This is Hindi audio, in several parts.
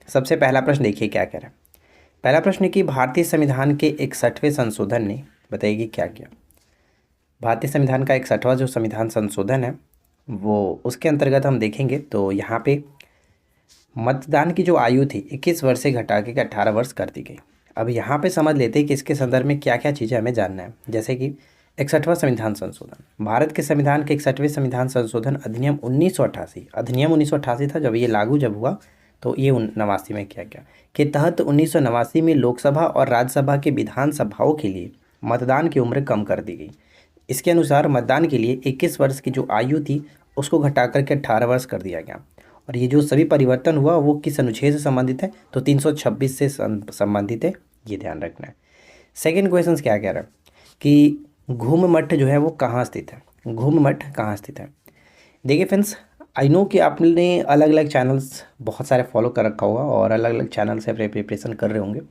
सबसे पहला प्रश्न देखिए क्या कह रहा है। पहला प्रश्न है कि भारतीय संविधान के 61वें संशोधन ने, बताइए क्या किया। भारतीय संविधान का 61वां जो संविधान संशोधन है वो उसके अंतर्गत हम देखेंगे तो यहाँ पे मतदान की जो आयु थी 21 वर्ष से घटा के 18 वर्ष कर दी गई। अब यहाँ पे समझ लेते हैं कि इसके संदर्भ में क्या क्या चीज़ें हमें जानना है। जैसे कि 61वां संविधान संशोधन, भारत के संविधान के 61वें संविधान संशोधन अधिनियम 1988, अधिनियम 1988 था जब ये लागू जब हुआ तो ये 89 में किया गया के तहत 1989 में लोकसभा और राज्यसभा के विधानसभाओं के लिए मतदान की उम्र कम कर दी गई। इसके अनुसार मतदान के लिए 21 वर्ष की जो आयु थी उसको घटा करके 18 वर्ष कर दिया गया। और ये जो सभी परिवर्तन हुआ वो किस अनुच्छेद से संबंधित है, तो 326 से संबंधित है, ये ध्यान रखना है। सेकेंड क्वेश्चन क्या कह रहा है कि घूम मठ जो है वो कहाँ स्थित है, घूम मठ कहाँ स्थित है। देखिए फ्रेंड्स, आई नो कि आपने अलग अलग चैनल्स बहुत सारे फॉलो कर रखा होगा और अलग अलग चैनल से प्रिपरेशन कर रहे होंगे,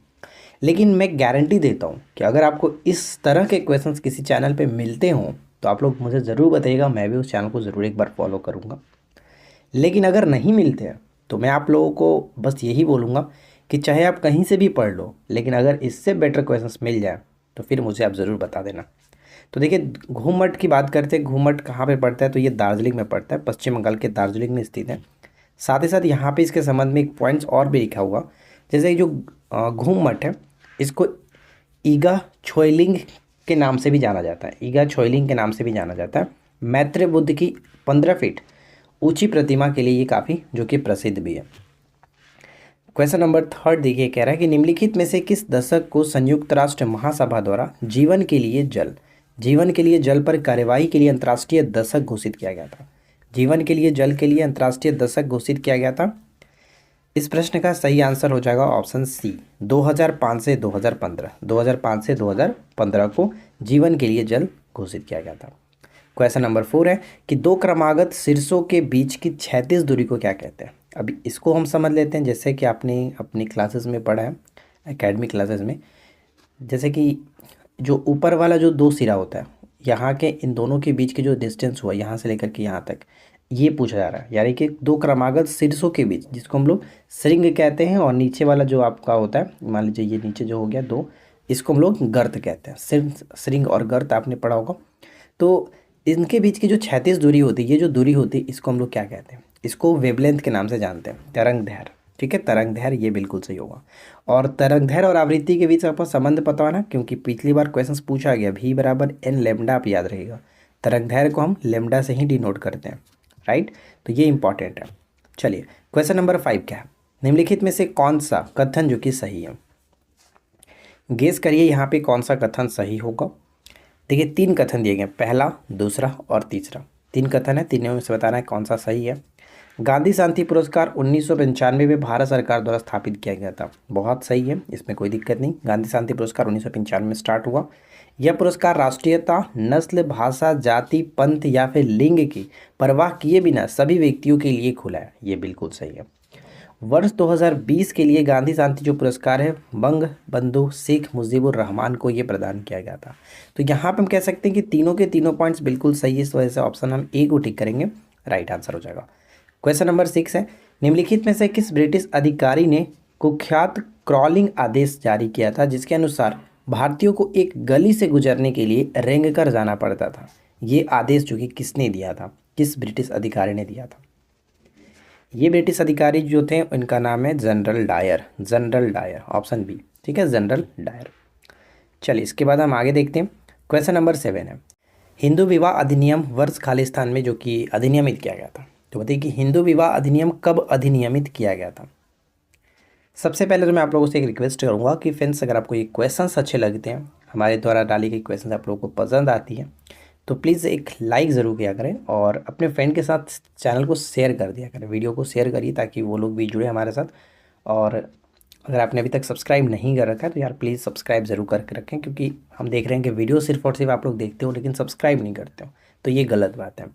लेकिन मैं गारंटी देता हूँ कि अगर आपको इस तरह के क्वेश्चंस किसी चैनल पे मिलते हों तो आप लोग मुझे ज़रूर बताइएगा, मैं भी उस चैनल को ज़रूर एक बार फॉलो करूँगा। लेकिन अगर नहीं मिलते हैं तो मैं आप लोगों को बस यही बोलूँगा कि चाहे आप कहीं से भी पढ़ लो, लेकिन अगर इससे बेटर क्वेश्चंस मिल जाए तो फिर मुझे आप ज़रूर बता देना। तो देखिए, घूम मठ की बात करते हैं, घूम मठ कहाँ पे पड़ता है, तो ये दार्जिलिंग में पड़ता है, पश्चिम बंगाल के दार्जिलिंग में स्थित है। साथ ही साथ यहाँ पे इसके संबंध में एक पॉइंट्स और भी लिखा हुआ, जैसे जो घूम मठ है इसको ईगा छोइलिंग के नाम से भी जाना जाता है, ईगा छोइलिंग के नाम से भी जाना जाता है। मैत्रेय बुद्ध की 15 फीट ऊंची प्रतिमा के लिए ये काफ़ी जो कि प्रसिद्ध भी है। क्वेश्चन नंबर थर्ड देखिए, कह रहा है कि निम्नलिखित में से किस दशक को संयुक्त राष्ट्र महासभा द्वारा जीवन के लिए जल पर कार्यवाही के लिए अंतर्राष्ट्रीय दशक घोषित किया गया था। जीवन के लिए जल के लिए अंतर्राष्ट्रीय दशक घोषित किया गया था। इस प्रश्न का सही आंसर हो जाएगा ऑप्शन सी, 2005 से 2015, 2005 से 2015 को जीवन के लिए जल घोषित किया गया था। क्वेश्चन नंबर 4 है कि दो क्रमागत शीर्षों के बीच की क्षैतिज दूरी को क्या कहते हैं। अभी इसको हम समझ लेते हैं, जैसे कि आपने अपनी क्लासेस में पढ़ा है, एकेडमिक क्लासेस में, जैसे कि जो ऊपर वाला जो दो सिरा होता है, यहाँ के इन दोनों के बीच की जो डिस्टेंस हुआ यहाँ से लेकर के यहाँ तक, ये पूछा जा रहा है। यानी कि दो क्रमागत शीर्षों के बीच, जिसको हम लोग श्रृंग कहते हैं, और नीचे वाला जो आपका होता है, मान लीजिए ये नीचे जो हो गया दो, इसको हम लोग गर्त कहते हैं। श्रृंग और गर्त आपने पढ़ा होगा। तो इनके बीच की जो क्षैतिज दूरी होती है, ये जो दूरी होती है, इसको हम लोग क्या कहते हैं, इसको वेवलेंथ के नाम से जानते हैं, तरंगदैर्घ्य। ठीक है, तरंगदैर्घ्य, ये बिल्कुल सही होगा। और तरंगदैर्घ्य और आवृत्ति के बीच आपको संबंध पता होना, क्योंकि पिछली बार क्वेश्चन पूछा गया V बराबर N लेमडा, आप याद रहेगा। तरंगदैर्घ्य को हम लेमडा से ही डिनोट करते हैं, राइट। तो ये इंपॉर्टेंट है। चलिए, क्वेश्चन नंबर 5 क्या है, निम्नलिखित में से कौन सा कथन जो कि सही है, गेस करिए यहाँ पे कौन सा कथन सही होगा। देखिए, 3 कथन दिए गए, पहला, दूसरा और तीसरा, 3 कथन है, तीनों में से बताना है कौन सा सही है। गांधी शांति पुरस्कार 1995 में भारत सरकार द्वारा स्थापित किया गया था, बहुत सही है, इसमें कोई दिक्कत नहीं। गांधी शांति पुरस्कार 1995 में स्टार्ट हुआ। यह पुरस्कार राष्ट्रीयता, नस्ल, भाषा, जाति, पंथ या फिर लिंग की परवाह किए बिना सभी व्यक्तियों के लिए खुला है, ये बिल्कुल सही है। वर्ष 2020 के लिए गांधी शांति जो पुरस्कार है बंग बंधु शेख मुजीबुर रहमान को ये प्रदान किया गया था। तो यहाँ पे हम कह सकते हैं कि तीनों के तीनों पॉइंट्स बिल्कुल सही है, इस वजह से ऑप्शन हम ए को टिक करेंगे, राइट आंसर हो जाएगा। क्वेश्चन नंबर 6 है, निम्नलिखित में से किस ब्रिटिश अधिकारी ने कुख्यात क्रॉलिंग आदेश जारी किया था, जिसके अनुसार भारतीयों को एक गली से गुजरने के लिए रेंग कर जाना पड़ता था। ये आदेश जो कि किसने दिया था, किस ब्रिटिश अधिकारी ने दिया था। ये ब्रिटिश अधिकारी जो थे इनका नाम है general Dyer, general Dyer, option B, ठीक है, जनरल डायर। चलिए, इसके बाद हम आगे देखते हैं। क्वेश्चन नंबर 7 है, हिंदू विवाह अधिनियम वर्ष खालिस्तान में जो कि अधिनियमित किया गया था। तो बताइए कि हिंदू विवाह अधिनियम कब अधिनियमित किया गया था। सबसे पहले तो मैं आप लोगों से एक रिक्वेस्ट करूँगा कि फ्रेंड्स, अगर आपको ये क्वेश्चंस अच्छे लगते हैं, हमारे द्वारा डाली गई क्वेश्चन आप लोगों को पसंद आती है, तो प्लीज़ एक लाइक ज़रूर किया करें और अपने फ्रेंड के साथ चैनल को शेयर कर दिया करें, वीडियो को शेयर करिए ताकि वो लोग भी जुड़े हमारे साथ। और अगर आपने अभी तक सब्सक्राइब नहीं कर रखा है तो यार प्लीज़ सब्सक्राइब ज़रूर करके रखें, क्योंकि हम देख रहे हैं कि वीडियो सिर्फ और सिर्फ आप लोग देखते हो लेकिन सब्सक्राइब नहीं करते हो, तो ये गलत बात है।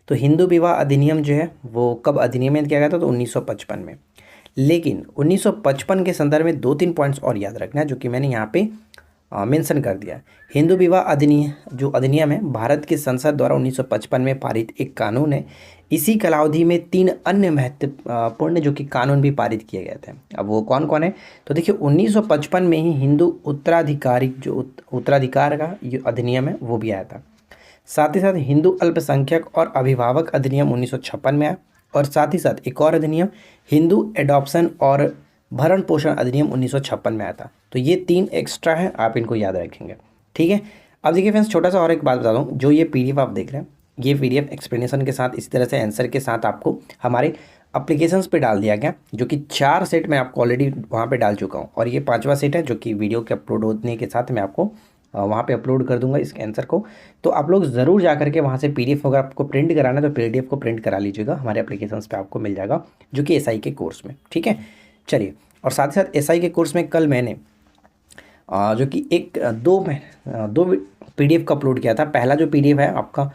तो हिंदू विवाह अधिनियम जो है वो कब अधिनियमित किया गया था, तो 1955 में। लेकिन 1955 के संदर्भ में 2-3 पॉइंट्स और याद रखना है, जो कि मैंने यहाँ पे मेंशन कर दिया है। हिंदू विवाह अधिनियम जो अधिनियम है भारत की संसद द्वारा 1955 में पारित एक कानून है। इसी कालावधि में 3 अन्य महत्वपूर्ण जो कि कानून भी पारित किए गए थे। अब वो कौन कौन है, तो देखिए 1955 में ही हिंदू उत्तराधिकारी जो उत्तराधिकार का जो अधिनियम है वो भी आया था। साथ ही साथ हिंदू अल्पसंख्यक और अभिभावक अधिनियम 1956 में आया, और साथ ही साथ एक और अधिनियम हिंदू एडॉप्शन और भरण पोषण अधिनियम 1956 में आया था। तो ये 3 एक्स्ट्रा हैं, आप इनको याद रखेंगे, ठीक है। अब देखिए फ्रेंड्स, छोटा सा और एक बात बता दूँ, जो ये पीडीएफ आप देख रहे हैं, ये पीडीएफ एक्सप्लेनेशन के साथ इसी तरह से आंसर के साथ आपको हमारे अप्लीकेशंस पे डाल दिया गया, जो कि 4 सेट मैं आपको ऑलरेडी वहाँ पे डाल चुका हूँ, और ये 5वां सेट है जो कि वीडियो के अपलोड होने के साथ मैं आपको वहाँ पे अपलोड कर दूंगा इस आंसर को। तो आप लोग ज़रूर जा करके वहाँ से पीडीएफ अगर आपको प्रिंट कराना है तो पीडीएफ को प्रिंट करा लीजिएगा, हमारे एप्लीकेशंस पे आपको मिल जाएगा, जो कि एसआई के कोर्स में, ठीक है। चलिए, और साथ ही साथ एसआई के कोर्स में कल मैंने जो कि दो पीडीएफ का अपलोड किया था। पहला जो पीडीएफ है आपका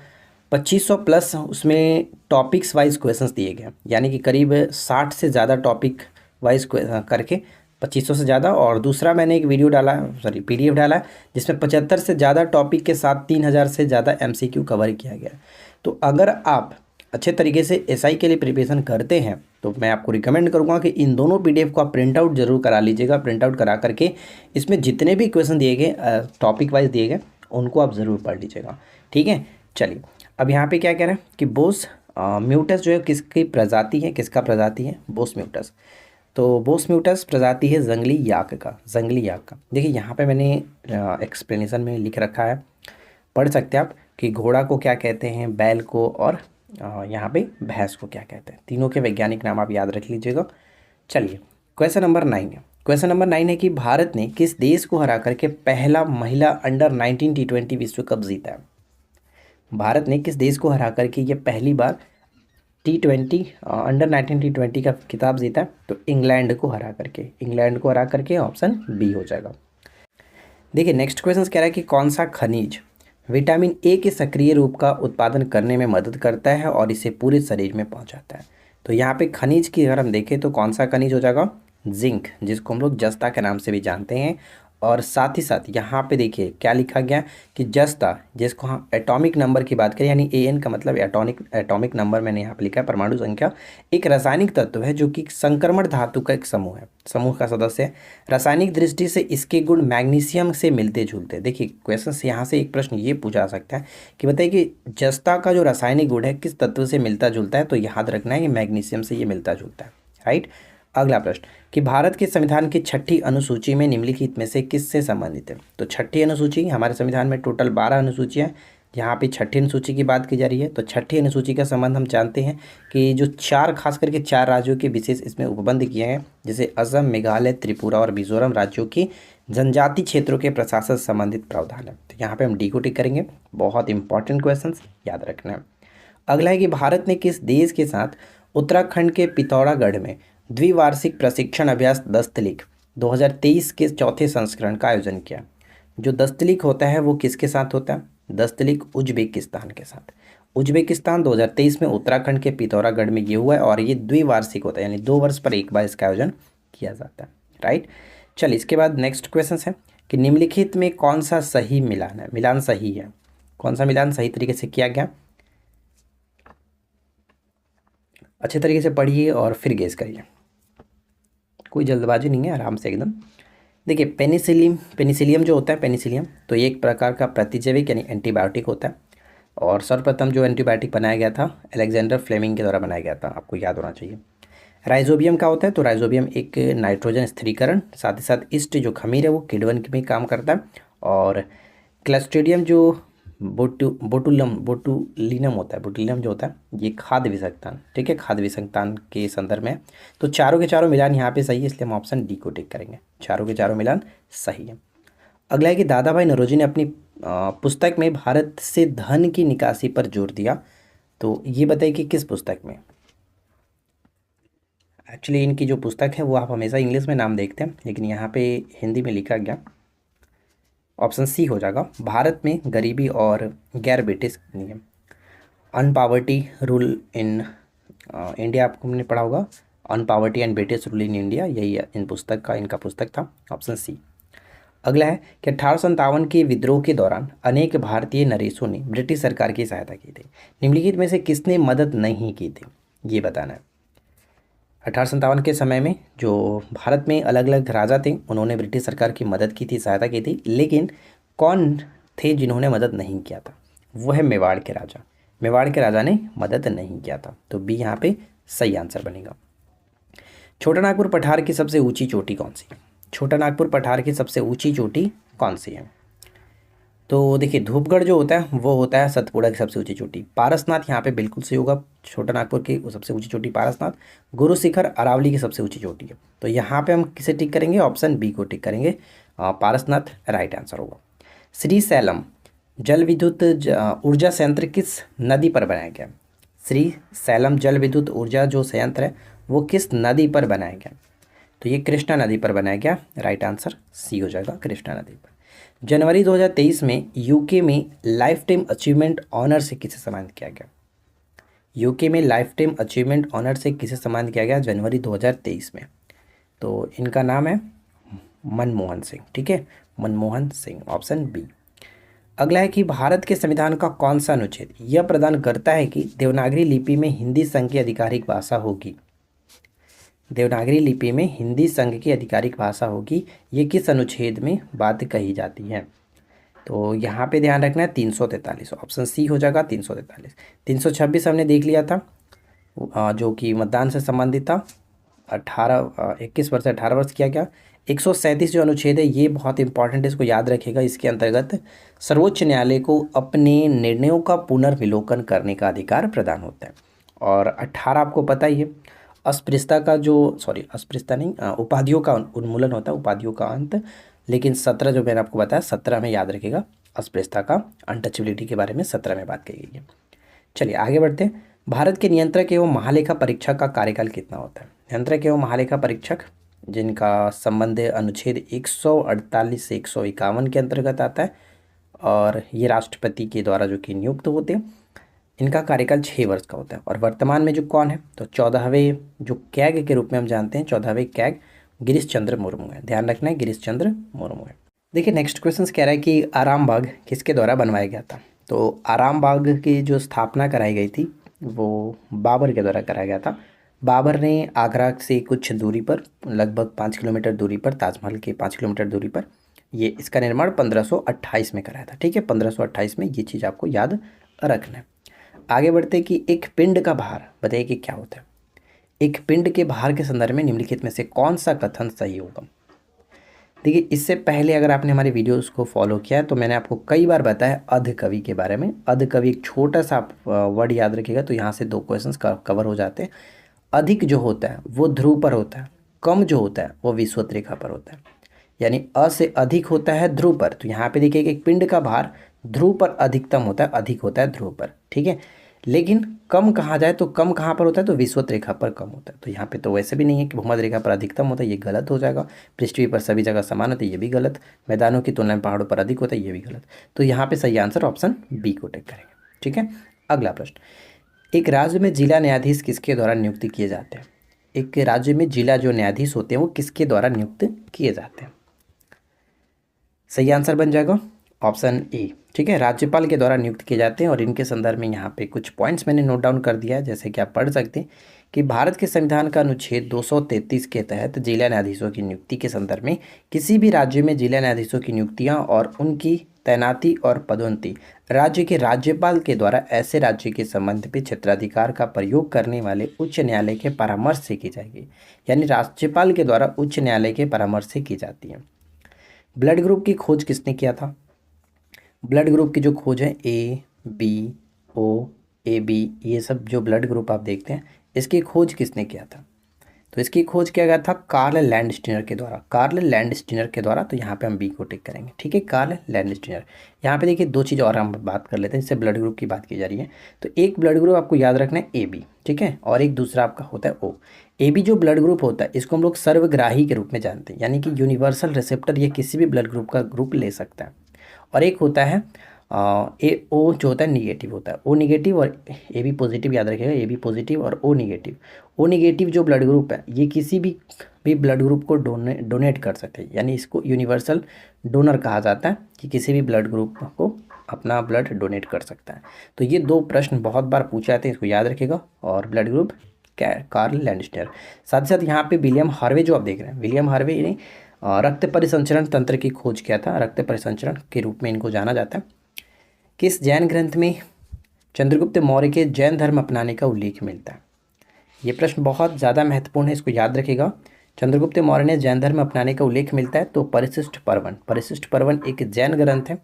2500 प्लस, उसमें टॉपिक्स वाइज क्वेश्चंस दिए गए, यानी कि करीब 60 से ज़्यादा टॉपिक वाइज करके 2500 से ज़्यादा। और दूसरा मैंने एक वीडियो डाला, सॉरी पीडीएफ डाला, जिसमें 75 से ज़्यादा टॉपिक के साथ 3000 से ज़्यादा एमसीक्यू कवर किया गया। तो अगर आप अच्छे तरीके से एसआई के लिए प्रिपरेशन करते हैं तो मैं आपको रिकमेंड करूंगा कि इन दोनों पीडीएफ को आप प्रिंट आउट जरूर करा लीजिएगा। प्रिंट आउट करा करके इसमें जितने भी क्वेश्चन दिए गए, टॉपिक वाइज दिए गए, उनको आप ज़रूर पढ़ लीजिएगा, ठीक है। चलिए, अब यहाँ पे क्या कह रहे हैं कि बोस म्यूटस जो है किसकी प्रजाति है, किसका प्रजाति है, बोस म्यूटस। तो बोस म्यूटस प्रजाति है जंगली याक का, जंगली याक का। देखिए यहाँ पे मैंने एक्सप्लेनेशन में लिख रखा है, पढ़ सकते हैं आप, कि घोड़ा को क्या कहते हैं, बैल को, और यहाँ पे भैंस को क्या कहते हैं। तीनों के वैज्ञानिक नाम आप याद रख लीजिएगा। चलिए, क्वेश्चन नंबर 9 है। क्वेश्चन नंबर 9 है कि भारत ने किस देश को हरा करके पहला महिला अंडर 19 T20 विश्व कप जीता है। भारत ने किस देश को हरा करके ये पहली बार T20 अंडर 19 T20 का खिताब जीता है, तो इंग्लैंड को हरा करके, इंग्लैंड को हरा करके ऑप्शन बी हो जाएगा। देखिए नेक्स्ट क्वेश्चन कह रहा है कि कौन सा खनिज विटामिन ए के सक्रिय रूप का उत्पादन करने में मदद करता है और इसे पूरे शरीर में पहुंचाता है। तो यहाँ पे खनिज की अगर हम देखें तो कौन सा खनिज हो जाएगा, जिंक, जिसको हम लोग जस्ता के नाम से भी जानते हैं। और साथ ही साथ यहाँ पे देखिए क्या लिखा गया कि जस्ता, जिसको हम एटॉमिक नंबर की बात करें, यानी एन का मतलब एटॉमिक नंबर मैंने यहाँ पे लिखा है, परमाणु संख्या, एक रासायनिक तत्व है जो कि संक्रमण धातु का एक समूह है, समूह का सदस्य है। रासायनिक दृष्टि से इसके गुण मैग्नीशियम से मिलते जुलते हैं। देखिए क्वेश्चन से यहाँ से एक प्रश्न ये पूछा जा सकता है कि बताइए कि जस्ता का जो रासायनिक गुण है किस तत्व से मिलता जुलता है, तो याद रखना है कि मैग्नीशियम से ये मिलता जुलता है, राइट। अगला प्रश्न कि भारत के संविधान की 6ठी अनुसूची में निम्नलिखित में से किससे संबंधित है। तो 6ठी अनुसूची, हमारे संविधान में टोटल 12 अनुसूचियाँ, यहाँ पे 6ठी अनुसूची की बात की जा रही है। तो 6ठी अनुसूची का संबंध हम जानते हैं कि जो 4, खास करके 4 राज्यों के विशेष इसमें उपबंध किए हैं, जैसे असम, मेघालय, त्रिपुरा और मिजोरम राज्यों की जनजाति क्षेत्रों के प्रशासन से संबंधित प्रावधान है। तो यहाँ पे हम डी को टिक करेंगे, बहुत इंपॉर्टेंट क्वेश्चन याद रखना है। अगला है कि भारत ने किस देश के साथ उत्तराखंड के पिथौरागढ़ में द्विवार्षिक प्रशिक्षण अभ्यास दस्तलिक 2023 के 4थे संस्करण का आयोजन किया। जो दस्तलिक होता है वो किसके साथ होता है, दस्तलिक उज्बेकिस्तान के साथ। उज्बेकिस्तान 2023 में उत्तराखंड के पिथौरागढ़ में ये हुआ है, और ये द्विवार्षिक होता है, यानी 2 वर्ष पर एक बार इसका आयोजन किया जाता है, राइट। चलिए, इसके बाद नेक्स्ट क्वेश्चन है कि निम्नलिखित में कौन सा सही मिलान है, मिलान सही है, कौन सा मिलान सही तरीके से किया गया। अच्छे तरीके से पढ़िए और फिर गेस करिए, कोई जल्दबाजी नहीं है, आराम से एकदम। देखिए पेनिसिलियम जो होता है, पेनिसिलियम, तो ये एक प्रकार का प्रतिजैविक यानी एंटीबायोटिक होता है। और सर्वप्रथम जो एंटीबायोटिक बनाया गया था अलेक्जेंडर फ्लेमिंग के द्वारा बनाया गया था, आपको याद होना चाहिए। राइजोबियम का होता है, तो राइजोबियम एक नाइट्रोजन स्थिरीकरण, साथ ही साथ ईस्ट जो खमीर है वो किडवन में काम करता है। और क्लस्ट्रीडियम जो बोटुलिनम होता है, बोटुलिनम जो होता है ये खाद्य विषाक्तान, ठीक है, खाद्य विषाक्तान के संदर्भ में। तो चारों के चारों मिलान यहाँ पे सही है, इसलिए हम ऑप्शन डी को टिक करेंगे, चारों के चारों मिलान सही है। अगला है कि दादा भाई नौरोजी ने अपनी पुस्तक में भारत से धन की निकासी पर जोर दिया। तो ये बताइए कि किस पुस्तक में। एक्चुअली इनकी जो पुस्तक है वो आप हमेशा इंग्लिश में नाम देखते हैं, लेकिन यहाँ पे हिंदी में लिखा गया, ऑप्शन सी हो जाएगा, भारत में गरीबी और गैर ब्रिटिश नियम, अनपावर्टी रूल इन इंडिया, आपको हमने पढ़ा होगा, on poverty and British rule in India, यही इन पुस्तक का, इनका पुस्तक था, ऑप्शन सी। अगला है कि 1857 के विद्रोह के दौरान अनेक भारतीय नरेशों ने ब्रिटिश सरकार की सहायता की थी। निम्नलिखित में से किसने मदद नहीं की थी, ये बताना है। 1857 के समय में जो भारत में अलग अलग राजा थे उन्होंने ब्रिटिश सरकार की मदद की थी, सहायता की थी, लेकिन कौन थे जिन्होंने मदद नहीं किया था? वो है मेवाड़ के राजा। मेवाड़ के राजा ने मदद नहीं किया था, तो बी यहाँ पे सही आंसर बनेगा। छोटा नागपुर पठार की सबसे ऊंची चोटी कौन सी है? छोटा नागपुर पठार की सबसे ऊंची चोटी कौन सी है? तो देखिए, धूपगढ़ जो होता है वो होता है सतपुड़ा की सबसे ऊंची चोटी। पारसनाथ यहाँ पे बिल्कुल सही होगा, छोटा नागपुर की वो सबसे ऊंची चोटी पारसनाथ। गुरु शिखर अरावली की सबसे ऊंची चोटी है, तो यहाँ पे हम किसे टिक करेंगे? ऑप्शन बी को टिक करेंगे, पारसनाथ राइट आंसर होगा। श्री सैलम जल विद्युत ऊर्जा संयंत्र किस नदी पर बनाया गया? श्री सैलम जल विद्युत ऊर्जा जो संयंत्र है वो किस नदी पर बनाया गया? तो ये कृष्णा नदी पर बनाया गया, राइट आंसर सी हो जाएगा, कृष्णा नदी पर। जनवरी 2023 में यूके में लाइफ टाइम अचीवमेंट ऑनर से किसे सम्मानित किया गया? यूके में लाइफ टाइम अचीवमेंट ऑनर से किसे सम्मानित किया गया जनवरी 2023 में? तो इनका नाम है मनमोहन सिंह, ठीक है, मनमोहन सिंह, ऑप्शन बी। अगला है कि भारत के संविधान का कौन सा अनुच्छेद यह प्रदान करता है कि देवनागरी लिपि में हिंदी संघ की आधिकारिक भाषा होगी? देवनागरी लिपि में हिंदी संघ की आधिकारिक भाषा होगी, ये किस अनुच्छेद में बात कही जाती है? तो यहाँ पे ध्यान रखना है 343, ऑप्शन सी हो जाएगा 343। 326 हमने देख लिया था, जो कि मतदान से संबंधित था, 21 वर्ष से 18 वर्ष किया गया। 137 जो अनुच्छेद है ये बहुत इंपॉर्टेंट है, इसको याद रखिएगा। इसके अंतर्गत सर्वोच्च न्यायालय को अपने निर्णयों का पुनर्विलोकन करने का अधिकार प्रदान होता है। और 18 आपको पता ही है, अस्पृश्यता का जो अस्पृश्यता नहीं, उपाधियों का उन्मूलन होता है, उपाधियों का अंत। लेकिन 17 जो मैंने आपको बताया, 17 में याद रखिएगा, अस्पृश्यता का अनटचेबिलिटी के बारे में 17 में बात की गई है। चलिए आगे बढ़ते हैं। भारत के नियंत्रक एवं महालेखा परीक्षक का कार्यकाल कितना होता है? नियंत्रक एवं महालेखा परीक्षक जिनका संबंध अनुच्छेद 148 से 151 के अंतर्गत आता है, और ये राष्ट्रपति के द्वारा जो कि नियुक्त होते हैं, इनका कार्यकाल 6 वर्ष का होता है। और वर्तमान में जो कौन है, तो 14वें जो कैग के रूप में हम जानते हैं, 14वें कैग गिरीश चंद्र मुर्मू है। ध्यान रखना है, गिरीश चंद्र मुर्मू है। देखिए नेक्स्ट क्वेश्चन कह रहा है कि आराम बाग किसके द्वारा बनवाया गया था? तो आराम बाग की जो स्थापना कराई गई थी वो बाबर के द्वारा कराया गया था। बाबर ने आगरा से कुछ दूरी पर, लगभग 5 किलोमीटर दूरी पर, ताजमहल के 5 किलोमीटर दूरी पर, ये इसका निर्माण 1528 में कराया था, ठीक है, 1528 में। ये चीज़ आपको याद रखना है। आगे बढ़ते कि एक पिंड का भार बताइए कि क्या होता है? एक पिंड के भार के संदर्भ में निम्नलिखित में से कौन सा कथन सही होगा? देखिए, इससे पहले अगर आपने हमारे वीडियोस को फॉलो किया है तो मैंने आपको कई बार बताया अध कवि के बारे में। अध कवि एक छोटा सा आप वर्ड याद रखिएगा तो यहाँ से 2 क्वेश्चंस कवर हो जाते हैं। अधिक जो होता है वो ध्रुव पर होता है, कम जो होता है वो विषुवत रेखा पर होता है। यानी अ से अधिक होता है ध्रुव पर, तो यहाँ पे देखिए एक पिंड का भार ध्रुव पर अधिकतम होता है, अधिक होता है ध्रुव पर, ठीक है। लेकिन कम कहा जाए तो कम कहाँ पर होता है, तो विषुवत रेखा पर कम होता है। तो यहाँ पे तो वैसे भी नहीं है कि भूमध्य रेखा पर अधिकतम होता है, ये गलत हो जाएगा। पृथ्वी पर सभी जगह समान होता है, ये भी गलत। मैदानों की तुलना में पहाड़ों पर अधिक होता है, ये भी गलत। तो यहाँ पे सही आंसर ऑप्शन बी को टिक करेंगे, ठीक है। अगला प्रश्न, एक राज्य में जिला न्यायाधीश किसके द्वारा नियुक्त किए जाते हैं? एक राज्य में जिला जो न्यायाधीश होते हैं वो किसके द्वारा नियुक्त किए जाते हैं? सही आंसर बन जाएगा ऑप्शन ए, ठीक है, राज्यपाल के द्वारा नियुक्त किए जाते हैं। और इनके संदर्भ में यहाँ पे कुछ पॉइंट्स मैंने नोट डाउन कर दिया है, जैसे कि आप पढ़ सकते हैं कि भारत के संविधान का अनुच्छेद 233 के तहत जिला न्यायाधीशों की नियुक्ति के संदर्भ में किसी भी राज्य में जिला न्यायाधीशों की नियुक्तियाँ और उनकी तैनाती और पदोन्नति राज्य के राज्यपाल के द्वारा ऐसे राज्य के संबंध में क्षेत्राधिकार का प्रयोग करने वाले उच्च न्यायालय के परामर्श से की जाएगी। यानी राज्यपाल के द्वारा उच्च न्यायालय के परामर्श से की जाती है। ब्लड ग्रुप की खोज किसने किया था? ब्लड ग्रुप की जो खोज है A B O A B, ये सब जो ब्लड ग्रुप आप देखते हैं इसकी खोज किसने किया था? तो इसकी खोज किया गया था कार्ल लैंडस्टीनर के द्वारा, कार्ल लैंडस्टीनर के द्वारा। तो यहाँ पे हम बी को टिक करेंगे, ठीक है, कार्ल लैंडस्टीनर। यहाँ पे देखिए 2 चीज़ और हम बात कर लेते हैं, जिससे ब्लड ग्रुप की बात की जा रही है। तो एक ब्लड ग्रुप आपको याद रखना है ए बी, ठीक है, और एक दूसरा आपका होता है ओ। ए बी जो ब्लड ग्रुप होता है इसको हम लोग सर्वग्राही के रूप में जानते हैं, यानी कि यूनिवर्सल रिसेप्टर, ये किसी भी ब्लड ग्रुप का ग्रुप ले सकता है। और एक होता है ए ओ जो होता है निगेटिव होता है, ओ निगेटिव और ए बी पॉजिटिव, याद रखिएगा, ए बी पॉजिटिव और ओ निगेटिव। ओ निगेटिव जो ब्लड ग्रुप है ये किसी भी भी ब्लड ग्रुप को डोनेट कर सकते हैं, यानी इसको यूनिवर्सल डोनर कहा जाता है कि किसी भी ब्लड ग्रुप को अपना ब्लड डोनेट कर सकता है। तो ये 2 प्रश्न बहुत बार पूछे जाते हैं, इसको याद रखिएगा। और ब्लड ग्रुप कार्ल लैंडस्टर। साथ ही साथ यहाँ पे विलियम हार्वे जो आप देख रहे हैं, विलियम हार्वे ने रक्त परिसंचरण तंत्र की खोज किया था, रक्त परिसंचरण के रूप में इनको जाना जाता है। किस जैन ग्रंथ में चंद्रगुप्त मौर्य के जैन धर्म अपनाने का उल्लेख मिलता है? ये प्रश्न बहुत ज़्यादा महत्वपूर्ण है, इसको याद रखिएगा। चंद्रगुप्त मौर्य ने जैन धर्म अपनाने का उल्लेख मिलता है तो परिशिष्ट पर्वन, परिशिष्ट पर्वन एक जैन ग्रंथ है।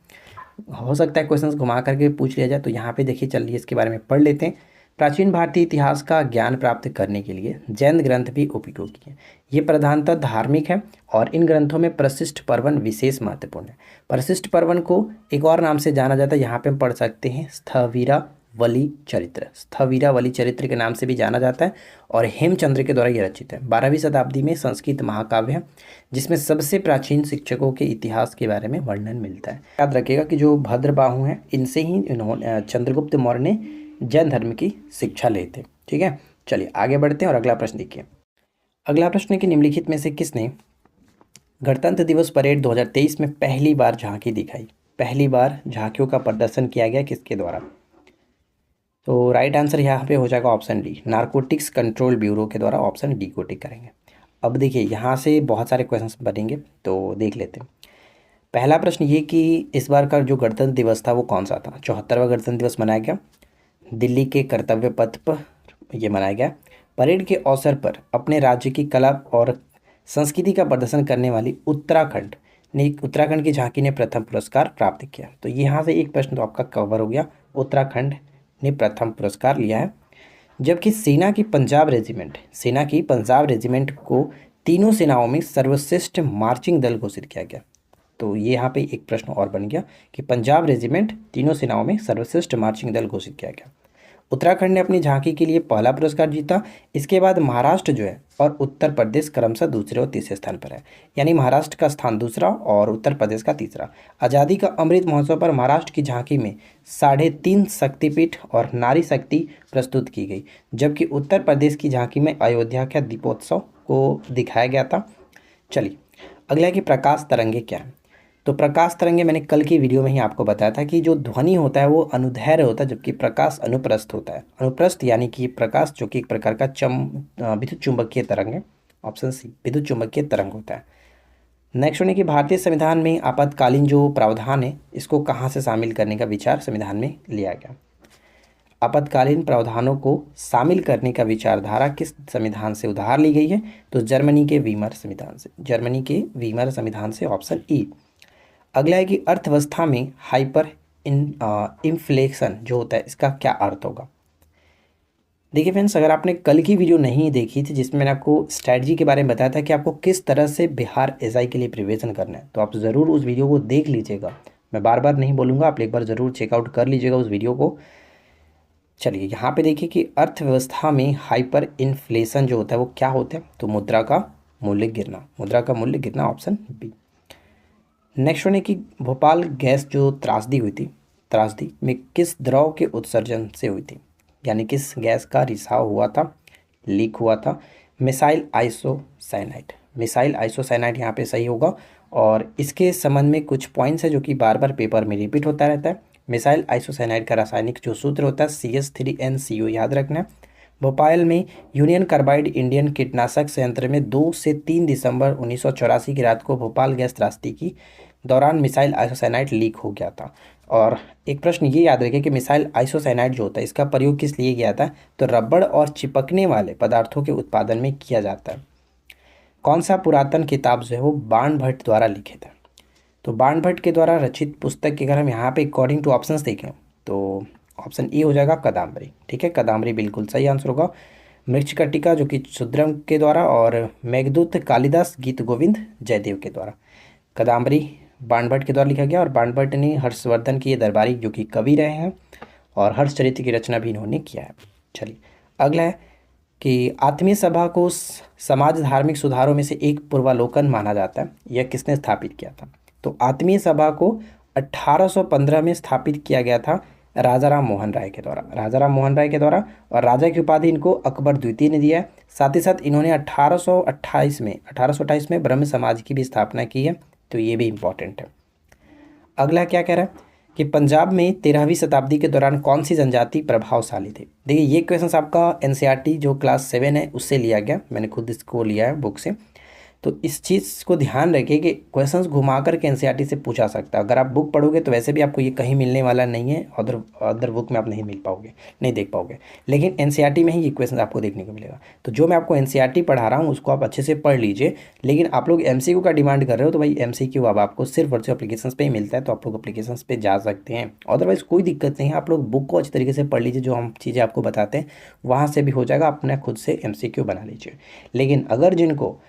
हो सकता है क्वेश्चंस घुमा करके पूछ लिया जाए, तो यहाँ पे देखिए, चलिए इसके बारे में पढ़ लेते हैं। प्राचीन भारतीय इतिहास का ज्ञान प्राप्त करने के लिए जैन ग्रंथ भी उपयोगी हैं। ये प्रधानतः धार्मिक है और इन ग्रंथों में परिशिष्ट पर्वन विशेष महत्वपूर्ण है। परिशिष्ट पर्वन को एक और नाम से जाना जाता है, यहाँ पे हम पढ़ सकते हैं स्थविरावली चरित्र, स्थविरावली चरित्र के नाम से भी जाना जाता है और हेमचंद्र के द्वारा यह रचित है। 12वीं शताब्दी में संस्कृत महाकाव्य है जिसमें सबसे प्राचीन शिक्षकों के इतिहास के बारे में वर्णन मिलता है। याद रखिएगा कि जो भद्रबाहु हैं इनसे ही इन्होंने चंद्रगुप्त मौर्य ने जैन धर्म की शिक्षा ली थी। ठीक है, चलिए आगे बढ़ते हैं और अगला प्रश्न देखिए। अगला प्रश्न है कि निम्नलिखित में से किसने गणतंत्र दिवस परेड 2023 में पहली बार झांकी दिखाई? पहली बार झांकियों का प्रदर्शन किया गया किसके द्वारा? तो राइट आंसर यहाँ पे हो जाएगा option D, narcotics control bureau के द्वारा। ऑप्शन डी को टिक करेंगे। अब देखिए यहाँ से बहुत सारे क्वेश्चंस बनेंगे, तो देख लेते हैं। पहला प्रश्न ये कि इस बार का जो गणतंत्र दिवस था वो कौन सा था? 74वां गणतंत्र दिवस मनाया गया दिल्ली के कर्तव्य पथ पर, ये मनाया गया। परेड के अवसर पर अपने राज्य की कला और संस्कृति का प्रदर्शन करने वाली उत्तराखंड की झांकी ने प्रथम पुरस्कार प्राप्त किया। तो यहाँ से एक प्रश्न तो आपका कवर हो गया, उत्तराखंड ने प्रथम पुरस्कार लिया है। जबकि सेना की पंजाब रेजिमेंट को तीनों सेनाओं में सर्वश्रेष्ठ मार्चिंग दल घोषित किया गया। तो ये यहाँ पे एक प्रश्न और बन गया कि पंजाब रेजिमेंट तीनों सेनाओं में सर्वश्रेष्ठ मार्चिंग दल घोषित किया गया। उत्तराखंड ने अपनी झांकी के लिए पहला पुरस्कार जीता। इसके बाद महाराष्ट्र जो है और उत्तर प्रदेश क्रमशः दूसरे और तीसरे स्थान पर है, यानी महाराष्ट्र का स्थान दूसरा और उत्तर प्रदेश का तीसरा। आज़ादी का अमृत महोत्सव पर महाराष्ट्र की झांकी में 3.5 शक्तिपीठ और नारी शक्ति प्रस्तुत की गई, जबकि उत्तर प्रदेश की झांकी में अयोध्या का दीपोत्सव को दिखाया गया था। चलिए अगला है कि प्रकाश तरंगे क्या है? तो प्रकाश तरंगे मैंने कल की वीडियो में ही आपको बताया था कि जो ध्वनि होता है वो अनुदैर्घ्य होता है, जबकि प्रकाश अनुप्रस्थ होता है। अनुप्रस्थ यानी कि प्रकाश जो कि एक प्रकार का विद्युत चुंबकीय तरंग है। ऑप्शन सी, विद्युत चुंबकीय तरंग होता है। नेक्स्ट होने की भारतीय संविधान में आपातकालीन जो प्रावधान है इसको कहाँ से शामिल करने का विचार संविधान में लिया गया? आपातकालीन प्रावधानों को शामिल करने का विचारधारा किस संविधान से उधार ली गई है? तो जर्मनी के वीमर संविधान से, जर्मनी के वीमर संविधान से। Option E. अगला है कि अर्थव्यवस्था में हाइपर इन्फ्लेशन जो होता है इसका क्या अर्थ होगा? देखिए फ्रेंड्स, अगर आपने कल की वीडियो नहीं देखी थी जिसमें मैंने आपको स्ट्रैटेजी के बारे में बताया था कि आपको किस तरह से बिहार एसआई के लिए प्रिपरेशन करना है, तो आप ज़रूर उस वीडियो को देख लीजिएगा। मैं बार बार नहीं बोलूँगा, आप एक बार ज़रूर चेकआउट कर लीजिएगा उस वीडियो को। चलिए यहाँ पे देखिए कि अर्थव्यवस्था में हाइपर इन्फ्लेशन जो होता है वो क्या होता है? तो मुद्रा का मूल्य गिरना, मुद्रा का मूल्य गिरना। Option B. नेक्स्ट वन है कि भोपाल गैस जो त्रासदी हुई थी, त्रासदी में किस द्रव के उत्सर्जन से हुई थी? यानी किस गैस का रिसाव हुआ था, लीक हुआ था? मिसाइल आइसोसाइनाइड, मिसाइल आइसोसाइनाइड यहाँ पे सही होगा। और इसके संबंध में कुछ पॉइंट्स है जो कि बार बार पेपर में रिपीट होता रहता है। मिसाइल आइसोसाइनाइड का रासायनिक जो सूत्र होता है CH3NCO, याद रखना है। भोपाल में यूनियन कार्बाइड इंडियन कीटनाशक संयंत्र में 2 से 3 दिसंबर 1984 की रात को भोपाल गैस त्रासदी की दौरान मिसाइल आइसोसाइनाइड लीक हो गया था। और एक प्रश्न ये याद रखें कि मिसाइल आइसोसाइनाइड जो होता है इसका प्रयोग किस लिए किया था? तो रबड़ और चिपकने वाले पदार्थों के उत्पादन में किया जाता है। कौन सा पुरातन किताब जो है वो बाणभट्ट द्वारा लिखित है? तो बाणभट्ट के द्वारा रचित पुस्तक के अगर हम यहाँ पे अकॉर्डिंग टू ऑप्शंस देखें तो ऑप्शन ए हो जाएगा कादम्बरी। ठीक है, कादम्बरी बिल्कुल सही आंसर होगा। मृच्छकटिका जो कि सुद्रम के द्वारा, और मेघदूत कालिदास गीत गोविंद जयदेव के द्वारा। कादम्बरी बाणभट्ट के द्वारा लिखा गया और बाणभट्ट ने हर्षवर्धन के दरबारी जो कि कवि रहे हैं और हर्षचरित्र की रचना भी इन्होंने किया है। चलिए अगला है कि आत्मीय सभा को समाज धार्मिक सुधारों में से एक पूर्वालोकन माना जाता है, यह किसने स्थापित किया था? तो आत्मीय सभा को 1815 में स्थापित किया गया था राजा राम मोहन राय के द्वारा, राजा राम मोहन राय के द्वारा। और राजा की उपाधि इनको अकबर द्वितीय ने दिया है। साथ ही साथ इन्होंने 1828 में ब्रह्म समाज की भी स्थापना की है, तो ये भी इम्पॉर्टेंट है। अगला क्या कह रहा है कि पंजाब में 13वीं शताब्दी के दौरान कौन सी जनजाति प्रभावशाली थी। देखिए ये क्वेश्चन आपका एनसीईआरटी जो क्लास 7 है उससे लिया गया, मैंने खुद इसको लिया है बुक से। तो इस चीज़ को ध्यान रखिए कि क्वेश्चंस घुमा करके एनसीईआरटी से पूछा सकता है। अगर आप बुक पढ़ोगे तो वैसे भी आपको ये कहीं मिलने वाला नहीं है, अदर बुक में आप नहीं मिल पाओगे, नहीं देख पाओगे, लेकिन एनसीईआरटी में ही ये क्वेश्चन आपको देखने को मिलेगा। तो जो मैं आपको एनसीईआरटी पढ़ा रहा हूँ उसको आप अच्छे से पढ़ लीजिए। लेकिन आप लोग एमसीक्यू का डिमांड कर रहे हो तो भाई एमसीक्यू अब आपको सिर्फ वर्चुअल एप्लीकेशन पे ही मिलता है, तो आप लोग एप्लीकेशन पे जा सकते हैं। अदरवाइज कोई दिक्कत नहीं है, आप लोग बुक को अच्छी तरीके से पढ़ लीजिए, जो हम चीज़ें आपको बताते हैं वहाँ से भी हो जाएगा, अपना खुद से एमसीक्यू बना लीजिए। लेकिन अगर जिनको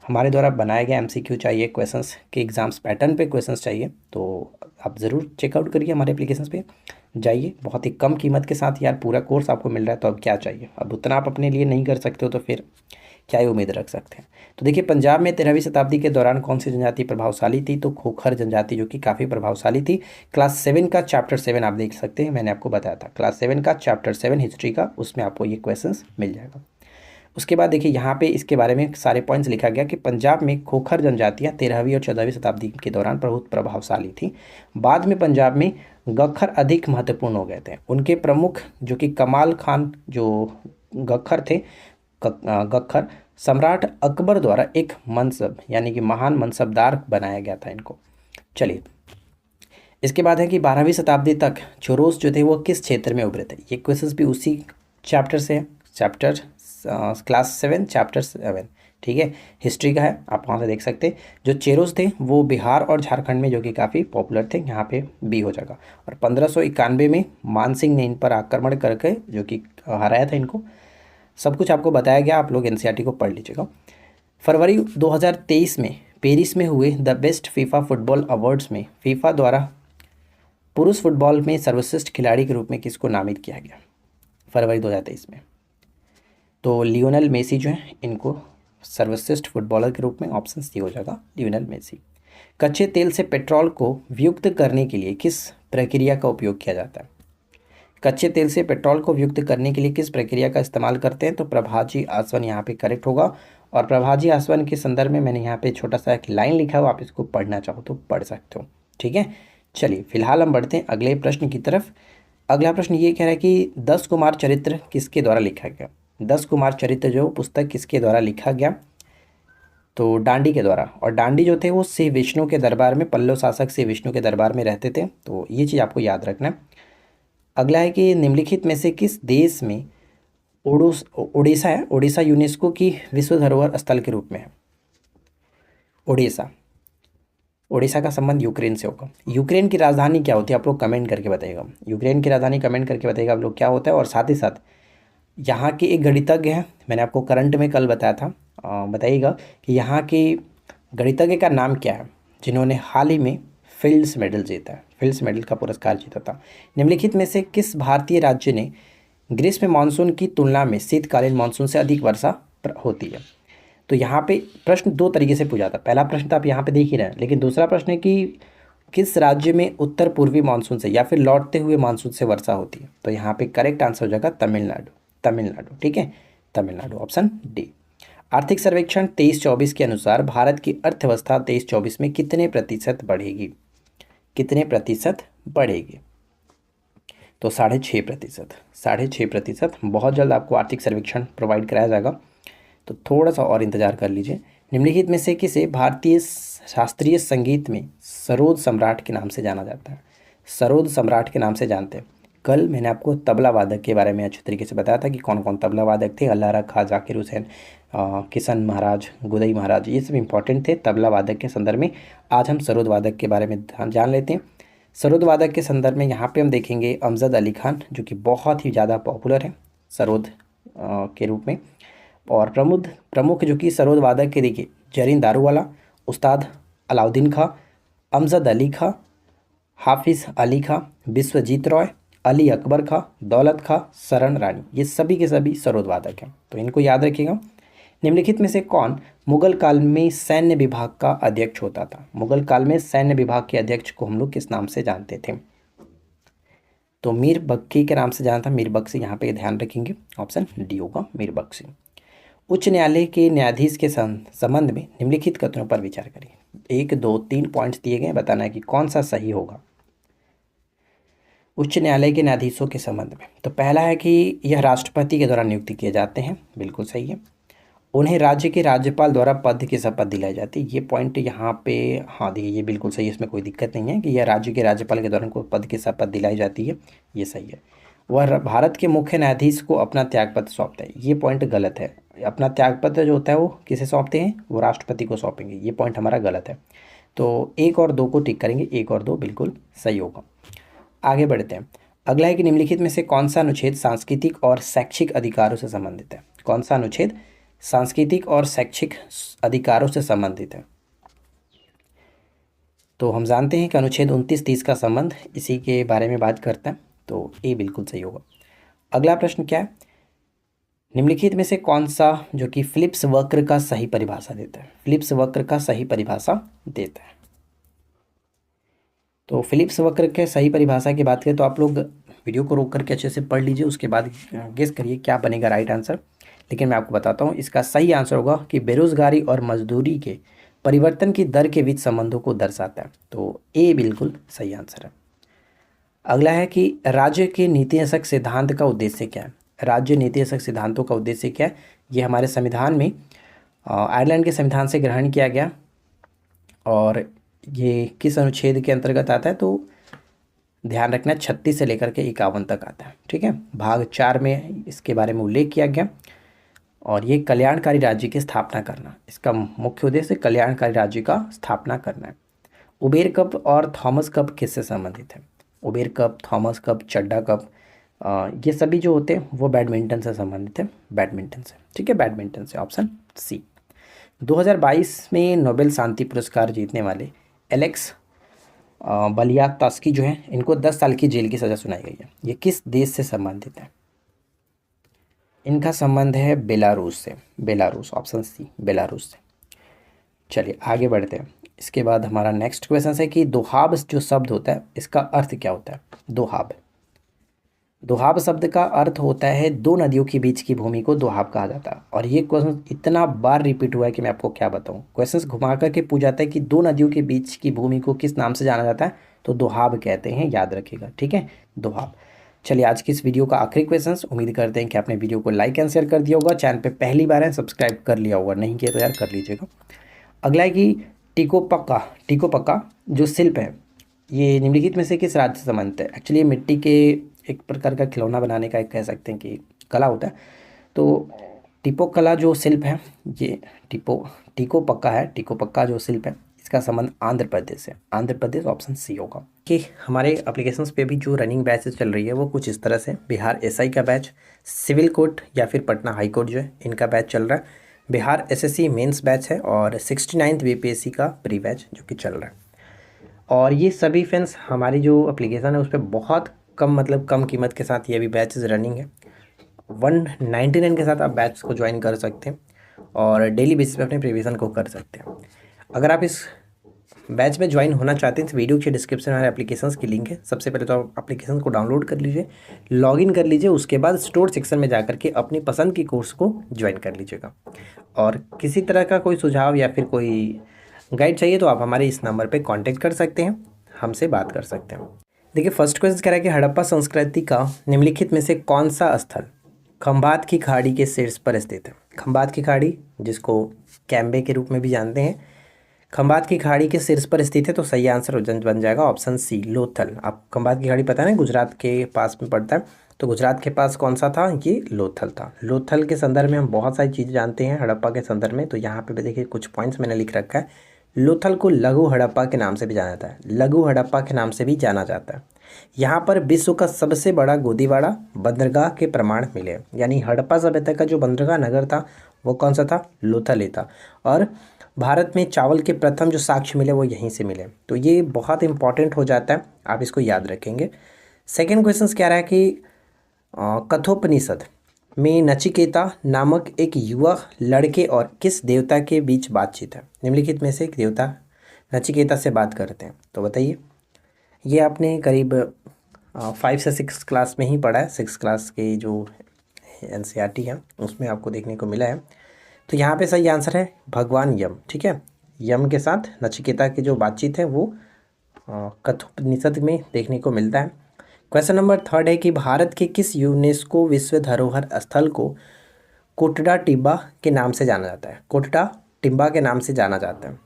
हमारे द्वारा बनाए गए एमसीक्यू चाहिए, क्वेश्चंस के एग्जाम्स पैटर्न पे क्वेश्चंस चाहिए, तो आप ज़रूर चेकआउट करिए हमारे एप्लीकेशन पे जाइए। बहुत ही कम कीमत के साथ यार पूरा कोर्स आपको मिल रहा है, तो अब क्या चाहिए। अब उतना आप अपने लिए नहीं कर सकते हो तो फिर क्या ही उम्मीद रख सकते हैं। तो देखिए पंजाब में 13वीं शताब्दी के दौरान कौन सी जनजाति प्रभावशाली थी, तो खोखर जनजाति जो कि काफ़ी प्रभावशाली थी। क्लास 7 का चैप्टर 7 आप देख सकते हैं, मैंने आपको बताया था क्लास 7 का चैप्टर 7 हिस्ट्री का, उसमें आपको ये क्वेश्चन मिल जाएगा। उसके बाद देखिए यहाँ पे इसके बारे में सारे पॉइंट्स लिखा गया कि पंजाब में खोखर जनजातियाँ 13वीं और 14वीं शताब्दी के दौरान बहुत प्रभावशाली थी। बाद में पंजाब में गख्खर अधिक महत्वपूर्ण हो गए थे। उनके प्रमुख जो कि कमाल खान जो गख्खर थे, गख्खर सम्राट अकबर द्वारा एक मनसब यानी कि महान मनसबदार बनाया गया था इनको। चलिए इसके बाद है कि 12वीं शताब्दी तक चोरोस जो थे वो किस क्षेत्र में उभरे थे। ये क्वेश्चंस भी उसी चैप्टर से है, चैप्टर क्लास 7 चैप्टर 7, ठीक है, हिस्ट्री का है, आप वहाँ से देख सकते हैं। जो चेरोस थे वो बिहार और झारखंड में जो कि काफ़ी पॉपुलर थे, यहाँ पे बी हो जाएगा। और 1591 में मानसिंह ने इन पर आक्रमण करके जो कि हराया था इनको। सब कुछ आपको बताया गया, आप लोग एनसीईआरटी को पढ़ लीजिएगा। फरवरी 2023 में पेरिस में हुए the best FIFA football awards में फीफा द्वारा पुरुष फुटबॉल में सर्वश्रेष्ठ खिलाड़ी के रूप में किसको नामित किया गया फरवरी 2023 में। तो लियोनेल मेसी जो है इनको सर्वश्रेष्ठ फुटबॉलर के रूप में ऑप्शन सी हो जाएगा, लियोनेल मेसी। कच्चे तेल से पेट्रोल को वियुक्त करने के लिए किस प्रक्रिया का उपयोग किया जाता है। कच्चे तेल से पेट्रोल को वियुक्त करने के लिए किस प्रक्रिया का इस्तेमाल करते हैं, तो प्रभाजी आसवन यहाँ पे करेक्ट होगा। और प्रभाजी आसवन के संदर्भ में मैंने यहाँ पे छोटा सा एक लाइन लिखा है, आप इसको पढ़ना चाहो तो पढ़ सकते हो, ठीक है। चलिए फिलहाल हम बढ़ते हैं अगले प्रश्न की तरफ। अगला प्रश्न ये कह रहा है कि 10 कुमार चरित्र किसके द्वारा लिखा गया। 10 कुमार चरित्र जो पुस्तक किसके द्वारा लिखा गया, तो डांडी के द्वारा। और डांडी जो थे वो श्री विष्णु के दरबार में, पल्लव शासक श्री विष्णु के दरबार में रहते थे, तो ये चीज़ आपको याद रखना है। अगला है कि निम्नलिखित में से किस देश में उड़ीसा है, उड़ीसा यूनेस्को की विश्व धरोहर स्थल के रूप में है। उड़ीसा, उड़ीसा का संबंध यूक्रेन से होगा। यूक्रेन की राजधानी क्या होती है, आप लोग कमेंट करके बताइएगा। यूक्रेन की राजधानी कमेंट करके बताइएगा आप लोग क्या होता है। और साथ ही साथ यहाँ के एक गणितज्ञ हैं, मैंने आपको करंट में कल बताया था, बताइएगा कि यहाँ के गणितज्ञ का नाम क्या है जिन्होंने हाल ही में फिल्ड्स मेडल जीता है, फिल्ड्स मेडल का पुरस्कार जीता था। निम्नलिखित में से किस भारतीय राज्य ने ग्रीष्म मानसून की तुलना में शीतकालीन मानसून से अधिक वर्षा होती है। तो यहाँ पे प्रश्न दो तरीके से पूछा था। पहला प्रश्न तो आप यहाँ पे देख ही रहे हैं, लेकिन दूसरा प्रश्न है कि किस राज्य में उत्तर पूर्वी मानसून से या फिर लौटते हुए मानसून से वर्षा होती है। तो यहाँ पे करेक्ट आंसर हो जाएगा तमिलनाडु, तमिलनाडु, ठीक है, तमिलनाडु, ऑप्शन डी। आर्थिक सर्वेक्षण 23-24 के अनुसार भारत की अर्थव्यवस्था 23-24 में कितने प्रतिशत बढ़ेगी, कितने प्रतिशत बढ़ेगी, तो 6.5%, 6.5%। बहुत जल्द आपको आर्थिक सर्वेक्षण प्रोवाइड कराया जाएगा, तो थोड़ा सा और इंतजार कर लीजिए। निम्नलिखित में से किसे भारतीय शास्त्रीय संगीत में सरोद सम्राट के नाम से जाना जाता है, सरोद सम्राट के नाम से जानते हैं। कल मैंने आपको तबला वादक के बारे में अच्छे तरीके से बताया था कि कौन कौन तबला वादक थे, अल्लाह रखा, जाकिर हुसैन, किशन महाराज, गुदई महाराज, ये सब इंपॉर्टेंट थे तबला वादक के संदर्भ में। आज हम सरोद वादक के बारे में जान लेते हैं। सरोद वादक के संदर्भ में यहाँ पे हम देखेंगे अमजद अली खान, जो कि बहुत ही ज़्यादा पॉपुलर है सरोद के रूप में। और प्रमुख जो कि सरोद वादक के देखिए जरीन दारूवाला, उस्ताद अलाउद्दीन खां, अमजद अली खां, हाफिज़ अली खां, विश्वजीत रॉय, अली अकबर खां, दौलत खां, शरण रानी, ये सभी के सभी सरोद वादक हैं, तो इनको याद रखिएगा। निम्नलिखित में से कौन मुगल काल में सैन्य विभाग का अध्यक्ष होता था। मुगल काल में सैन्य विभाग के अध्यक्ष को हम लोग किस नाम से जानते थे, तो मीर बख्शी के नाम से जाना था, मीर बख्शी, यहाँ पे ध्यान रखेंगे, ऑप्शन डी होगा मीर बख्शी। उच्च न्यायालय के न्यायाधीश के संबंध में निम्नलिखित कथनों पर विचार करिए। 1 2 3 पॉइंट्स दिए गए, बताना है कि कौन सा सही होगा। उच्च न्यायालय के न्यायाधीशों के संबंध में तो पहला है कि यह राष्ट्रपति के द्वारा नियुक्ति किए जाते हैं, बिल्कुल सही है। उन्हें राज्य के राज्यपाल द्वारा पद की शपथ दिलाई जाती है, ये पॉइंट यहाँ पे हाँ देखिए ये बिल्कुल सही है, इसमें कोई दिक्कत नहीं है कि यह राज्य के राज्यपाल के द्वारा उनको पद की शपथ दिलाई जाती है, ये सही है। वह भारत के मुख्य न्यायाधीश को अपना त्यागपत्र सौंपता है, ये पॉइंट गलत है। अपना त्यागपत्र जो होता है वो किसे सौंपते हैं, वो राष्ट्रपति को सौंपेंगे, ये पॉइंट हमारा गलत है। तो 1 और 2 को टिक करेंगे, 1 और 2 बिल्कुल सही होगा। आगे बढ़ते हैं। अगला है कि निम्नलिखित में से कौन सा अनुच्छेद सांस्कृतिक और शैक्षिक अधिकारों से संबंधित है। कौन सा अनुच्छेद सांस्कृतिक और शैक्षिक अधिकारों से संबंधित है। तो हम जानते हैं कि अनुच्छेद 29-30 का संबंध इसी के बारे में बात करता है, तो ए बिल्कुल सही होगा। अगला प्रश्न क्या है, निम्नलिखित में से कौन सा जो कि फिलिप्स वक्र का सही परिभाषा देता है। फिलिप्स वक्र का सही परिभाषा देता है। तो फिलिप्स वक्र के सही परिभाषा की बात करें तो आप लोग वीडियो को रोक करके अच्छे से पढ़ लीजिए, उसके बाद गेस करिए क्या बनेगा राइट आंसर। लेकिन मैं आपको बताता हूँ, इसका सही आंसर होगा कि बेरोजगारी और मजदूरी के परिवर्तन की दर के बीच संबंधों को दर्शाता है, तो ए बिल्कुल सही आंसर है। अगला है कि राज्य के नीतिशक सिद्धांत का उद्देश्य क्या है। राज्य नीतिशक सिद्धांतों का उद्देश्य क्या है, ये हमारे संविधान में आयरलैंड के संविधान से ग्रहण किया गया, और ये किस अनुच्छेद के अंतर्गत आता है, तो ध्यान रखना 36 से लेकर के 51 तक आता है, ठीक है। भाग 4 में इसके बारे में उल्लेख किया गया, और ये कल्याणकारी राज्य की स्थापना करना, इसका मुख्य उद्देश्य कल्याणकारी राज्य का स्थापना करना है। उबेर कप और थॉमस कप किससे संबंधित है। उबेर कप, थॉमस कप, चड्डा कप, ये सभी जो होते हैं वो बैडमिंटन से संबंधित है, बैडमिंटन से, ठीक है, बैडमिंटन से, ऑप्शन सी। 2022 में नोबेल शांति पुरस्कार जीतने वाले एलेक्स बलियात्स्की जो है, इनको 10 साल की जेल की सज़ा सुनाई गई है। ये किस देश से संबंधित है। इनका संबंध है बेलारूस से, बेलारूस, ऑप्शन सी, बेलारूस से। चलिए आगे बढ़ते हैं। इसके बाद हमारा नेक्स्ट क्वेश्चन है कि दोहाब जो शब्द होता है इसका अर्थ क्या होता है। दोहाब, दोहाब शब्द का अर्थ होता है दो नदियों के बीच की भूमि को दोहाब कहा जाता है। और ये क्वेश्चन इतना बार रिपीट हुआ है कि मैं आपको क्या बताऊं। क्वेश्चन घुमा करके पूछ जाता है कि दो नदियों के बीच की भूमि को किस नाम से जाना जाता है, तो दोहाब कहते हैं, याद रखिएगा, ठीक है, दोहाब। चलिए आज की इस वीडियो का आखिरी क्वेश्चन, उम्मीद करते हैं कि आपने वीडियो को लाइक एंड शेयर कर दिया होगा, चैनल पे पहली बार है सब्सक्राइब कर लिया होगा, नहीं किया तो यार कर लीजिएगा। अगला है कि टिकोपक्का, टिकोपक्का जो शिल्प है ये निम्नलिखित में से किस राज्य से संबंधित है। एक्चुअली ये मिट्टी के एक प्रकार का खिलौना बनाने का एक कह सकते हैं कि कला होता है। तो टिपोकला जो शिल्प है ये टिकोपक्का है, टिकोपक्का जो शिल्प है इसका संबंध आंध्र प्रदेश से, आंध्र प्रदेश, ऑप्शन सी होगा। कि हमारे एप्लीकेशंस पे भी जो रनिंग बैचेस चल रही है वो कुछ इस तरह से, बिहार एसआई का बैच, सिविल कोर्ट या फिर पटना हाई कोर्ट जो है इनका बैच चल रहा है, बिहार एसएससी मेंस बैच है, और 69th बीपीएससी का प्री बैच जो कि चल रहा है। और ये सभी फ्रेंड्स हमारी जो एप्लीकेशन है उस पर बहुत कम, मतलब कम कीमत के साथ ये भी बैचेस रनिंग है। 199 के साथ आप बैच को ज्वाइन कर सकते हैं और डेली बेसिस पे अपने प्रिपरेशन को कर सकते हैं। अगर आप इस बैच में ज्वाइन होना चाहते हैं तो वीडियो के डिस्क्रिप्शन में हमारे एप्लीकेशंस की लिंक है। सबसे पहले तो आप एप्लीकेशन को डाउनलोड कर लीजिए, लॉगिन कर लीजिए, उसके बाद स्टोर सेक्शन में जाकर के अपनी पसंद की कोर्स को ज्वाइन कर लीजिएगा। और किसी तरह का कोई सुझाव या फिर कोई गाइड चाहिए तो आप हमारे इस नंबर पर कॉन्टैक्ट कर सकते हैं, हमसे बात कर सकते हैं। देखिए फर्स्ट क्वेश्चन कह रहा है कि हड़प्पा संस्कृति का निम्नलिखित में से कौन सा स्थल खंबात की खाड़ी के शीर्ष पर स्थित है। खंबात की खाड़ी जिसको कैम्बे के रूप में भी जानते हैं, खंबात की खाड़ी के शीर्ष पर स्थित है, तो सही आंसर बन जाएगा ऑप्शन सी, लोथल। आप खंबात की खाड़ी पता है ना, गुजरात के पास में पड़ता है, तो गुजरात के पास कौन सा था, ये लोथल था। लोथल के संदर्भ में हम बहुत सारी चीज़ें जानते हैं हड़प्पा के संदर्भ में, तो यहाँ पे देखिए कुछ पॉइंट्स मैंने लिख रखा है। लोथल को लघु हड़प्पा के नाम से भी जाना जाता है, लघु हड़प्पा के नाम से भी जाना जाता है। यहाँ पर विश्व का सबसे बड़ा गोदीवाड़ा बंदरगाह के प्रमाण मिले, यानी हड़प्पा सभ्यता का जो बंदरगाह नगर था वो कौन सा था, लोथल ही था। और भारत में चावल के प्रथम जो साक्ष्य मिले वो यहीं से मिले, तो ये बहुत इंपॉर्टेंट हो जाता है, आप इसको याद रखेंगे। सेकेंड क्वेश्चन क्या रहा है कि कठोपनिषद में नचिकेता नामक एक युवा लड़के और किस देवता के बीच बातचीत है। निम्नलिखित में से एक देवता नचिकेता से बात करते हैं, तो बताइए। ये आपने करीब 5 से 6 क्लास में ही पढ़ा है। 6 क्लास के जो एनसीईआरटी है उसमें आपको देखने को मिला है। तो यहाँ पे सही आंसर है भगवान यम। ठीक है, यम के साथ नचिकेता की जो बातचीत है वो कठोपनिषद में देखने को मिलता है। क्वेश्चन नंबर 3 है कि भारत के किस यूनेस्को विश्व धरोहर स्थल को कोटड़ा टिब्बा के नाम से जाना जाता है? कोटड़ा टिब्बा के नाम से जाना जाता है।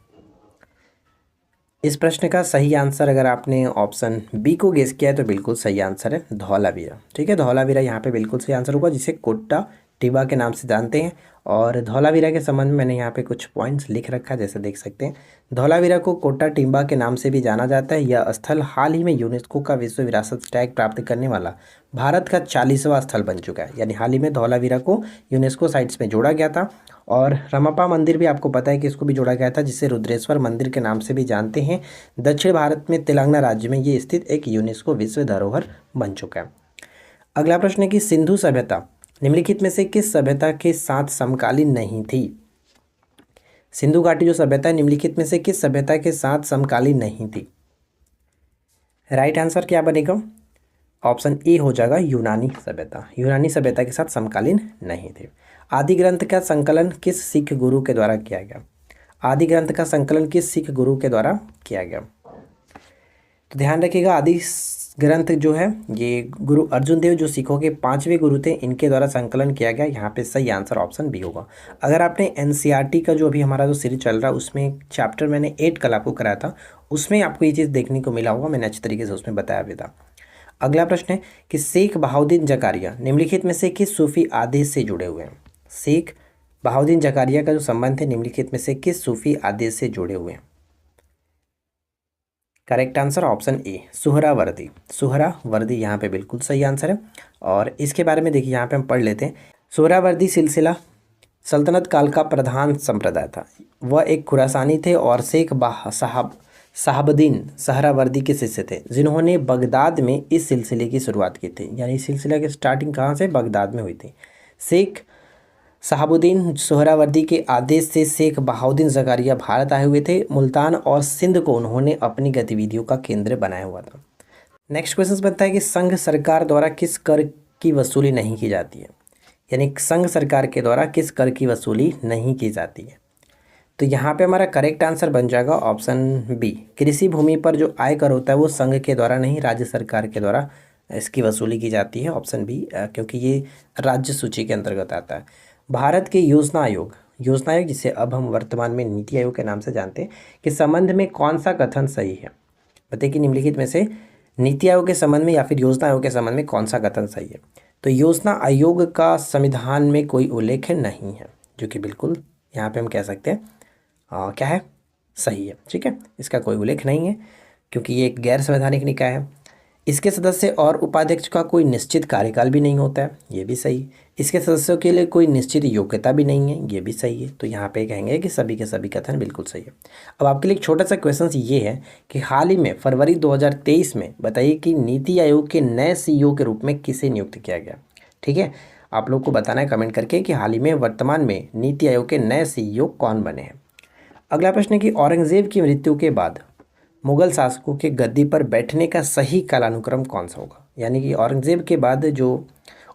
इस प्रश्न का सही आंसर अगर आपने ऑप्शन बी को गेस किया है तो बिल्कुल सही आंसर है धौलावीरा। ठीक है, धौलावीरा यहाँ पे बिल्कुल सही आंसर होगा, जिसे कोट्टा टिब्बा के नाम से जानते हैं। और धौलावीरा के संबंध में मैंने यहाँ पे कुछ पॉइंट्स लिख रखा है, जैसे देख सकते हैं। धौलावीरा को कोट्टा टिब्बा के नाम से भी जाना जाता है। यह स्थल हाल ही में यूनेस्को का विश्व विरासत टैग प्राप्त करने वाला भारत का 40वां स्थल बन चुका है। यानी हाल ही में धौलावीरा को यूनेस्को साइट्स में जोड़ा गया था। और रमपा मंदिर भी आपको पता है कि इसको भी जोड़ा गया था, जिसे रुद्रेश्वर मंदिर के नाम से भी जानते हैं। दक्षिण भारत में तेलंगाना राज्य में ये स्थित एक यूनेस्को विश्व धरोहर बन चुका है। अगला प्रश्न है कि सिंधु सभ्यता निम्नलिखित में से किस सभ्यता के साथ समकालीन नहीं थी? सिंधु घाटी जो सभ्यता है निम्नलिखित में से किस सभ्यता के साथ समकालीन नहीं थी? राइट आंसर क्या बनेगा? ऑप्शन ए हो जाएगा यूनानी सभ्यता। यूनानी सभ्यता के साथ समकालीन नहीं थे। आदि ग्रंथ का संकलन किस सिख गुरु के द्वारा किया गया? आदि ग्रंथ का संकलन किस सिख गुरु के द्वारा किया गया? तो ध्यान रखिएगा, आदि ग्रंथ जो है ये गुरु अर्जुन देव जो सिखों के 5वें गुरु थे, इनके द्वारा संकलन किया गया। यहाँ पे सही आंसर ऑप्शन बी होगा। अगर आपने एनसीईआरटी का जो अभी हमारा जो सीरीज चल रहा है उसमें चैप्टर मैंने 8 कल आपको कराया था, उसमें आपको ये चीज़ देखने को मिला होगा, मैंने अच्छे तरीके से उसमें बताया भी था। अगला प्रश्न है कि शेख बहाउद्दीन जकारिया निम्नलिखित में से किस सूफी आदेश से जुड़े हुए हैं? शेख बहाउद्दीन जकारिया का जो संबंध है निम्नलिखित में से किस सूफी आदेश से जुड़े हुए हैं? Correct answer option A Suhrawardy. Suhrawardy यहाँ पे बिल्कुल सही आंसर है। और इसके बारे में देखिए, यहाँ पे हम पढ़ लेते हैं। सुहरावर्दी सिलसिला सल्तनत काल का प्रधान संप्रदाय था। वह एक खुरासानी थे और शेख साहबुद्दीन सहरावर्दी के शिष्य थे, जिन्होंने बगदाद में इस सिलसिले की शुरुआत की थी। यानी इस सिलसिले की स्टार्टिंग कहाँ से? बगदाद में हुई थी। शेख साहबुद्दीन सोहरावर्दी के आदेश से शेख बहाउद्दीन जकारिया भारत आए हुए थे। मुल्तान और सिंध को उन्होंने अपनी गतिविधियों का केंद्र बनाया हुआ था। नेक्स्ट क्वेश्चन बनता है कि संघ सरकार द्वारा किस कर की वसूली नहीं की जाती है? यानी संघ सरकार के द्वारा किस कर की वसूली नहीं की जाती है? तो यहाँ पे हमारा करेक्ट आंसर बन जाएगा ऑप्शन बी। कृषि भूमि पर जो आय कर होता है वो संघ के द्वारा नहीं, राज्य सरकार के द्वारा इसकी वसूली की जाती है। ऑप्शन बी, क्योंकि ये राज्य सूची के अंतर्गत आता है। भारत के योजना आयोग जिसे अब हम वर्तमान में नीति आयोग के नाम से जानते हैं, के संबंध में कौन सा कथन सही है? बताइए कि निम्नलिखित में से नीति आयोग के संबंध में या फिर योजना आयोग के संबंध में कौन सा कथन सही है? तो योजना आयोग का संविधान में कोई उल्लेख नहीं है, जो कि बिल्कुल यहाँ पे हम कह सकते हैं क्या है? सही है। ठीक है, इसका कोई उल्लेख नहीं है क्योंकि ये एक गैर संवैधानिक निकाय है। इसके सदस्य और उपाध्यक्ष का कोई निश्चित कार्यकाल भी नहीं होता है, ये भी सही। इसके सदस्यों के लिए कोई निश्चित योग्यता भी नहीं है, ये भी सही है। तो यहाँ पे कहेंगे कि सभी के सभी कथन बिल्कुल सही है। अब आपके लिए एक छोटा सा क्वेश्चन ये है कि हाल ही में फरवरी 2023 में बताइए कि नीति आयोग के नए सीईओ के रूप में किसे नियुक्त किया गया? ठीक है, आप लोग को बताना है कमेंट करके कि हाल ही में वर्तमान में नीति आयोग के नए सीईओ कौन बने हैं। अगला प्रश्न है कि औरंगजेब की मृत्यु के बाद मुगल शासकों के गद्दी पर बैठने का सही कालानुक्रम कौन सा होगा? यानी कि औरंगजेब के बाद जो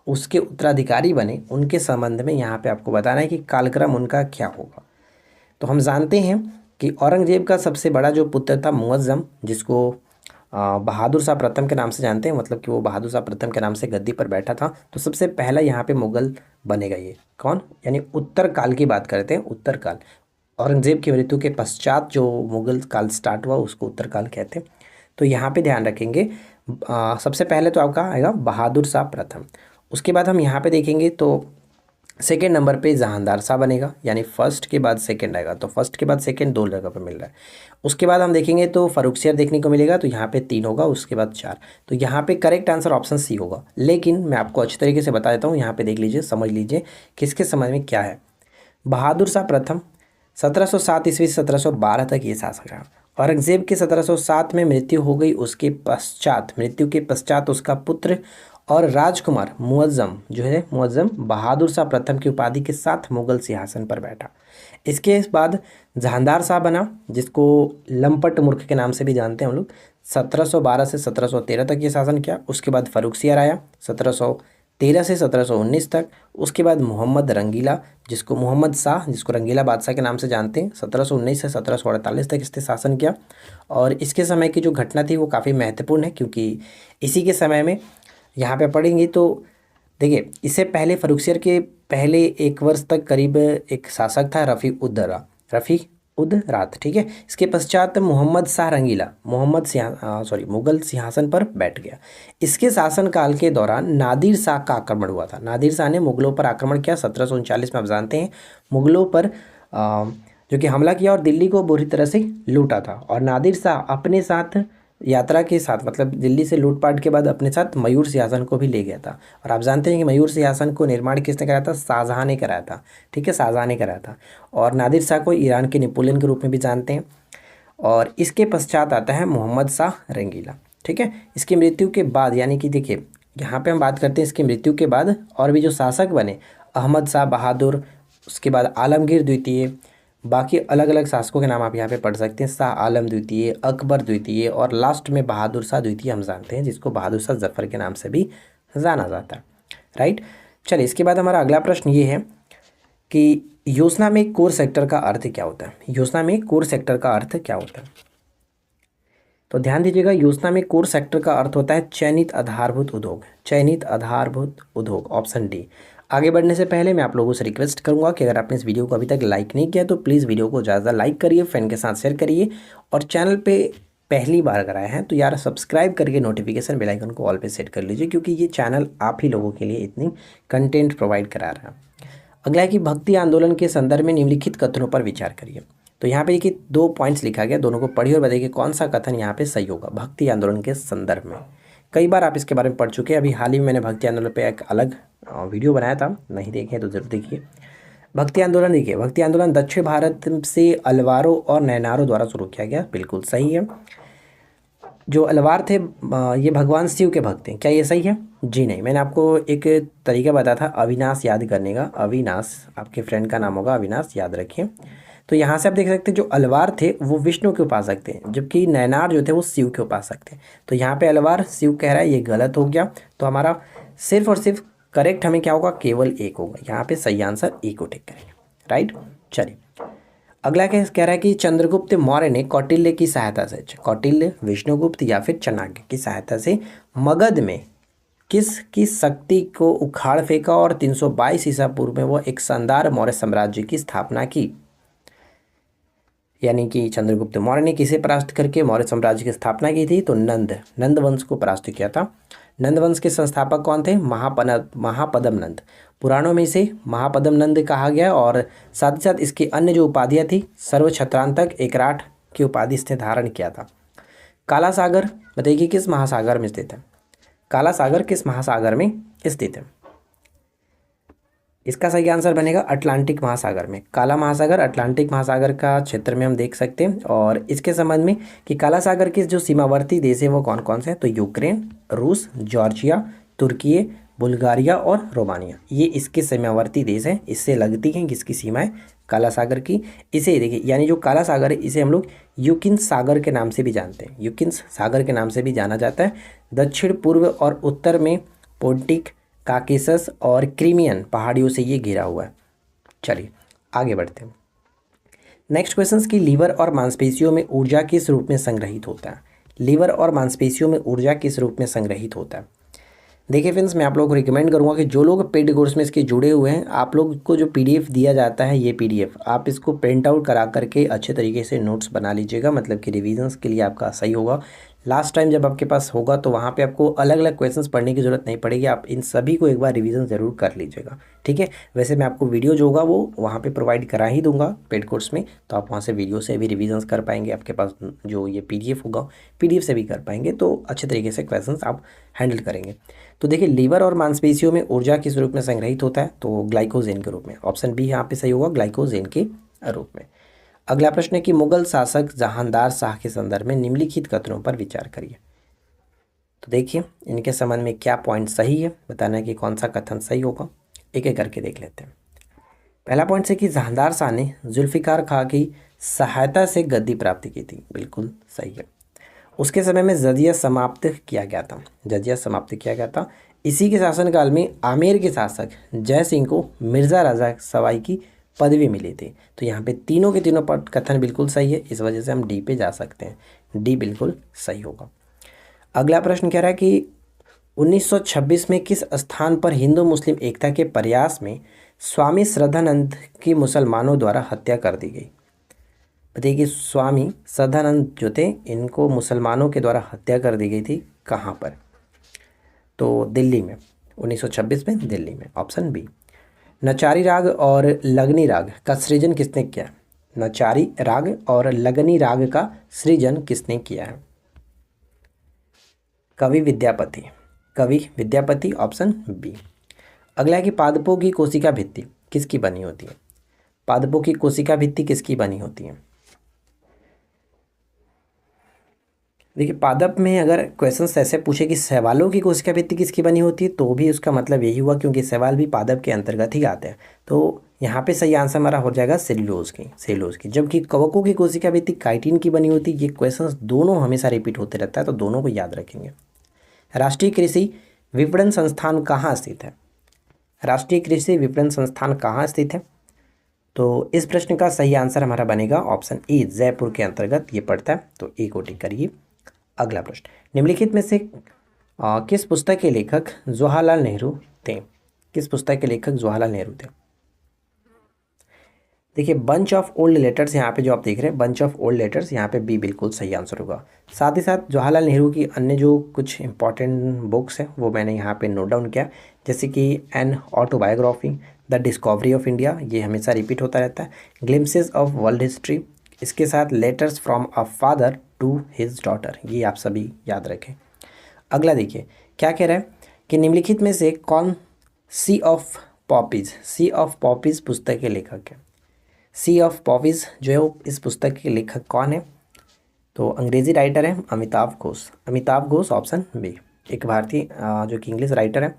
उसके उत्तराधिकारी बने उनके संबंध में यहाँ पे आपको बताना है कि कालक्रम उनका क्या होगा। तो हम जानते हैं कि औरंगजेब का सबसे बड़ा जो पुत्र था मुअज्जम, जिसको बहादुर शाह प्रथम के नाम से जानते हैं, मतलब कि वो बहादुर शाह प्रथम के नाम से गद्दी पर बैठा था। तो सबसे पहला यहाँ पे मुगल बनेगा ये कौन? यानी उत्तर काल की बात करते हैं, उत्तर काल। औरंगजेब की मृत्यु के पश्चात जो मुगल काल स्टार्ट हुआ उसको उत्तर काल कहते हैं। तो यहाँ पे ध्यान रखेंगे, सबसे पहले तो आपका आएगा बहादुर शाह प्रथम। उसके बाद हम यहाँ पे देखेंगे तो सेकेंड नंबर पे जहांदार शाह बनेगा, यानी फर्स्ट के बाद सेकेंड आएगा। तो फर्स्ट के बाद सेकेंड 2 जगह पर मिल रहा है। उसके बाद हम देखेंगे तो फर्रुखसियर देखने को मिलेगा, तो यहाँ पे 3 होगा, उसके बाद 4। तो यहाँ पे करेक्ट आंसर ऑप्शन सी होगा। लेकिन मैं आपको अच्छी तरीके से बता देता हूँ, यहाँ पे देख लीजिए, समझ लीजिए किसके समझ में क्या है। बहादुर शाह प्रथम 1707 ईस्वी से 1712 तक ये शासक रहा। औरंगजेब की 1707 में मृत्यु हो गई। उसके पश्चात मृत्यु के पश्चात उसका पुत्र और राजकुमार मुअज्जम बहादुर शाह प्रथम की उपाधि के साथ मुगल सिंहासन पर बैठा। इसके बाद जहांदार शाह बना, जिसको लंपट मूर्ख के नाम से भी जानते हैं हम लोग। 1712 से 1713 तक ये शासन किया। उसके बाद फर्रुखसियार आया 1713 से 1719 तक। उसके बाद मोहम्मद रंगीला, जिसको मोहम्मद शाह, जिसको रंगीला बादशाह के नाम से जानते हैं, 1719 से 1748 तक इसने शासन किया। और इसके समय की जो घटना थी वो काफ़ी महत्वपूर्ण है, क्योंकि इसी के समय में यहाँ पे पढ़ेंगे तो देखिए, इससे पहले फर्रुखसियार के पहले 1 वर्ष तक करीब एक शासक था रफ़ी उद रात, ठीक है। इसके पश्चात मोहम्मद शाह रंगीला मुगल सिंहासन पर बैठ गया। इसके शासनकाल के दौरान नादिर शाह का आक्रमण हुआ था। नादिर शाह ने मुगलों पर आक्रमण किया 1739 में। आप जानते हैं मुगलों पर जो कि हमला किया और दिल्ली को बुरी तरह से लूटा था। और नादिर शाह अपने साथ यात्रा के साथ, मतलब दिल्ली से लूटपाट के बाद अपने साथ मयूर सिंहासन को भी ले गया था। और आप जानते हैं कि मयूर सिंहासन को निर्माण किसने कराया था? शाहजहाँ ने कराया था, ठीक है, शाहजहाँ ने कराया था। और नादिर शाह को ईरान के नेपोलियन के रूप में भी जानते हैं। और इसके पश्चात आता है मोहम्मद शाह रंगीला, ठीक है। इसकी मृत्यु के बाद, यानी कि देखिए यहाँ पे हम बात करते हैं इसकी मृत्यु के बाद और भी जो शासक बने, अहमद शाह बहादुर, उसके बाद आलमगीर द्वितीय, बाकी अलग अलग शासकों के नाम आप यहाँ पे पढ़ सकते हैं। शाह आलम द्वितीय, अकबर द्वितीय और लास्ट में बहादुर शाह द्वितीय हम जानते हैं, जिसको बहादुर शाह जफ़र के नाम से भी जाना जाता है, राइट। चलिए, इसके बाद हमारा अगला प्रश्न ये है कि योजना में कोर सेक्टर का अर्थ क्या होता है? योजना में कोर सेक्टर का अर्थ क्या होता है? तो ध्यान दीजिएगा, योजना में कोर सेक्टर का अर्थ होता है चयनित आधारभूत उद्योग। चयनित आधारभूत उद्योग, ऑप्शन डी। आगे बढ़ने से पहले मैं आप लोगों से रिक्वेस्ट करूंगा कि अगर आपने इस वीडियो को अभी तक लाइक नहीं किया तो प्लीज़ वीडियो को ज़्यादा लाइक करिए, फ्रेंड के साथ शेयर करिए। और चैनल पे पहली बार अगर आए हैं तो यार सब्सक्राइब करके नोटिफिकेशन बेल आइकन को ऑल पे सेट कर लीजिए, क्योंकि ये चैनल आप ही लोगों के लिए इतनी कंटेंट प्रोवाइड करा रहा है। अगला है कि भक्ति आंदोलन के संदर्भ में निम्नलिखित कथनों पर विचार करिए। तो यहाँ पे देखिए 2 पॉइंट्स लिखा गया, दोनों को पढ़िए और बताइए कौन सा कथन यहाँ पे सही होगा भक्ति आंदोलन के संदर्भ में। कई बार आप इसके बारे में पढ़ चुके हैं। अभी हाल ही में मैंने भक्ति आंदोलन पे एक अलग वीडियो बनाया था, नहीं देखे तो जरूर देखिए। भक्ति आंदोलन देखिए, भक्ति आंदोलन दक्षिण भारत से अलवारों और नैनारों द्वारा शुरू किया गया, बिल्कुल सही है। जो अलवार थे ये भगवान शिव के भक्त हैं, क्या ये सही है? जी नहीं। मैंने आपको एक तरीका बताया था अविनाश याद करने का। अविनाश आपके फ्रेंड का नाम होगा, अविनाश याद रखिए। तो यहाँ से आप देख सकते हैं जो अलवार थे वो विष्णु के उपासक थे, जबकि नैनार जो थे वो शिव के उपासक थे। तो यहाँ पे अलवार शिव कह रहा है, ये गलत हो गया। तो हमारा सिर्फ और सिर्फ करेक्ट हमें क्या होगा? केवल एक होगा। यहाँ पे सही आंसर ए को टिक करेंगे, राइट। चलिए, अगला कह रहा है कि चंद्रगुप्त मौर्य ने कौटिल्य की सहायता से, कौटिल्य, विष्णुगुप्त या फिर चाणक्य की सहायता से मगध में किसकी शक्ति को उखाड़ फेंका और 322 ईसा पूर्व में वो एक शानदार मौर्य साम्राज्य की स्थापना की। यानी कि चंद्रगुप्त मौर्य ने किसे परास्त करके मौर्य साम्राज्य की स्थापना की थी? तो नंद वंश को परास्त किया था। नंद वंश के संस्थापक कौन थे? महापद्म नंद। पुराणों में इसे महापद्म नंद कहा गया और साथ ही साथ इसकी अन्य जो उपाधियाँ थी, सर्वछत्रांतक एकराट की उपाधि इसने धारण किया था। काला सागर बताइए किस महासागर में स्थित है? काला सागर किस महासागर में स्थित है? इसका सही आंसर बनेगा अटलांटिक महासागर में। काला महासागर अटलांटिक महासागर का क्षेत्र में हम देख सकते हैं। और इसके संबंध में कि काला सागर के जो सीमावर्ती देश है वो कौन कौन से हैं? तो यूक्रेन, रूस, जॉर्जिया, तुर्की, बुल्गारिया और रोमानिया, ये इसके सीमावर्ती देश हैं। इससे लगती हैं किसकी सीमाएं? काला सागर की। इसे देखिए, यानी जो काला सागर है इसे हम लोग यूकिन्स सागर के नाम से भी जानते हैं। यूकिन्स सागर के नाम से भी जाना जाता है। दक्षिण पूर्व और उत्तर में पोंटिक, काकेसस और क्रीमियन पहाड़ियों से ये घिरा हुआ है। चलिए आगे बढ़ते हैं। नेक्स्ट क्वेश्चन की लीवर और मांसपेशियों में ऊर्जा किस रूप में संग्रहित होता है? लीवर और मांसपेशियों में ऊर्जा किस रूप में संग्रहित होता है? देखिए फ्रेंड्स, मैं आप लोगों को रिकमेंड करूंगा कि जो लोग पेड कोर्स में इसके जुड़े हुए हैं, आप लोग को जो पीडीएफ दिया जाता है, ये पीडीएफ आप इसको प्रिंट आउट करा करके अच्छे तरीके से नोट्स बना लीजिएगा, मतलब कि रिविजन्स के लिए आपका सही होगा। लास्ट टाइम जब आपके पास होगा तो वहाँ पे आपको अलग अलग क्वेश्चंस पढ़ने की ज़रूरत नहीं पड़ेगी। आप इन सभी को एक बार रिवीजन ज़रूर कर लीजिएगा, ठीक है। वैसे मैं आपको वीडियो जो होगा वो वहाँ पे प्रोवाइड करा ही दूंगा पेड कोर्स में, तो आप वहाँ से वीडियो से भी रिवीजन्स कर पाएंगे। आपके पास जो ये पीडीएफ होगा, पीडीएफ से भी कर पाएंगे, तो अच्छे तरीके से क्वेश्चन आप हैंडल करेंगे। तो देखिए, लीवर और मांसपेशियों में ऊर्जा किस रूप में संग्रहित होता है? तो ग्लाइकोजेन के रूप में। ऑप्शन बी यहाँ पे सही होगा, ग्लाइकोजेन के रूप में। अगला प्रश्न है कि मुगल शासक जहांदार शाह के संदर्भ में निम्नलिखित कथनों पर विचार करिए। तो देखिए इनके संबंध में क्या पॉइंट सही है, बताना है कि कौन सा कथन सही होगा। एक एक करके देख लेते हैं। पहला पॉइंट से कि जहांदार शाह ने जुल्फिकार खां की सहायता से गद्दी प्राप्त की थी, बिल्कुल सही है। उसके समय में जजिया समाप्त किया गया था, जजिया समाप्त किया गया था। इसी के शासनकाल में आमेर के शासक जय सिंह को मिर्ज़ा राजा सवाई की पदवी मिली थी। तो यहाँ पे तीनों के तीनों पद कथन बिल्कुल सही है, इस वजह से हम डी पे जा सकते हैं, डी बिल्कुल सही होगा। अगला प्रश्न कह रहा है कि 1926 में किस स्थान पर हिंदू मुस्लिम एकता के प्रयास में स्वामी श्रद्धानंद की मुसलमानों द्वारा हत्या कर दी गई? बताइए कि स्वामी श्रद्धानंद जो थे इनको मुसलमानों के द्वारा हत्या कर दी गई थी, कहाँ पर? तो दिल्ली में, 1926 में दिल्ली में, ऑप्शन बी। नचारी राग और लगनी राग का सृजन किसने किया है? नचारी राग और लगनी राग का सृजन किसने किया है? कवि विद्यापति, कवि विद्यापति, ऑप्शन बी। अगला है कि पादपों की कोशिका भित्ति किसकी बनी होती है? पादपों की कोशिका भित्ति किसकी बनी होती है? देखिए, पादप में अगर क्वेश्चंस ऐसे पूछे कि शैवालों की कोशिका भित्ति किसकी बनी होती है, तो भी उसका मतलब यही हुआ, क्योंकि शैवाल भी पादप के अंतर्गत ही आते हैं। तो यहाँ पे सही आंसर हमारा हो जाएगा सेल्यूलोज की। जबकि कवकों की कोशिका भित्ति काइटिन की बनी होती है। ये क्वेश्चंस दोनों हमेशा रिपीट होते रहता है, तो दोनों को याद रखेंगे। राष्ट्रीय कृषि विपणन संस्थान कहाँ स्थित है? राष्ट्रीय कृषि विपणन संस्थान कहाँ स्थित है? तो इस प्रश्न का सही आंसर हमारा बनेगा ऑप्शन ए, जयपुर के अंतर्गत ये पड़ता है, तो ए को टिक करिए। अगला प्रश्न, निम्नलिखित में से किस पुस्तक के लेखक जवाहरलाल नेहरू थे? किस पुस्तक के लेखक जवाहरलाल नेहरू थे? देखिए, बंच ऑफ ओल्ड लेटर्स यहाँ पे जो आप देख रहे हैं, बंच ऑफ ओल्ड लेटर्स, यहाँ पे बी बिल्कुल सही आंसर होगा। साथ ही साथ जवाहरलाल नेहरू की अन्य जो कुछ इंपॉर्टेंट बुक्स हैं वो मैंने यहाँ पे नोट डाउन किया, जैसे कि an autobiography, the discovery of India, ये हमेशा रिपीट होता रहता है, ग्लिम्पसेस ऑफ वर्ल्ड हिस्ट्री, इसके साथ letters from a father to his daughter, ये आप सभी याद रखें। अगला देखिए क्या कह रहा है कि निम्नलिखित में से कौन सी ऑफ पॉपीज पुस्तक के लेखक है? सी ऑफ पॉपीज जो है वो इस पुस्तक के लेखक कौन है? तो अंग्रेजी राइटर है अमिताव घोष, अमिताव घोष, ऑप्शन बी। एक भारतीय जो कि इंग्लिश राइटर है,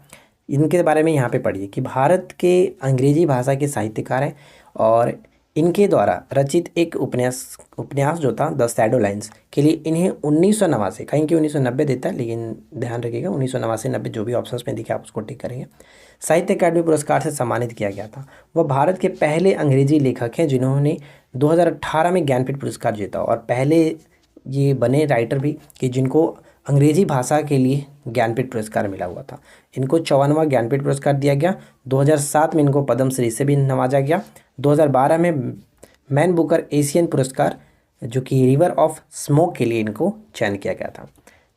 इनके बारे में यहाँ पे पढ़िए कि भारत के अंग्रेजी भाषा के साहित्यकार हैं और इनके द्वारा रचित एक उपन्यास जो था द शैडो लाइन्स के लिए इन्हें 1989, कहीं कि 1990 देता है, लेकिन ध्यान रखिएगा 1989-90 जो भी ऑप्शंस में दिखे आप उसको टिक करेंगे, साहित्य अकादमी पुरस्कार से सम्मानित किया गया था। वह भारत के पहले अंग्रेजी लेखक हैं जिन्होंने 2018 में ज्ञानपीठ पुरस्कार जीता, और पहले ये बने राइटर भी कि जिनको अंग्रेजी भाषा के लिए ज्ञानपीठ पुरस्कार मिला हुआ था। इनको 54वां ज्ञानपीठ पुरस्कार दिया गया। 2007 में इनको पद्मश्री से भी नवाजा गया। 2012 में मैन बुकर एशियन पुरस्कार जो कि रिवर ऑफ स्मोक के लिए इनको चयन किया गया था।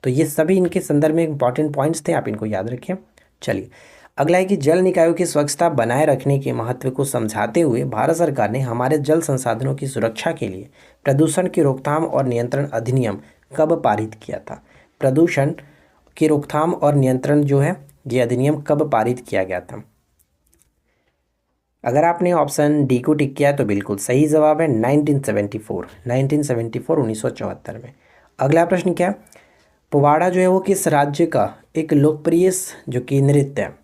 तो ये सभी इनके संदर्भ में इंपॉर्टेंट पॉइंट्स थे, आप इनको याद रखिए। चलिए अगला है कि जल निकायों की स्वच्छता बनाए रखने के महत्व को समझाते हुए भारत सरकार ने हमारे जल संसाधनों की सुरक्षा के लिए प्रदूषण की रोकथाम और नियंत्रण अधिनियम कब पारित किया था? प्रदूषण की रोकथाम और नियंत्रण जो है ये अधिनियम कब पारित किया गया था? अगर आपने ऑप्शन डी को टिक किया है तो बिल्कुल सही जवाब है 1974, 1974 में। अगला प्रश्न क्या है? पोवाड़ा जो है वो किस राज्य का एक लोकप्रिय जो कि नृत्य है,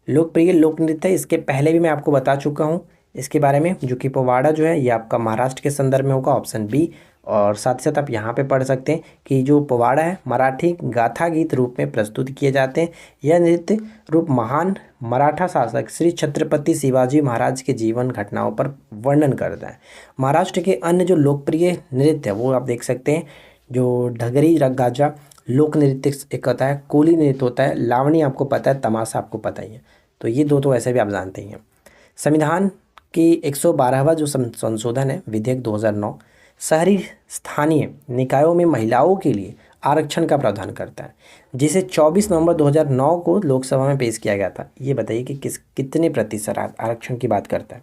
लोकप्रिय लोक नृत्य है? इसके पहले भी मैं आपको बता चुका हूँ इसके बारे में, जो कि पोवाड़ा जो है ये आपका महाराष्ट्र के संदर्भ में होगा, ऑप्शन बी। और साथ ही साथ आप यहाँ पे पढ़ सकते हैं कि जो पोवाड़ा है मराठी गाथा गीत रूप में प्रस्तुत किए जाते हैं। यह नृत्य रूप महान मराठा शासक श्री छत्रपति शिवाजी महाराज के जीवन घटनाओं पर वर्णन करता है। महाराष्ट्र के अन्य जो लोकप्रिय नृत्य है वो आप देख सकते हैं, जो ढगरी गाजा लोक नृत्य एक होता है, कोली नृत्य होता है, लावणी आपको पता है, तमाशा आपको पता ही है। तो ये दो तो ऐसे भी आप जानते ही हैं। संविधान की 112वां जो संशोधन है विधेयक 2009 शहरी स्थानीय निकायों में महिलाओं के लिए आरक्षण का प्रावधान करता है, जिसे 24 नवंबर 2009 को लोकसभा में पेश किया गया था। ये बताइए कि कितने प्रतिशत आरक्षण की बात करता है?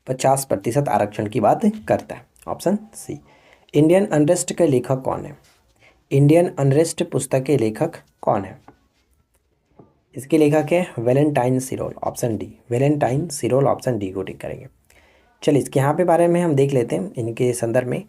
50% आरक्षण की बात करता है, ऑप्शन सी। इंडियन अनरेस्ट के लेखक कौन है? इंडियन अनरेस्ट पुस्तक के लेखक कौन है? इसके लेखक है Valentine सिरोल, option D. Valentine सिरोल, option D को टिक करेंगे। चलिए इसके यहाँ पे बारे में हम देख लेते हैं इनके संदर्भ में।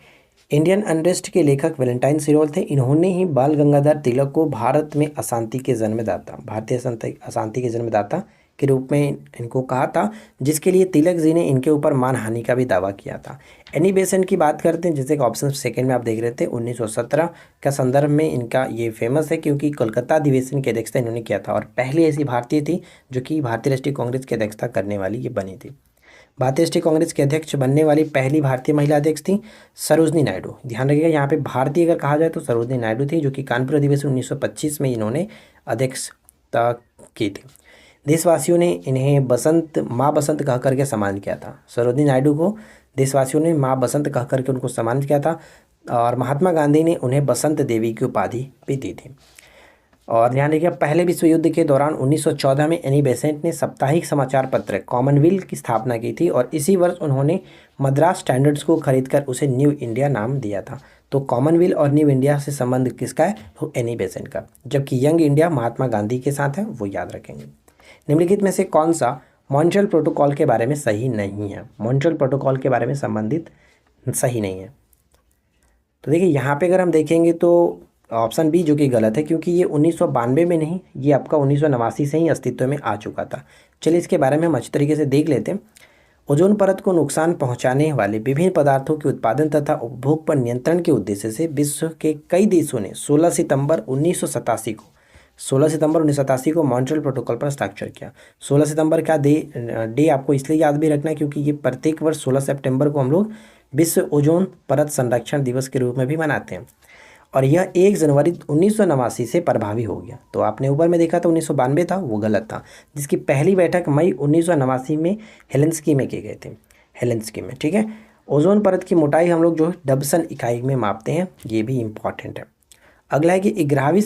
इंडियन अनरेस्ट के लेखक वैलेंटाइन सिरोल थे। इन्होंने ही बाल गंगाधर तिलक को भारत में अशांति के जन्मदाता, भारतीय अशांति के जन्मदाता के रूप में इनको कहा था, जिसके लिए तिलक जी ने इनके ऊपर मानहानि का भी दावा किया था। एनी बेसेंट की बात करते हैं, जैसे कि ऑप्शन सेकंड में आप देख रहे थे, 1917 का संदर्भ में इनका ये फेमस है क्योंकि कोलकाता अधिवेशन की अध्यक्षता इन्होंने किया था और पहली ऐसी भारतीय थी जो कि भारतीय राष्ट्रीय कांग्रेस की अध्यक्षता करने वाली ये बनी थी। भारतीय राष्ट्रीय कांग्रेस के अध्यक्ष बनने वाली पहली भारतीय महिला अध्यक्ष थी सरोजनी नायडू। ध्यान रखिएगा यहाँ पे भारतीय अगर कहा जाए तो सरोजनी नायडू थी, जो कि कानपुर अधिवेशन 1925 में इन्होंने अध्यक्षता की थी। देशवासियों ने इन्हें माँ बसंत कह करके सम्मानित किया था। सरोजनी नायडू को देशवासियों ने माँ बसंत कह करके उनको सम्मानित किया था और महात्मा गांधी ने उन्हें बसंत देवी की उपाधि भी दी थी। और ध्यान रखिए, पहले विश्व युद्ध के दौरान 1914 में एनी बेसेंट ने साप्ताहिक समाचार पत्र कॉमनवेल्थ की स्थापना की थी और इसी वर्ष उन्होंने मद्रास स्टैंडर्ड्स को खरीदकर उसे न्यू इंडिया नाम दिया था। तो कॉमनवेल्थ और न्यू इंडिया से संबंध किसका है? तो एनी बेसेंट का। जबकि यंग इंडिया महात्मा गांधी के साथ है, वो याद रखेंगे। निम्नलिखित में से कौन सा मॉन्ट्रियल प्रोटोकॉल के बारे में सही नहीं है? मॉन्ट्रियल प्रोटोकॉल के बारे में संबंधित सही नहीं है। तो देखिए यहाँ पे अगर हम देखेंगे तो ऑप्शन बी जो कि गलत है, क्योंकि ये 1992 में नहीं, ये आपका 1989 से ही अस्तित्व में आ चुका था। चलिए इसके बारे में हम अच्छी तरीके से देख लेते हैं। ओजोन परत को नुकसान पहुंचाने वाले विभिन्न पदार्थों के उत्पादन तथा उपभोग पर नियंत्रण के उद्देश्य से विश्व के कई देशों ने 16 सितंबर 1987 को मॉन्ट्रियल प्रोटोकॉल पर हस्ताक्षर किया। 16 सितंबर का डे आपको इसलिए याद भी रखना है क्योंकि ये प्रत्येक वर्ष 16 सितंबर को हम लोग विश्व ओजोन परत संरक्षण दिवस के रूप में भी मनाते हैं और यह 1 जनवरी 1989 से प्रभावी हो गया। तो आपने ऊपर में देखा था 1992 था, वो गलत था, जिसकी पहली बैठक मई 1989 में हेलेंस्की में की गए थे, हेलेंस्की में। ठीक है, ओजोन परत की मोटाई हम लोग जो डबसन इकाई में मापते हैं, ये भी इम्पॉर्टेंट है। अगला है कि 11वीं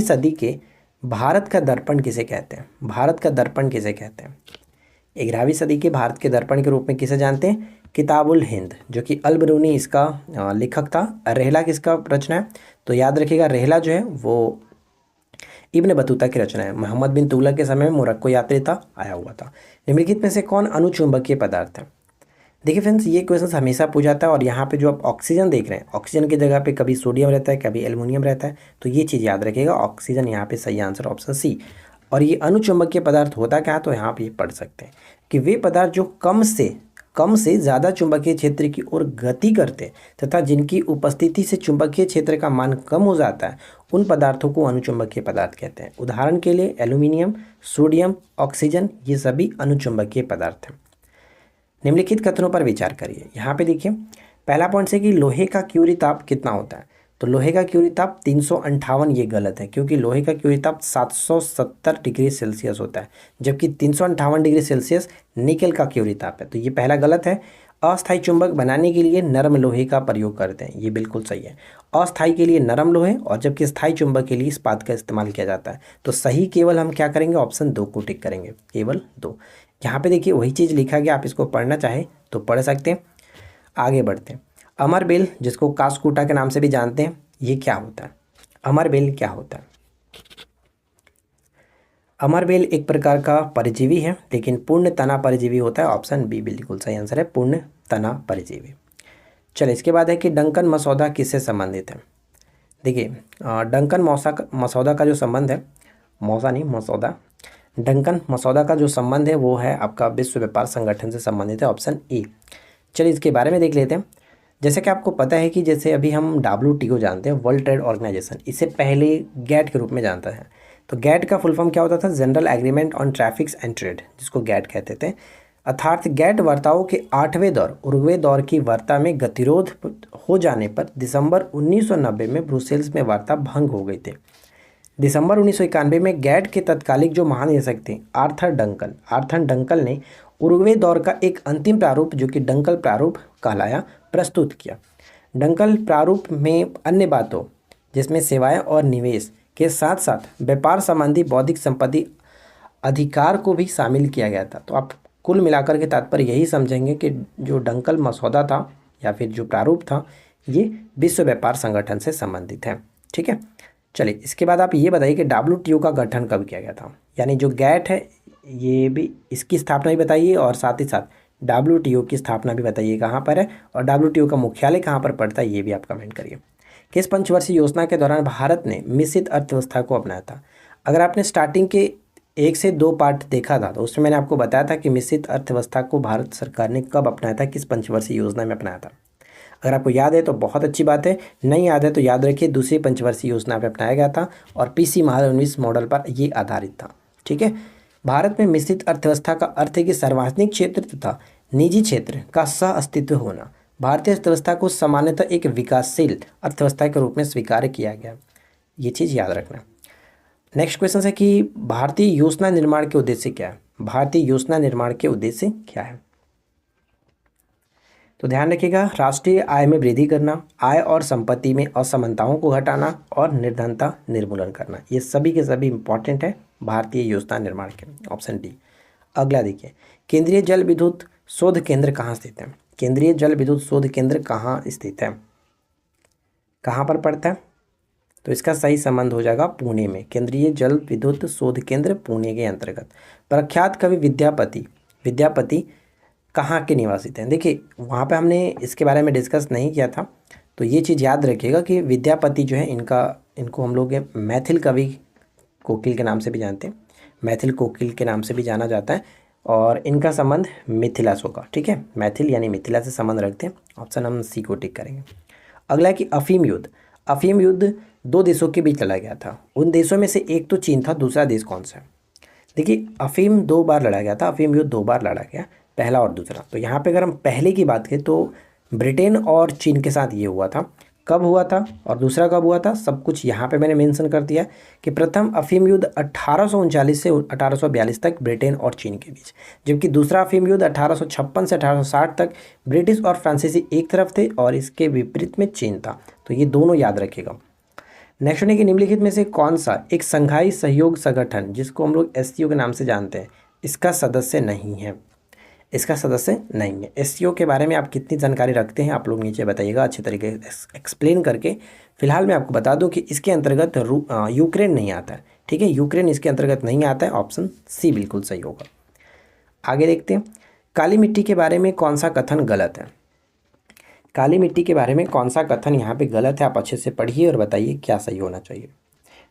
सदी के भारत का दर्पण किसे कहते हैं? भारत का दर्पण किसे कहते हैं? 11वीं सदी के भारत के दर्पण के रूप में किसे जानते हैं? किताबुल हिंद, जो कि अल बरूनी इसका लेखक था। रेहला किसका रचना है? तो याद रखिएगा, रेहला जो है वो इब्न बतूता की रचना है। मोहम्मद बिन तुगलक के समय में मोरक्को यात्री था, आया हुआ था। निम्नलिखित में से कौन अनुचुंबकीय पदार्थ है? देखिए फ्रेंड्स, ये क्वेश्चन हमेशा पूछा जाता है और यहाँ पे जो आप ऑक्सीजन देख रहे हैं, ऑक्सीजन की जगह पे कभी सोडियम रहता है, कभी एल्युमिनियम रहता है, तो ये चीज़ याद रखिएगा। ऑक्सीजन यहाँ पे सही आंसर ऑप्शन सी। और ये अनुचुंबकीय पदार्थ होता क्या है? तो यहाँ पे पढ़ सकते हैं कि वे पदार्थ जो कम से ज़्यादा चुंबकीय क्षेत्र की ओर गति करते तथा जिनकी उपस्थिति से चुंबकीय क्षेत्र का मान कम हो जाता है, उन पदार्थों को अनुचुंबकीय पदार्थ कहते हैं। उदाहरण के लिए एल्यूमिनियम, सोडियम, ऑक्सीजन, ये सभी अनुचुंबकीय पदार्थ हैं। निम्नलिखित कथनों पर विचार करिए। यहाँ पे देखिए, पहला पॉइंट से कि लोहे का क्यूरी ताप कितना होता है? तो लोहे का क्यूरी ताप 358, ये गलत है क्योंकि लोहे का क्यूरी ताप 770 डिग्री सेल्सियस होता है, जबकि 358 डिग्री सेल्सियस निकेल का क्यूरी ताप है। तो ये पहला गलत है। अस्थायी चुंबक बनाने के लिए नरम लोहे का प्रयोग करते हैं, ये बिल्कुल सही है। अस्थायी के लिए नरम लोहे और जबकि स्थायी चुंबक के लिए इस्पात का इस्तेमाल किया जाता है। तो सही केवल हम क्या करेंगे? ऑप्शन 2 को टिक करेंगे, केवल 2। यहाँ पे देखिए वही चीज़ लिखा गया, आप इसको पढ़ना चाहें तो पढ़ सकते हैं। आगे बढ़ते हैं। अमर बेल, जिसको कासकूटा के नाम से भी जानते हैं, ये क्या होता है? अमर बेल क्या होता है? अमर बेल एक प्रकार का परजीवी है, लेकिन पूर्ण तना परजीवी होता है। ऑप्शन बी बिल्कुल सही आंसर है, पूर्ण तना परजीवी। चलिए इसके बाद है कि डंकन मसौदा किससे संबंधित है? देखिए डंकन मसौदा का जो संबंध है, मसौदा, डंकन मसौदा का जो संबंध है वो है आपका विश्व व्यापार संगठन से संबंधित है, ऑप्शन ए। चलिए इसके बारे में देख लेते हैं। जैसे कि आपको पता है कि जैसे अभी हम WTO जानते हैं, वर्ल्ड ट्रेड ऑर्गेनाइजेशन, इससे पहले गैट के रूप में जानता है। तो गैट का फुल फॉर्म क्या होता था? General agreement on traffics and trade, जिसको गैट कहते थे। अर्थात गैट वार्ताओं के 8वें दौर, उरुग्वे दौर की वार्ता में गतिरोध हो जाने पर दिसंबर 1990 में ब्रुसेल्स में वार्ता भंग हो गई थी। दिसंबर 1991 में गैट के तत्कालिक जो महानिदेशक थे आर्थर डंकल ने उरुग्वे दौर का एक अंतिम प्रारूप, जो कि डंकल प्रारूप कहलाया, प्रस्तुत किया। डंकल प्रारूप में अन्य बातों, जिसमें सेवाएं और निवेश के साथ साथ व्यापार संबंधी बौद्धिक संपत्ति अधिकार को भी शामिल किया गया था। तो आप कुल मिलाकर के तात्पर्य यही समझेंगे कि जो डंकल मसौदा था या फिर जो प्रारूप था, ये विश्व व्यापार संगठन से संबंधित है। ठीक है, चलिए इसके बाद आप ये बताइए कि WTO का गठन कब किया गया था? यानी जो गैट है, ये भी, इसकी स्थापना भी बताइए और साथ ही साथ WTO की स्थापना भी बताइए कहाँ पर है और WTO का मुख्यालय कहाँ पर पड़ता है, ये भी आप कमेंट करिए। किस पंचवर्षीय योजना के दौरान भारत ने मिश्रित अर्थव्यवस्था को अपनाया था? अगर आपने स्टार्टिंग के 1 से 2 पार्ट देखा था, तो उसमें मैंने आपको बताया था कि मिश्रित अर्थव्यवस्था को भारत सरकार ने कब अपनाया था, किस पंचवर्षीय योजना में अपनाया था। अगर आपको याद है तो बहुत अच्छी बात है, नहीं याद है तो याद रखिए दूसरी पंचवर्षीय योजना में अपनाया गया था और पीसी महालनोबिस मॉडल पर ये आधारित था। ठीक है। भारत में मिश्रित अर्थव्यवस्था का अर्थ है कि सार्वजनिक क्षेत्र तथा निजी क्षेत्र का सह अस्तित्व होना। भारतीय अर्थव्यवस्था को सामान्यतः एक विकासशील अर्थव्यवस्था के रूप में स्वीकार किया गया। ये चीज़ याद रखना। नेक्स्ट क्वेश्चन है कि भारतीय योजना निर्माण के उद्देश्य क्या है। भारतीय योजना निर्माण के उद्देश्य क्या है? तो ध्यान रखिएगा, राष्ट्रीय आय में वृद्धि करना, आय और संपत्ति में असमानताओं को घटाना और निर्धनता निर्मूलन करना, ये सभी के सभी इंपॉर्टेंट है भारतीय योजना निर्माण के। Option D. अगला देखिए, केंद्रीय जल विद्युत शोध केंद्र कहाँ स्थित है? केंद्रीय जल विद्युत शोध केंद्र कहाँ स्थित है, कहाँ पर पड़ता है? तो इसका सही संबंध हो जाएगा पुणे में। केंद्रीय जल विद्युत शोध केंद्र पुणे के अंतर्गत। प्रख्यात कवि विद्यापति कहाँ के निवासी थे? देखिए वहाँ पे हमने इसके बारे में डिस्कस नहीं किया था, तो ये चीज़ याद रखिएगा कि विद्यापति जो है इनको हम लोग मैथिल कवि कोकिल के नाम से भी जानते हैं, मैथिल कोकिल के नाम से भी जाना जाता है, और इनका संबंध मिथिला से होगा। ठीक है, मैथिल यानी मिथिला से संबंध रखते हैं। ऑप्शन हम सी को टिक करेंगे। अगला है कि अफीम युद्ध 2 देशों के बीच लड़ा गया था। उन देशों में से एक तो चीन था, दूसरा देश कौन सा है? देखिए अफीम 2 बार लड़ा गया था, अफीम युद्ध 2 बार लड़ा गया, पहला और दूसरा। तो यहाँ पे अगर हम पहले की बात करें तो ब्रिटेन और चीन के साथ ये हुआ था। कब हुआ था और दूसरा कब हुआ था, सब कुछ यहाँ पे मैंने मेंशन कर दिया कि प्रथम अफीम युद्ध 1839 से 1842 तक ब्रिटेन और चीन के बीच, जबकि दूसरा अफीम युद्ध 1856 से 1860 तक ब्रिटिश और फ्रांसीसी एक तरफ थे और इसके विपरीत में चीन था। तो ये दोनों याद रखिएगा। नेक्स्ट है कि निम्नलिखित में से कौन सा एक संघाई सहयोग संगठन, जिसको हम लोग एससीओ के नाम से जानते हैं, इसका सदस्य नहीं है? इसका सदस्य नहीं है। एससीओ के बारे में आप कितनी जानकारी रखते हैं आप लोग नीचे बताइएगा अच्छे तरीके से एक्सप्लेन करके। फिलहाल मैं आपको बता दूं कि इसके अंतर्गत यूक्रेन नहीं आता है। ठीक है, यूक्रेन इसके अंतर्गत नहीं आता है। ऑप्शन सी बिल्कुल सही होगा। आगे देखते हैं, काली मिट्टी के बारे में कौन सा कथन गलत है? काली मिट्टी के बारे में कौन सा कथन यहाँ पे गलत है? आप अच्छे से पढ़िए और बताइए क्या सही होना चाहिए।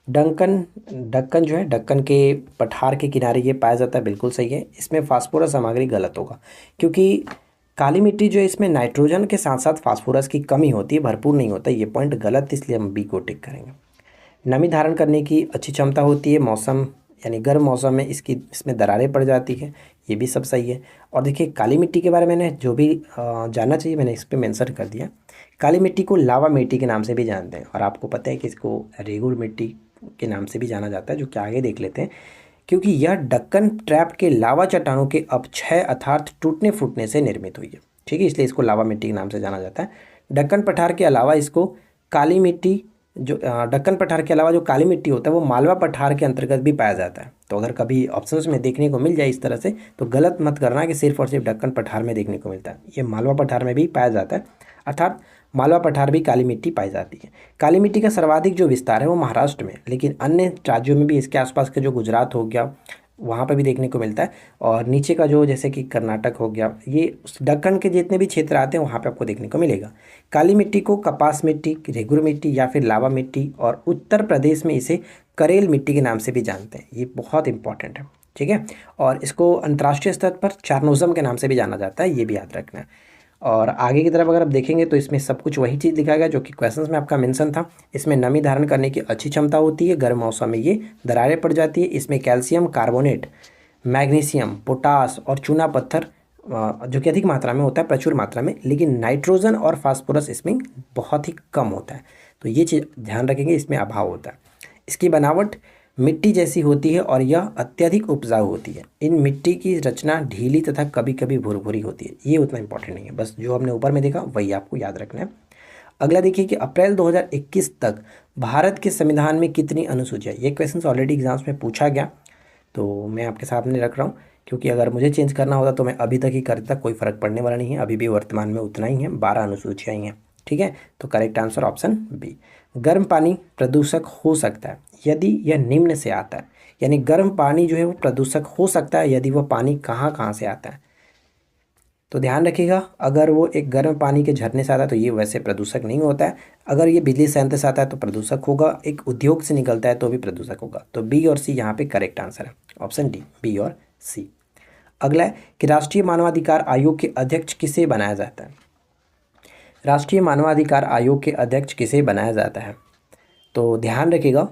ढक्कन जो है, ढक्कन के पठार के किनारे ये पाया जाता है, बिल्कुल सही है। इसमें फास्फोरस सामग्री गलत होगा, क्योंकि काली मिट्टी जो है इसमें नाइट्रोजन के साथ साथ फास्फोरस की कमी होती है, भरपूर नहीं होता। ये पॉइंट गलत, इसलिए हम बी को टिक करेंगे। नमी धारण करने की अच्छी क्षमता होती है, मौसम यानी गर्म मौसम में इसमें दरारें पड़ जाती है, ये भी सब सही है। और देखिए काली मिट्टी के बारे में मैंने जो भी जानना चाहिए मैंने इस पर मेंशन कर दिया। काली मिट्टी को लावा मिट्टी के नाम से भी जानते हैं, और आपको पता है कि इसको रेगुर मिट्टी के नाम से भी जाना जाता है, जो कि आगे देख लेते हैं। क्योंकि यह डक्कन ट्रैप के लावा चट्टानों के अपक्षय अर्थात टूटने फूटने से निर्मित हुई है। ठीक है, इसलिए इसको लावा मिट्टी के नाम से जाना जाता है। डक्कन पठार के अलावा इसको काली मिट्टी जो डक्कन पठार के अलावा जो काली मिट्टी होता है वो मालवा पठार के अंतर्गत भी पाया जाता है। तो अगर कभी ऑप्शंस में देखने को मिल जाए इस तरह से तो गलत मत करना कि सिर्फ और सिर्फ डक्कन पठार में देखने को मिलता है, ये मालवा पठार में भी पाया जाता है, अर्थात मालवा पठार भी काली मिट्टी पाई जाती है। काली मिट्टी का सर्वाधिक जो विस्तार है वो महाराष्ट्र में, लेकिन अन्य राज्यों में भी इसके आसपास के जो गुजरात हो गया वहाँ पर भी देखने को मिलता है, और नीचे का जो जैसे कि कर्नाटक हो गया, ये दक्कन के जितने भी क्षेत्र आते हैं वहाँ पे आपको देखने को मिलेगा। काली मिट्टी को कपास मिट्टी, रेगुर मिट्टी या फिर लावा मिट्टी, और उत्तर प्रदेश में इसे करेल मिट्टी के नाम से भी जानते हैं। ये बहुत इंपॉर्टेंट है। ठीक है, और इसको अंतर्राष्ट्रीय स्तर पर चारनोजम के नाम से भी जाना जाता है, ये भी याद रखना है। और आगे की तरफ अगर आप देखेंगे तो इसमें सब कुछ वही चीज़ दिखाया गया जो कि क्वेश्चंस में आपका मेंशन था। इसमें नमी धारण करने की अच्छी क्षमता होती है, गर्म मौसम में ये दरारें पड़ जाती है। इसमें कैल्शियम कार्बोनेट, मैग्नीशियम, पोटास और चूना पत्थर जो कि अधिक मात्रा में होता है, प्रचुर मात्रा में, लेकिन नाइट्रोजन और फास्फोरस इसमें बहुत ही कम होता है। तो ये चीज़ ध्यान रखेंगे, इसमें अभाव होता है। इसकी बनावट मिट्टी जैसी होती है और यह अत्यधिक उपजाऊ होती है। इन मिट्टी की रचना ढीली तथा कभी कभी भुरभुरी होती है। ये उतना इंपॉर्टेंट नहीं है, बस जो हमने ऊपर में देखा वही आपको याद रखना है। अगला देखिए कि अप्रैल 2021 तक भारत के संविधान में कितनी अनुसूचियाँ। ये क्वेश्चन ऑलरेडी एग्जाम्स में पूछा गया, तो मैं आपके सामने रख रहा हूँ, क्योंकि अगर मुझे चेंज करना होता तो मैं अभी तक ही करता, कोई फ़र्क पड़ने वाला नहीं है। अभी भी वर्तमान में उतना ही है, 12 अनुसूचियाँ ही हैं। ठीक है, तो करेक्ट आंसर ऑप्शन बी। गर्म पानी प्रदूषक हो सकता है यदि यह निम्न से आता है, यानी गर्म पानी जो है वो प्रदूषक हो सकता है यदि वह पानी कहाँ कहाँ से आता है। तो ध्यान रखिएगा, अगर वो एक गर्म पानी के झरने से आता है तो ये वैसे प्रदूषक नहीं होता है। अगर ये बिजली संयंत्र से आता है तो प्रदूषक होगा। एक उद्योग से निकलता है तो भी प्रदूषक होगा। तो बी और सी यहाँ पे करेक्ट आंसर है, ऑप्शन डी, बी और सी। अगला है कि राष्ट्रीय मानवाधिकार आयोग के अध्यक्ष किसे बनाया जाता है। राष्ट्रीय मानवाधिकार आयोग के अध्यक्ष किसे बनाया जाता है? तो ध्यान रखिएगा,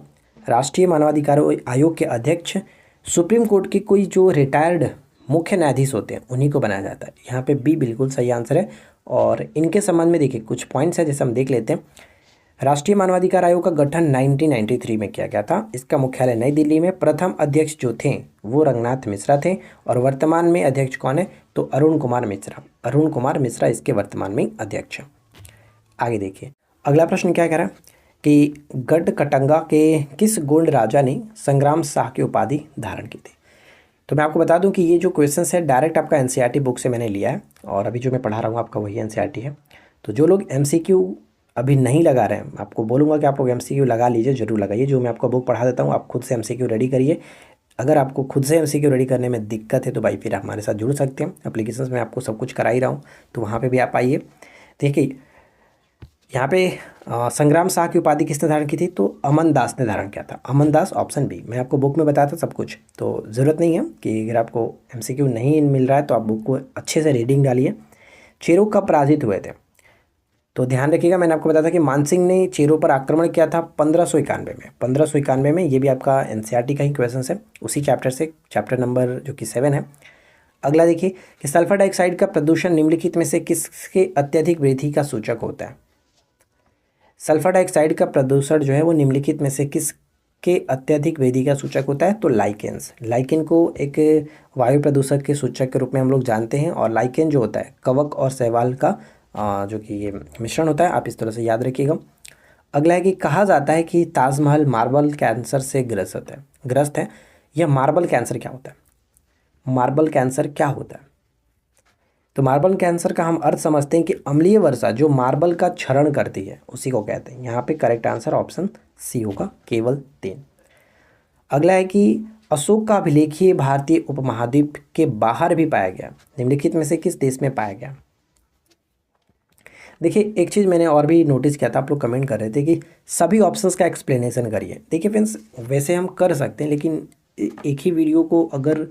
राष्ट्रीय मानवाधिकार आयोग के अध्यक्ष सुप्रीम कोर्ट के कोई जो रिटायर्ड मुख्य न्यायाधीश होते हैं उन्हीं को बनाया जाता है। यहाँ पे बी बिल्कुल सही आंसर है। और इनके संबंध में देखिए कुछ पॉइंट्स है, जैसे हम देख लेते हैं। राष्ट्रीय मानवाधिकार आयोग का गठन 1993 में किया गया था। इसका मुख्यालय नई दिल्ली में। प्रथम अध्यक्ष जो थे वो रंगनाथ मिश्रा थे और वर्तमान में अध्यक्ष कौन है? तो अरुण कुमार मिश्रा। अरुण कुमार मिश्रा इसके वर्तमान में अध्यक्ष हैं। आगे देखिए, अगला प्रश्न क्या कह रहा है कि गढ़कटंगा के किस गोंड राजा ने संग्राम शाह की उपाधि धारण की थी? तो मैं आपको बता दूं कि ये जो क्वेश्चन है डायरेक्ट आपका एनसीईआरटी बुक से मैंने लिया है और अभी जो मैं पढ़ा रहा हूँ आपका वही एनसीईआरटी है। तो जो लोग एमसीक्यू अभी नहीं लगा रहे हैं, आपको बोलूँगा कि आप लोग एमसीक्यू लगा लीजिए, जरूर लगाइए। जो मैं आपको बुक पढ़ा देता हूँ आप खुद से एमसीक्यू रेडी करिए। अगर आपको खुद से एमसीक्यू रेडी करने में दिक्कत है तो भाई फिर आप हमारे साथ जुड़ सकते हैं। एप्लीकेशंस में आपको सब कुछ करा ही रहा हूँ, तो वहाँ पर भी आप आइए। देखिए यहाँ पे संग्राम शाह की उपाधि किसने धारण की थी? तो अमन दास ने धारण किया था। अमन दास, ऑप्शन बी। मैं आपको बुक में बताया था सब कुछ, तो ज़रूरत नहीं है कि अगर आपको एमसीक्यू नहीं मिल रहा है तो आप बुक को अच्छे से रीडिंग डालिए। चेरो कब पराजित हुए थे? तो ध्यान रखिएगा, मैंने आपको बताया था कि मानसिंह ने चेरो पर आक्रमण किया था 1591 में। 1591 में। ये भी आपका एनसीईआरटी का ही क्वेश्चन है, उसी चैप्टर से, चैप्टर नंबर जो कि 7 है। अगला देखिए कि सल्फर डाइऑक्साइड का प्रदूषण निम्नलिखित में से किसके अत्यधिक वृद्धि का सूचक होता है? सल्फर डाइऑक्साइड का प्रदूषण जो है वो निम्नलिखित में से किसके अत्यधिक वृद्धि का सूचक होता है? तो लाइकेन्स। लाइकेन को एक वायु प्रदूषक के सूचक के रूप में हम लोग जानते हैं। और लाइकेन जो होता है कवक और शैवाल का जो कि ये मिश्रण होता है, आप इस तरह से याद रखिएगा। अगला है कि कहा जाता है कि ताजमहल मार्बल कैंसर से ग्रस्त है। यह मार्बल कैंसर क्या होता है? मार्बल कैंसर क्या होता है? तो मार्बल कैंसर का हम अर्थ समझते हैं कि अम्लीय वर्षा जो मार्बल का क्षरण करती है उसी को कहते हैं। यहाँ पे करेक्ट आंसर ऑप्शन सी होगा, केवल 3। अगला है कि अशोक का अभिलेखीय भारतीय उपमहाद्वीप के बाहर भी पाया गया, निम्नलिखित में से किस देश में पाया गया? देखिए एक चीज़ मैंने और भी नोटिस किया था, आप लोग कमेंट कर रहे थे कि सभी ऑप्शंस का एक्सप्लेनेशन करिए। देखिए फ्रेंड्स, वैसे हम कर सकते हैं लेकिन एक ही वीडियो को अगर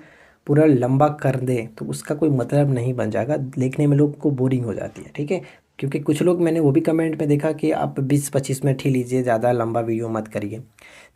पूरा लंबा कर दे तो उसका कोई मतलब नहीं बन जाएगा, देखने में लोग को बोरिंग हो जाती है, ठीक है। क्योंकि कुछ लोग, मैंने वो भी कमेंट में देखा कि आप 20-25 मिनट ही लीजिए, ज़्यादा लंबा वीडियो मत करिए।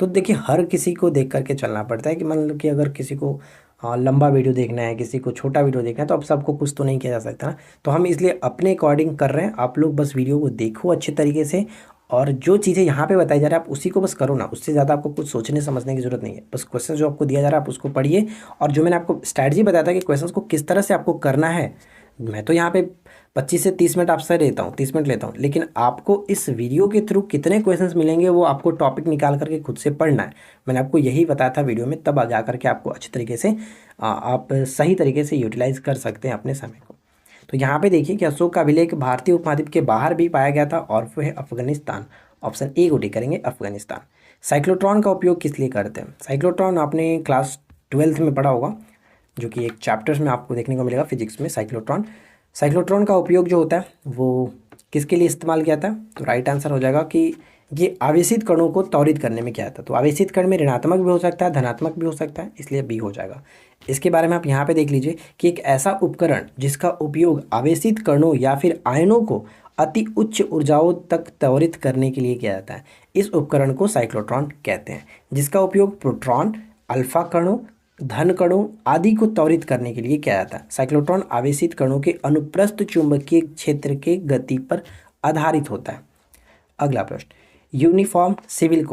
तो देखिए हर किसी को देख करके चलना पड़ता है कि मान लो कि अगर किसी को लंबा वीडियो देखना है, किसी को छोटा वीडियो देखना है, तो अब सबको कुछ तो नहीं किया जा सकता ना। तो हम इसलिए अपने अकॉर्डिंग कर रहे हैं। आप लोग बस वीडियो को देखो अच्छे तरीके से और जो चीज़ें यहाँ पे बताई जा रही है आप उसी को बस करो ना, उससे ज़्यादा आपको कुछ सोचने समझने की जरूरत नहीं है। बस क्वेश्चन जो आपको दिया जा रहा है आप उसको पढ़िए। और जो मैंने आपको स्ट्रैटेजी बताया था कि क्वेश्चंस को किस तरह से आपको करना है, मैं तो यहाँ पे 25 से 30 मिनट आपसे लेता हूँ, 30 मिनट लेता हूँ, लेकिन आपको इस वीडियो के थ्रू कितने क्वेश्चंस मिलेंगे वो आपको टॉपिक निकाल करके खुद से पढ़ना है। मैंने आपको यही बताया था वीडियो में, तब जा करके आपको अच्छे तरीके से आप सही तरीके से यूटिलाइज कर सकते हैं अपने समय को। तो यहाँ पे देखिए कि अशोक का अभिलेख भारतीय उपमहाद्वीप के बाहर भी पाया गया था और वो है अफगानिस्तान। ऑप्शन ए को टिक करेंगे, अफगानिस्तान। साइक्लोट्रॉन का उपयोग किस लिए करते हैं? साइक्लोट्रॉन आपने क्लास 12th में पढ़ा होगा, जो कि एक चैप्टर्स में आपको देखने को मिलेगा फिजिक्स में। साइक्लोट्रॉन का उपयोग जो होता है वो किसके लिए इस्तेमाल किया था? तो राइट आंसर हो जाएगा कि ये आवेशित कणों को त्वरित करने में किया था। तो आवेशित कण में ऋणात्मक भी हो सकता है, धनात्मक भी हो सकता है, इसलिए बी हो जाएगा। इसके बारे में आप यहाँ पे देख लीजिए कि एक ऐसा उपकरण जिसका उपयोग आवेशित कणों या फिर आयनों को अति उच्च ऊर्जाओं तक त्वरित करने के लिए किया जाता है, इस उपकरण को साइक्लोट्रॉन कहते हैं, जिसका उपयोग प्रोटॉन, अल्फा कणों, धन कणों आदि को त्वरित करने के लिए किया जाता है। साइक्लोट्रॉन आवेशित कणों के अनुप्रस्थ चुंबकीय क्षेत्र के गति पर आधारित होता है। अगला प्रश्न, यूनिफॉर्म सिविल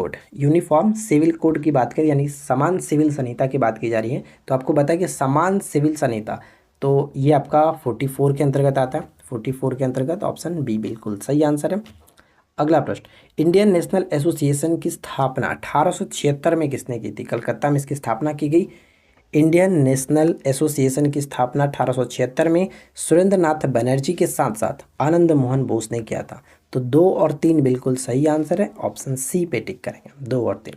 कोड की बात करें, यानी समान सिविल संहिता की बात की जा रही है, तो आपको बताया कि समान सिविल संहिता, तो ये आपका 44 के अंतर्गत आता है। 44 के अंतर्गत ऑप्शन बी बिल्कुल सही आंसर है। अगला प्रश्न, इंडियन नेशनल एसोसिएशन की स्थापना 1876 में किसने की थी? कलकत्ता में इसकी स्थापना की गई। इंडियन नेशनल एसोसिएशन की स्थापना 1876 में सुरेंद्र नाथ बनर्जी के साथ साथ आनंद मोहन बोस ने किया था। तो 2 और 3 बिल्कुल सही आंसर है, ऑप्शन सी पे टिक करेंगे, 2 और 3।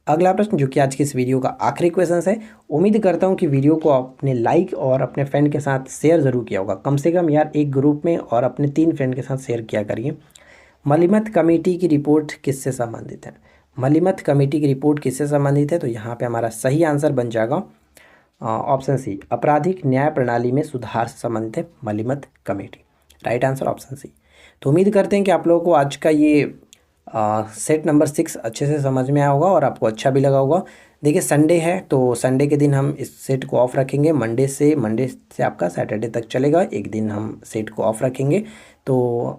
अगला प्रश्न जो कि आज की इस वीडियो का आखिरी क्वेश्चन है, उम्मीद करता हूँ कि वीडियो को आपने लाइक और अपने फ्रेंड के साथ शेयर ज़रूर किया होगा, कम से कम यार एक ग्रुप में और अपने 3 फ्रेंड के साथ शेयर किया करिए। मलीमत कमेटी की रिपोर्ट किससे संबंधित है? मलीमत कमेटी की रिपोर्ट किससे संबंधित है? तो यहाँ पे हमारा सही आंसर बन जाएगा ऑप्शन सी, आपराधिक न्याय प्रणाली में सुधार से संबंधित है Malimath committee. Right answer option C. तो उम्मीद करते हैं कि आप लोगों को आज का ये सेट नंबर 6 अच्छे से समझ में आया होगा और आपको अच्छा भी लगा होगा। देखिए संडे है तो संडे के दिन हम इस सेट को ऑफ रखेंगे, मंडे से आपका सैटरडे तक चलेगा, एक दिन हम सेट को ऑफ रखेंगे। तो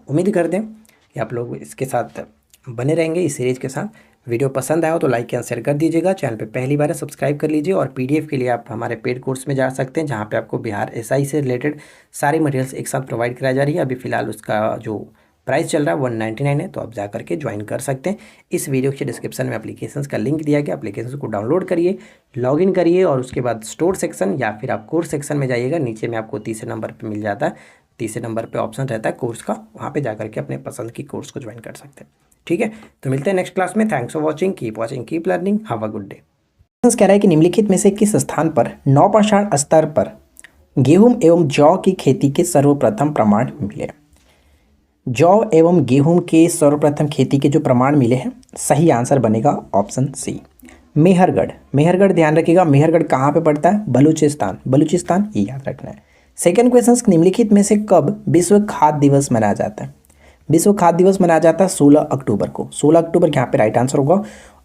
उम्मीद करते हैं कि आप लोग इसके साथ बने रहेंगे, इस सीरीज़ के साथ। वीडियो पसंद आया हो तो लाइक एंड शेयर कर दीजिएगा, चैनल पे पहली बार है सब्सक्राइब कर लीजिए और पीडीएफ के लिए आप हमारे पेड कोर्स में जा सकते हैं, जहाँ पे आपको बिहार एसआई से रिलेटेड सारी मटेरियल्स एक साथ प्रोवाइड कराई जा रही है। अभी फिलहाल उसका जो प्राइस चल रहा है 199 है, तो आप जा करके ज्वाइन कर सकते हैं। इस वीडियो के डिस्क्रिप्शन में एप्लीकेशंस का लिंक दिया गया, एप्लीकेशन को डाउनलोड करिए, लॉगिन करिए और उसके बाद स्टोर सेक्शन या फिर आप कोर्स सेक्शन में जाइएगा। नीचे में आपको तीसरे नंबर पर मिल जाता है, तीसरे नंबर पे ऑप्शन रहता है कोर्स का, वहाँ पे जाकर के अपने पसंद की कोर्स को ज्वाइन कर सकते हैं। ठीक है, तो मिलते हैं नेक्स्ट क्लास में। Thanks for watching, keep watching, keep learning, have a good day. कह रहा है कि निम्नलिखित में से किस स्थान पर नौपाषाण स्तर पर गेहूं एवं जौ की खेती के सर्वप्रथम प्रमाण मिले? जौ एवं गेहूं के सर्वप्रथम खेती के जो प्रमाण मिले हैं, सही आंसर बनेगा ऑप्शन सी, मेहरगढ़। मेहरगढ़ ध्यान रखिएगा, मेहरगढ़ कहाँ पे पड़ता है? बलूचिस्तान, बलूचिस्तान ये याद रखना है। सेकेंड क्वेश्चन, निम्नलिखित में से कब विश्व खाद्य दिवस मनाया जाता है? विश्व खाद्य दिवस मनाया जाता है 16 अक्टूबर को। 16 अक्टूबर यहाँ पे राइट आंसर होगा।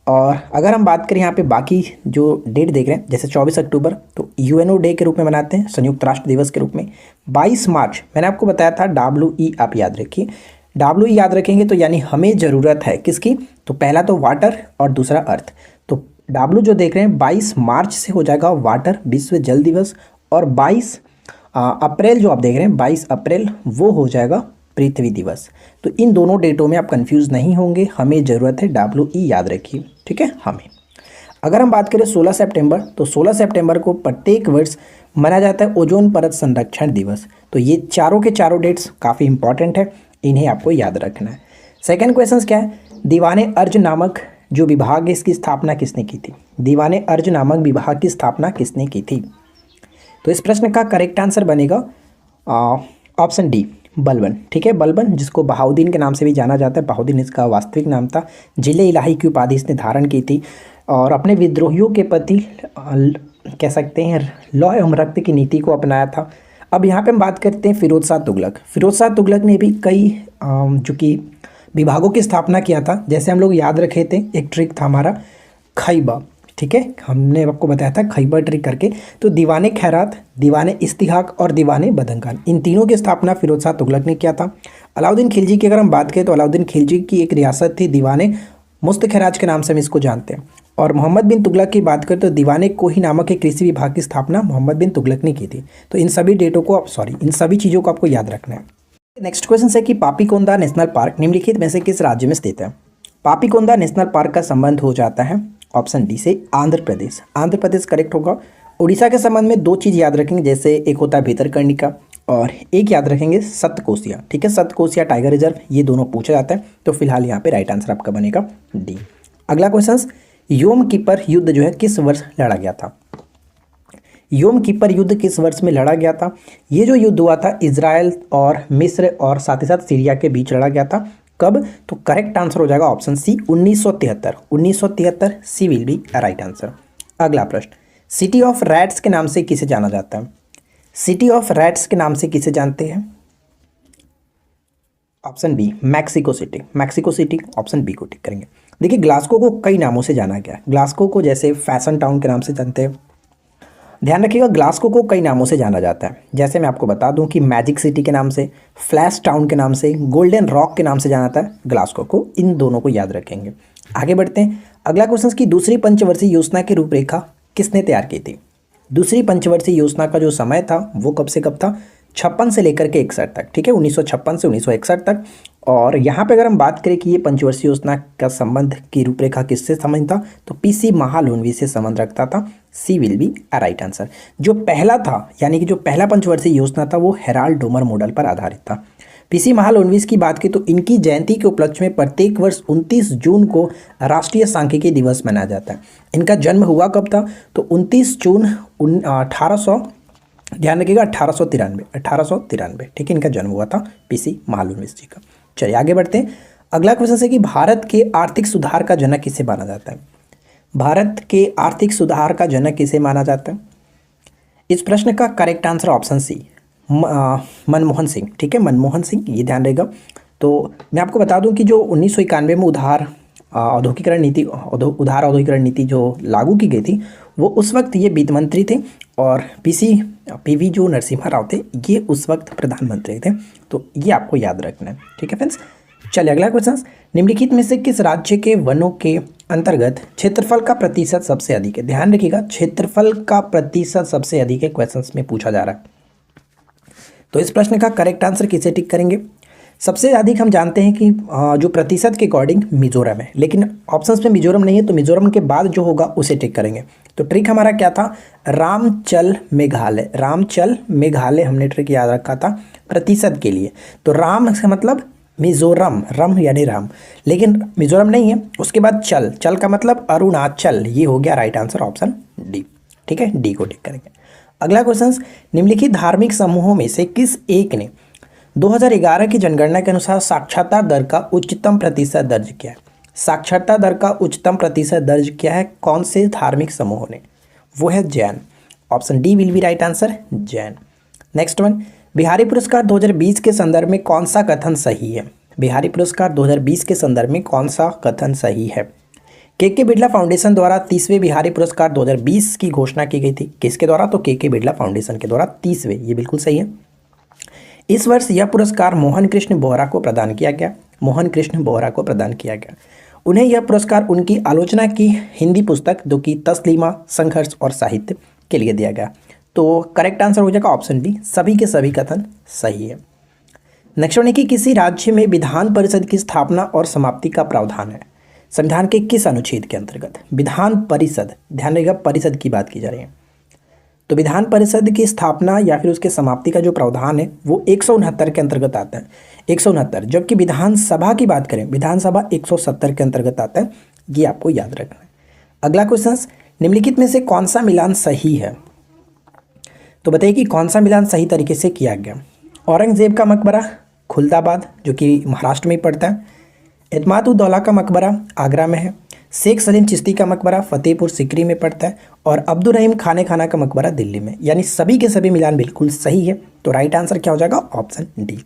और अगर हम बात करें यहाँ पे बाकी जो डेट देख रहे हैं, जैसे 24 अक्टूबर तो यूएनओ डे के रूप में मनाते हैं, संयुक्त राष्ट्र दिवस के रूप में। 22 मार्च मैंने आपको बताया था WE, आप याद रखिए, WE याद रखेंगे तो यानी हमें ज़रूरत है किसकी? तो पहला तो वाटर और दूसरा अर्थ। तो W जो देख रहे हैं 22 मार्च से हो जाएगा वाटर, विश्व जल दिवस। और 22 अप्रैल जो आप देख रहे हैं 22 अप्रैल वो हो जाएगा पृथ्वी दिवस। तो इन दोनों डेटों में आप कंफ्यूज नहीं होंगे, हमें ज़रूरत है WE याद रखिए, ठीक है हमें। अगर हम बात करें 16 सितंबर तो 16 सितंबर को प्रत्येक वर्ष मनाया जाता है ओजोन परत संरक्षण दिवस। तो ये चारों के चारों डेट्स काफ़ी इंपॉर्टेंट है, इन्हें आपको याद रखना है। सेकेंड क्वेश्चन क्या है? दीवाने अर्ज नामक जो विभाग है इसकी स्थापना किसने की थी? दीवाने अर्ज नामक विभाग की स्थापना किसने की थी? तो इस प्रश्न का करेक्ट आंसर बनेगा ऑप्शन डी, बलबन। ठीक है, बलबन जिसको बहाउद्दीन के नाम से भी जाना जाता है, बहाउद्दीन इसका वास्तविक नाम था। जिले इलाही की उपाधि इसने धारण की थी और अपने विद्रोहियों के प्रति कह सकते हैं लौ एवं रक्त की नीति को अपनाया था। अब यहाँ पे हम बात करते हैं फिरोज शाह तुगलक। फिरोज शाह तुगलक ने भी कई जो कि विभागों की स्थापना किया था। जैसे हम लोग याद रखे थे, एक ट्रिक था हमारा खैबा, ठीक है, हमने आपको बताया था खैबर ट्रिक करके। तो दीवाने खैरात, दीवाने इस्तिहाक और दीवाने बदंगान, इन तीनों की स्थापना फिरोज शाह तुगलक ने किया था। अलाउद्दीन खिलजी की अगर हम बात करें तो अलाउद्दीन खिलजी की एक रियासत थी दीवाने मुस्तखराज के नाम से हम इसको जानते हैं। और मोहम्मद बिन तुगलक की बात करें तो दीवाने कोही नामक एक कृषि विभाग की स्थापना मोहम्मद बिन तुगलक ने की थी। तो इन सभी डेटों को इन सभी चीज़ों को आपको याद रखना है। नेक्स्ट क्वेश्चन है कि पापीकोंदा नेशनल पार्क निम्नलिखित में से किस राज्य में स्थित है? पापीकोंदा नेशनल पार्क का संबंध हो जाता है ऑप्शन डी से, आंध्र प्रदेश। आंध्र प्रदेश करेक्ट होगा। उड़ीसा के संबंध में 2 चीज़ याद रखेंगे, जैसे एक होता है भितरकनिका और एक याद रखेंगे सतकोसिया। ठीक है, सतकोसिया टाइगर रिजर्व, ये दोनों पूछा जाता है। तो फिलहाल यहाँ पे राइट आंसर आपका बनेगा डी। अगला क्वेश्चन, योम कीपर युद्ध जो है किस वर्ष लड़ा गया था? योम कीपर युद्ध किस वर्ष में लड़ा गया था? ये जो युद्ध हुआ था इजराइल और मिस्र और साथ ही साथ सीरिया के बीच लड़ा गया था। कब? तो करेक्ट आंसर हो जाएगा option C, 1973। 1973 C will be right answer. अगला प्रश्न, सिटी ऑफ रैट्स के नाम से किसे जाना जाता है? सिटी ऑफ रैट्स के नाम से किसे जानते हैं? Option B, Mexico City. Mexico City, option B को टिक करेंगे। देखिए ग्लासगो को कई नामों से जाना गया है। ग्लासगो को जैसे फैशन टाउन के नाम से जानते हैं, ध्यान रखिएगा ग्लासगो को कई नामों से जाना जाता है। जैसे मैं आपको बता दूं कि मैजिक सिटी के नाम से, फ्लैश टाउन के नाम से, गोल्डन रॉक के नाम से जाना जाता है ग्लासगो को। इन दोनों को याद रखेंगे। आगे बढ़ते हैं। अगला क्वेश्चन की दूसरी पंचवर्षीय योजना की रूपरेखा किसने तैयार की थी? दूसरी पंचवर्षीय योजना का जो समय था वो कब से कब था? 56 से लेकर के 61 तक। ठीक है, 1956 से 1961 तक। और यहाँ पे अगर हम बात करें कि ये पंचवर्षीय योजना का संबंध की रूपरेखा किससे संबंध था, तो पीसी महालनोबिस से संबंध रखता था। C will be a right answer. जो पहला था यानी कि जो पहला पंचवर्षीय योजना था वो हेराल्ड डोमर मॉडल पर आधारित था। पीसी महालनोबिस की बात की तो इनकी जयंती के उपलक्ष्य में प्रत्येक वर्ष 29 जून को राष्ट्रीय सांख्यिकी दिवस मनाया जाता है। इनका जन्म हुआ कब था? तो 29 जून 1800, ध्यान रखिएगा 1893, ठीक है, इनका जन्म हुआ था पीसी महालनोबिस जी का। चलिए आगे बढ़ते हैं। अगला क्वेश्चन है कि भारत के आर्थिक सुधार का जनक किसे माना जाता है? भारत के आर्थिक सुधार का जनक किसे माना जाता है? इस प्रश्न का correct answer option C, Manmohan Singh, ठीक है, मनमोहन सिंह, ये ध्यान रहेगा। तो मैं आपको बता दूं कि जो 1991 में उदार औद्योगिकरण नीति जो लागू की गई थी, वो उस वक्त ये वित्त मंत्री थे और पीवी जो नरसिम्हा राव थे, ये उस वक्त प्रधानमंत्री थे। तो ये आपको याद रखना है, ठीक है फ्रेंड्स। चलिए अगला क्वेश्चन, निम्नलिखित में से किस राज्य के वनों के अंतर्गत क्षेत्रफल का प्रतिशत सबसे अधिक है? ध्यान रखिएगा, क्षेत्रफल का प्रतिशत सबसे अधिक है, क्वेश्चंस में पूछा जा रहा है। तो इस प्रश्न का करेक्ट आंसर किसे टिक करेंगे? सबसे अधिक हम जानते हैं कि जो प्रतिशत के अकॉर्डिंग मिजोरम है, लेकिन ऑप्शंस में मिजोरम नहीं है, तो मिजोरम के बाद जो होगा उसे टिक करेंगे। तो ट्रिक हमारा क्या था? रामचल मेघालय हमने ट्रिक याद रखा था प्रतिशत के लिए। तो राम का मतलब मिजोरम, रम यानी राम, लेकिन मिजोरम नहीं है। उसके बाद चल का मतलब अरुणाचल, ये हो गया राइट आंसर ऑप्शन डी, ठीक है, डी को टिक करेंगे। अगला क्वेश्चन, निम्नलिखित धार्मिक समूहों में से किस एक ने 2011 की जनगणना के अनुसार साक्षरता दर का उच्चतम प्रतिशत दर्ज किया है? साक्षरता दर का उच्चतम प्रतिशत दर्ज किया है कौन से धार्मिक समूहों ने? वो है Jain, option D will be right answer, Jain. Next one, Bihari पुरस्कार 2020 के संदर्भ में कौन सा कथन सही है? बिहारी पुरस्कार 2020 के संदर्भ में कौन सा कथन सही है? के बिरला फाउंडेशन द्वारा 30वें बिहारी पुरस्कार 2020 की घोषणा की गई थी। किसके द्वारा? तो के बिरला फाउंडेशन के द्वारा 30वें, ये बिल्कुल सही है। इस वर्ष यह पुरस्कार मोहन कृष्ण बोहरा को प्रदान किया गया। उन्हें यह पुरस्कार उनकी आलोचना की हिंदी पुस्तक जो कि तस्लीमा, संघर्ष और साहित्य के लिए दिया गया। तो करेक्ट आंसर हो जाएगा ऑप्शन बी, सभी के सभी कथन सही है। नेक्स्ट वन है कि किसी राज्य में विधान परिषद की स्थापना और समाप्ति का प्रावधान है? संविधान के किस अनुच्छेद के अंतर्गत? विधान परिषद, ध्यान रखिएगा परिषद की बात की जा रही है। तो विधान परिषद की स्थापना या फिर उसके समाप्ति का जो प्रावधान है वो 169 के अंतर्गत आता है, 169। जबकि विधानसभा की बात करें, विधानसभा 170 के अंतर्गत आता है, ये आपको याद रखना है। अगला क्वेश्चन, निम्नलिखित में से कौन सा मिलान सही है? तो बताइए कि कौन सा मिलान सही तरीके से किया गया? औरंगजेब का मकबरा खुलदाबाद जो कि महाराष्ट्र में पड़ता है, एतमाद-उद-दौला का मकबरा आगरा में है, शेख सलीम चिश्ती का मकबरा फतेहपुर सिकरी में पड़ता है और अब्दुल रहीम खाने खाना का मकबरा दिल्ली में। यानी सभी के सभी मिलान बिल्कुल सही है। तो राइट आंसर क्या हो जाएगा? Option D.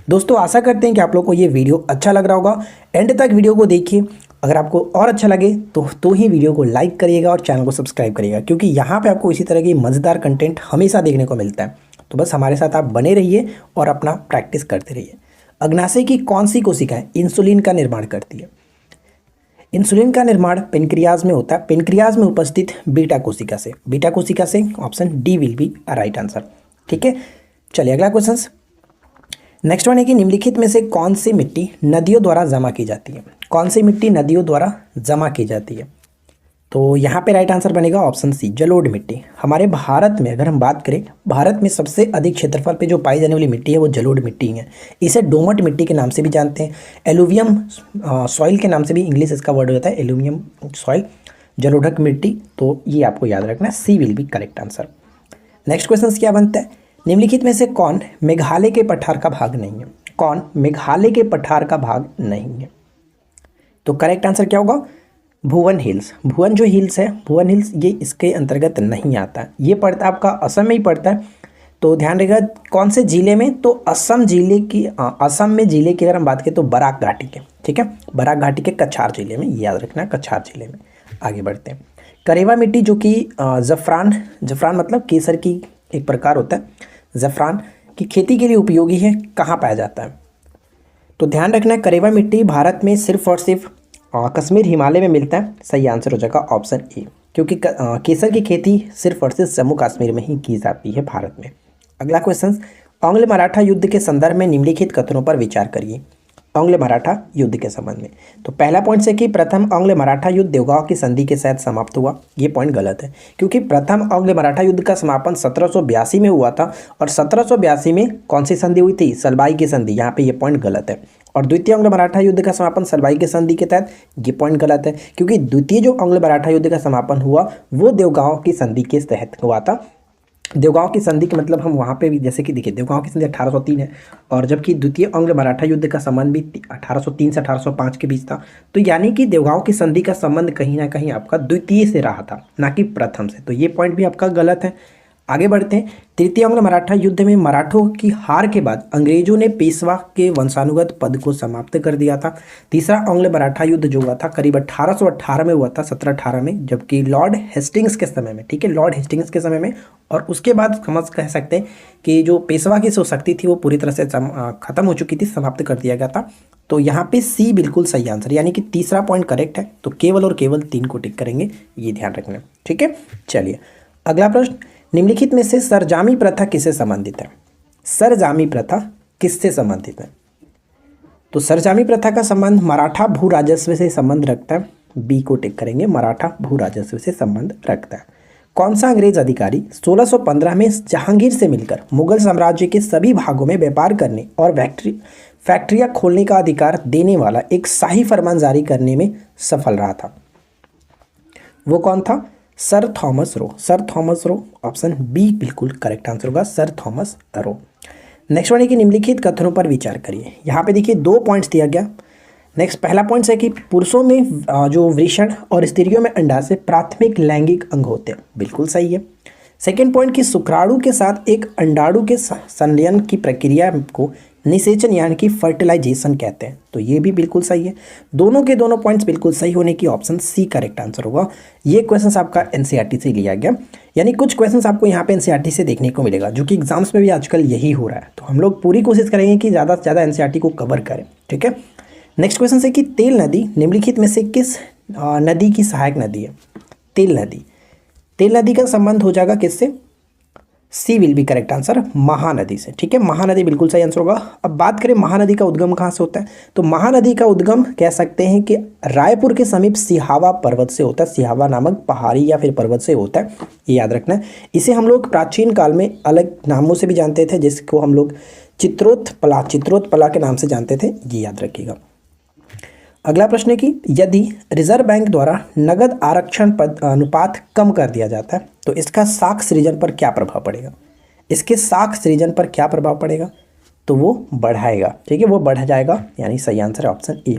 दोस्तों आशा करते हैं कि आप लोग को ये वीडियो अच्छा लग रहा होगा। एंड तक वीडियो को देखिए। अगर आपको और अच्छा लगे तो ही वीडियो को लाइक करिएगा और चैनल को सब्सक्राइब करिएगा, क्योंकि यहाँ पर आपको इसी तरह की मज़ेदार कंटेंट हमेशा देखने को मिलता है। तो बस हमारे साथ आप बने रहिए और अपना प्रैक्टिस करते रहिए। अग्नाशय की कौन सी कोशिकाएं इंसुलिन का निर्माण करती है? इंसुलिन का निर्माण पेनक्रियाज में होता है, पेनक्रियाज में उपस्थित बीटा कोशिका से, option D will be right answer, ठीक है। चलिए अगला क्वेश्चन, नेक्स्ट वन है कि निम्नलिखित में से कौन सी मिट्टी नदियों द्वारा जमा की जाती है? कौन सी मिट्टी नदियों द्वारा जमा की जाती है? तो यहाँ पे राइट आंसर बनेगा ऑप्शन सी, जलोढ़ मिट्टी। हमारे भारत में अगर हम बात करें, भारत में सबसे अधिक क्षेत्रफल पे जो पाई जाने वाली मिट्टी है वो जलोढ़ मिट्टी है। इसे डोमट मिट्टी के नाम से भी जानते हैं, एलुवियम सॉइल के नाम से भी इंग्लिश इसका वर्ड होता है, एलुमिनियम सॉइल, जलोढ़क मिट्टी। तो ये आपको याद रखना है, C will be correct answer. Next question क्या बनता है? निम्नलिखित में से कौन मेघालय के पठार का भाग नहीं है? कौन मेघालय के पठार का भाग नहीं है? तो करेक्ट आंसर क्या होगा? भुवन हिल्स। भुवन जो हिल्स है, भुवन हिल्स ये इसके अंतर्गत नहीं आता, ये पड़ता है आपका असम में ही पड़ता है। तो ध्यान रखिएगा कौन से जिले में? तो असम जिले की, असम में जिले की अगर हम बात करें तो बराक घाटी के, ठीक है, बराक घाटी के कछार जिले में, याद रखना है कछार जिले में। आगे बढ़ते हैं। करेवा मिट्टी जो कि जफरान मतलब केसर की एक प्रकार होता है, जफरान की खेती के लिए उपयोगी है, कहाँ पाया जाता है? तो ध्यान रखना है करेवा मिट्टी भारत में सिर्फ और सिर्फ कश्मीर हिमालय में मिलता है। सही आंसर हो जाएगा ऑप्शन ए, क्योंकि केसर की खेती सिर्फ और सिर्फ जम्मू कश्मीर में ही की जाती है भारत में। अगला क्वेश्चन, आंग्ल मराठा युद्ध के संदर्भ में निम्नलिखित कथनों पर विचार करिए। आंग्ल मराठा युद्ध के संबंध में। तो पहला पॉइंट से कि प्रथम आंग्ल मराठा युद्ध देवगांव की संधि के साथ समाप्त हुआ, ये पॉइंट गलत है, क्योंकि प्रथम आंग्ल मराठा युद्ध का समापन 1782 में हुआ था और 1782 में कौन सी संधि हुई थी? सलबाई की संधि, यहाँ पे ये पॉइंट गलत है। और द्वितीय आंग्ल मराठा युद्ध का समापन सलबाई की संधि के तहत, ये पॉइंट गलत है, क्योंकि द्वितीय जो आंग्ल मराठा युद्ध का समापन हुआ वो देवगांव की संधि के तहत हुआ था। देवगांव की संधि के मतलब हम वहाँ पे भी जैसे कि देखिए देवगांव की संधि 1803 है और जबकि द्वितीय आंग्ल मराठा युद्ध का संबंध भी 1803 से 1805 के बीच था। तो यानी कि देवगांव की संधि का संबंध कहीं ना कहीं आपका द्वितीय से रहा था, ना कि प्रथम से। तो ये पॉइंट भी आपका गलत है। आगे बढ़ते हैं। तृतीय आंग्ल मराठा युद्ध में मराठों की हार के बाद अंग्रेजों ने पेशवा के वंशानुगत पद को समाप्त कर दिया था। तीसरा आंग्ल मराठा युद्ध जो हुआ था करीब 1818 में हुआ था, 1718 में, जबकि लॉर्ड हेस्टिंग्स के समय में, ठीक है, लॉर्ड हेस्टिंग्स के समय में। और उसके बाद समझ कह सकते हैं कि जो पेशवा की जो शक्ति थी वो पूरी तरह से खत्म हो चुकी थी, समाप्त कर दिया गया था। तो यहाँ पे सी बिल्कुल सही आंसर, यानी कि तीसरा पॉइंट करेक्ट है। तो केवल और केवल 3 को टिक करेंगे, ये ध्यान रखना, ठीक है। चलिए अगला प्रश्न, निम्नलिखित में से सरजामी प्रथा किससे संबंधित है? सरजामी प्रथा किससे संबंधित है? तो सरजामी प्रथा का संबंध मराठा भू राजस्व से संबंध रखता है, बी को टिक करेंगे, मराठा भू राजस्व से संबंध रखता है। कौन सा अंग्रेज अधिकारी 1615 में जहांगीर से मिलकर मुगल साम्राज्य के सभी भागों में व्यापार करने और फैक्ट्रियां खोलने का अधिकार देने वाला एक शाही फरमान जारी करने में सफल रहा था? वो कौन था? Sir Thomas Roe. Sir Thomas Roe, option B बिल्कुल करेक्ट आंसर होगा, sir Thomas Roe. Next one है कि निम्नलिखित कथनों पर विचार करिए। यहाँ पे देखिए 2 पॉइंट्स दिया गया। नेक्स्ट पहला पॉइंट है कि पुरुषों में जो वृषण और स्त्रियों में अंडाशय प्राथमिक लैंगिक अंग होते हैं, बिल्कुल सही है। सेकेंड पॉइंट कि शुक्राणु के साथ एक अंडाणु के संलयन की प्रक्रिया को निषेचन यानी कि फर्टिलाइजेशन कहते हैं, तो ये भी बिल्कुल सही है। दोनों के दोनों पॉइंट्स बिल्कुल सही होने की ऑप्शन सी करेक्ट आंसर होगा। ये क्वेश्चन आपका एनसीईआरटी से लिया गया, यानी कुछ क्वेश्चन आपको यहाँ पे एनसीईआरटी से देखने को मिलेगा, जो कि एग्जाम्स में भी आजकल यही हो रहा है। तो हम लोग पूरी कोशिश करेंगे कि ज़्यादा से ज़्यादा एनसीईआरटी को कवर करें, ठीक है। नेक्स्ट क्वेश्चन है कि तेल नदी निम्नलिखित में से किस नदी की सहायक नदी है? तेल नदी, तेल नदी का संबंध हो जाएगा किससे? C will be correct answer, Mahanadi से, ठीक है। महानदी बिल्कुल सही आंसर होगा। अब बात करें महानदी का उद्गम कहाँ से होता है, तो महानदी का उद्गम कह सकते हैं कि रायपुर के समीप सिहावा पर्वत से होता है। सिहावा नामक पहाड़ी या फिर पर्वत से होता है, ये याद रखना है। इसे हम लोग प्राचीन काल में अलग नामों से भी जानते थे, जिसको हम लोग चित्रोत्पला के नाम से जानते थे, ये याद रखिएगा। अगला प्रश्न है कि यदि रिजर्व बैंक द्वारा नगद आरक्षण अनुपात कम कर दिया जाता है तो इसका साख सृजन पर क्या प्रभाव पड़ेगा? इसके साख सृजन पर क्या प्रभाव पड़ेगा? तो वो बढ़ाएगा, ठीक है, वो बढ़ जाएगा, यानी सही आंसर है ऑप्शन ए।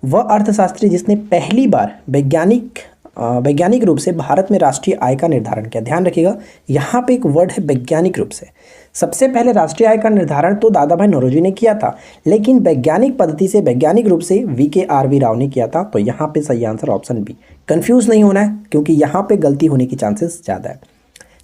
वह अर्थशास्त्री जिसने पहली बार वैज्ञानिक रूप से भारत में राष्ट्रीय आय का निर्धारण किया। ध्यान रखिएगा यहाँ पे एक वर्ड है वैज्ञानिक रूप से। सबसे पहले राष्ट्रीय आय का निर्धारण तो दादा भाई नौरोजी ने किया था, लेकिन वैज्ञानिक पद्धति से वैज्ञानिक रूप से VKRV राव ने किया था। तो यहाँ पे सही आंसर ऑप्शन बी। कंफ्यूज नहीं होना है, क्योंकि यहाँ पे गलती होने की चांसेस ज़्यादा है।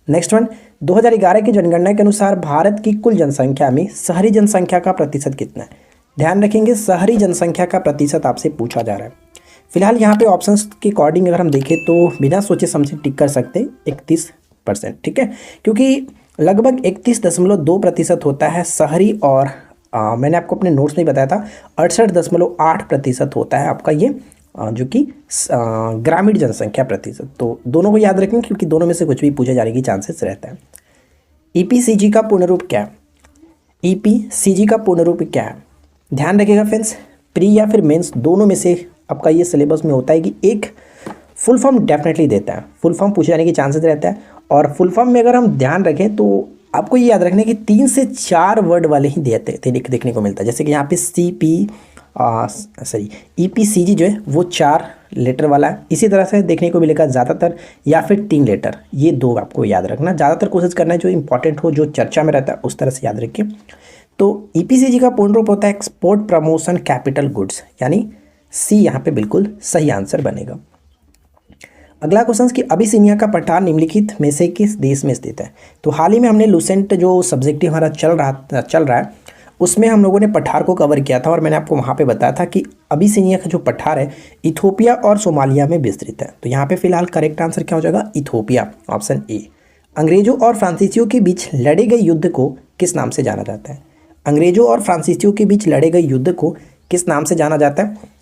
नेक्स्ट वन, 2011 की जनगणना के अनुसार भारत की कुल जनसंख्या में शहरी जनसंख्या का प्रतिशत कितना है? ध्यान रखेंगे शहरी जनसंख्या का प्रतिशत आपसे पूछा जा रहा है। फिलहाल यहाँ पे ऑप्शंस के अकॉर्डिंग अगर हम देखें तो बिना सोचे समझे टिक कर सकते 31%, ठीक है, क्योंकि लगभग 31.2% होता है शहरी और मैंने आपको अपने नोट्स में बताया था 68.8% होता है आपका ये जो कि ग्रामीण जनसंख्या प्रतिशत। तो दोनों को याद रखें, क्योंकि दोनों में से कुछ भी पूछे जाने की चांसेस रहता है। EPCG का पूर्ण रूप क्या है? EPCG का पूर्ण रूप क्या है? ध्यान रखिएगा फ्रेंड्स, प्री या फिर मेंस दोनों में से आपका ये सिलेबस में होता है कि एक फुल फॉर्म डेफिनेटली देता है, फुल फॉर्म पूछे जाने की चांसेस रहता है। और फुल फॉर्म में अगर हम ध्यान रखें तो आपको ये याद रखना है कि 3 से 4 वर्ड वाले ही देखने को मिलता है। जैसे कि यहाँ पे EPCG जो है वो 4 लेटर वाला है। इसी तरह से देखने को मिलेगा ज़्यादातर, या फिर 3 लेटर, ये 2 आपको याद रखना। ज़्यादातर कोशिश करना है जो इंपॉर्टेंट हो, जो चर्चा में रहता है, उस तरह से याद रखिए। तो EPCG का पूर्ण रूप होता है एक्सपोर्ट प्रमोशन कैपिटल गुड्स, यानी सी यहाँ पे बिल्कुल सही आंसर बनेगा। अगला क्वेश्चन कि अबिसिनिया का पठार निम्नलिखित में से किस देश में स्थित है? तो हाल ही में हमने लूसेंट जो सब्जेक्टिव हमारा चल रहा है उसमें हम लोगों ने पठार को कवर किया था, और मैंने आपको वहाँ पे बताया था कि अबिसिनिया का जो पठार है इथोपिया और सोमालिया में विस्तृत है। तो यहाँ पे फिलहाल करेक्ट आंसर क्या हो जाएगा? Ethiopia, option A. अंग्रेजों और फ्रांसीसियों के बीच लड़े गए युद्ध को किस नाम से जाना जाता है? अंग्रेजों और फ्रांसीसियों के बीच लड़े गए युद्ध को किस नाम से जाना जाता है?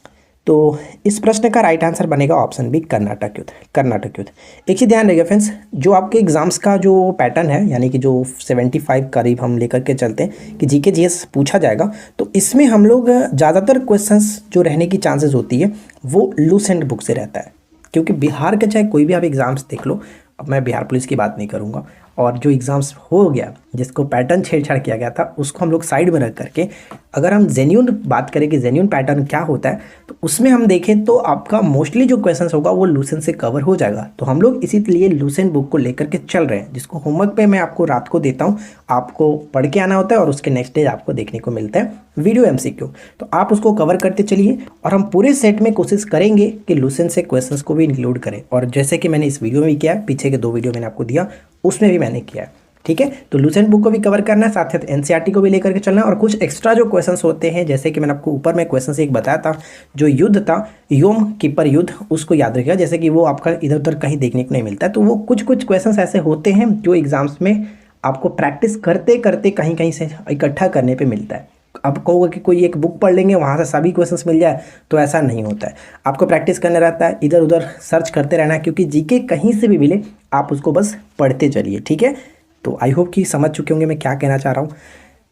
तो इस प्रश्न का राइट आंसर बनेगा ऑप्शन बी, कर्नाटक युद्ध। कर्नाटक युद्ध। एक चीज़ ध्यान रखिएगा फ्रेंड्स, जो आपके एग्जाम्स का जो पैटर्न है, यानी कि जो 75 करीब हम लेकर के चलते हैं कि जीके जीएस पूछा जाएगा, तो इसमें हम लोग ज़्यादातर क्वेश्चंस जो रहने की चांसेस होती है वो लूसेंट बुक से रहता है, क्योंकि बिहार के चाहे कोई भी आप एग्ज़ाम्स देख लो, अब मैं बिहार पुलिस की बात नहीं करूँगा, और जो एग्ज़ाम्स हो गया जिसको पैटर्न छेड़छाड़ किया गया था उसको हम लोग साइड में रख करके अगर हम जेन्यून बात करें कि जेन्यून पैटर्न क्या होता है, तो उसमें हम देखें तो आपका मोस्टली जो क्वेश्चंस होगा वो लूसेंट से कवर हो जाएगा। तो हम लोग इसीलिए लूसेंट बुक को लेकर के चल रहे हैं, जिसको होमवर्क पे मैं आपको रात को देता हूँ, आपको पढ़ के आना होता है और उसके नेक्स्ट डे आपको देखने को मिलता है वीडियो एमसीक्यू। तो आप उसको कवर करते चलिए और हम पूरे सेट में कोशिश करेंगे कि लूसेंट से क्वेश्चंस को भी इंक्लूड करें, और जैसे कि मैंने इस वीडियो में भी किया है, पीछे के 2 वीडियो मैंने आपको दिया उसमें भी मैंने किया है। ठीक है, तो लूसेंट बुक को भी कवर करना है, साथ साथ एनसीईआरटी को भी लेकर के चलना है, और कुछ एक्स्ट्रा जो क्वेश्चंस होते हैं, जैसे कि मैंने आपको ऊपर में क्वेश्चन एक बताया था, जो युद्ध था योम कीपर युद्ध, उसको याद रखिएगा, जैसे कि वो आपका इधर उधर कहीं देखने को नहीं मिलता है। तो वो कुछ कुछ क्वेश्चंस ऐसे होते हैं जो एग्जाम्स में आपको प्रैक्टिस करते करते कहीं कहीं से इकट्ठा करने पर मिलता है। अब कहोगे कि कोई एक बुक पढ़ लेंगे वहाँ से सभी क्वेश्चंस मिल जाए, तो ऐसा नहीं होता है। आपको प्रैक्टिस करना रहता है, इधर उधर सर्च करते रहना है, क्योंकि जीके कहीं से भी मिले आप उसको बस पढ़ते चलिए। ठीक है, तो आई होप कि समझ चुके होंगे मैं क्या कहना चाह रहा हूँ।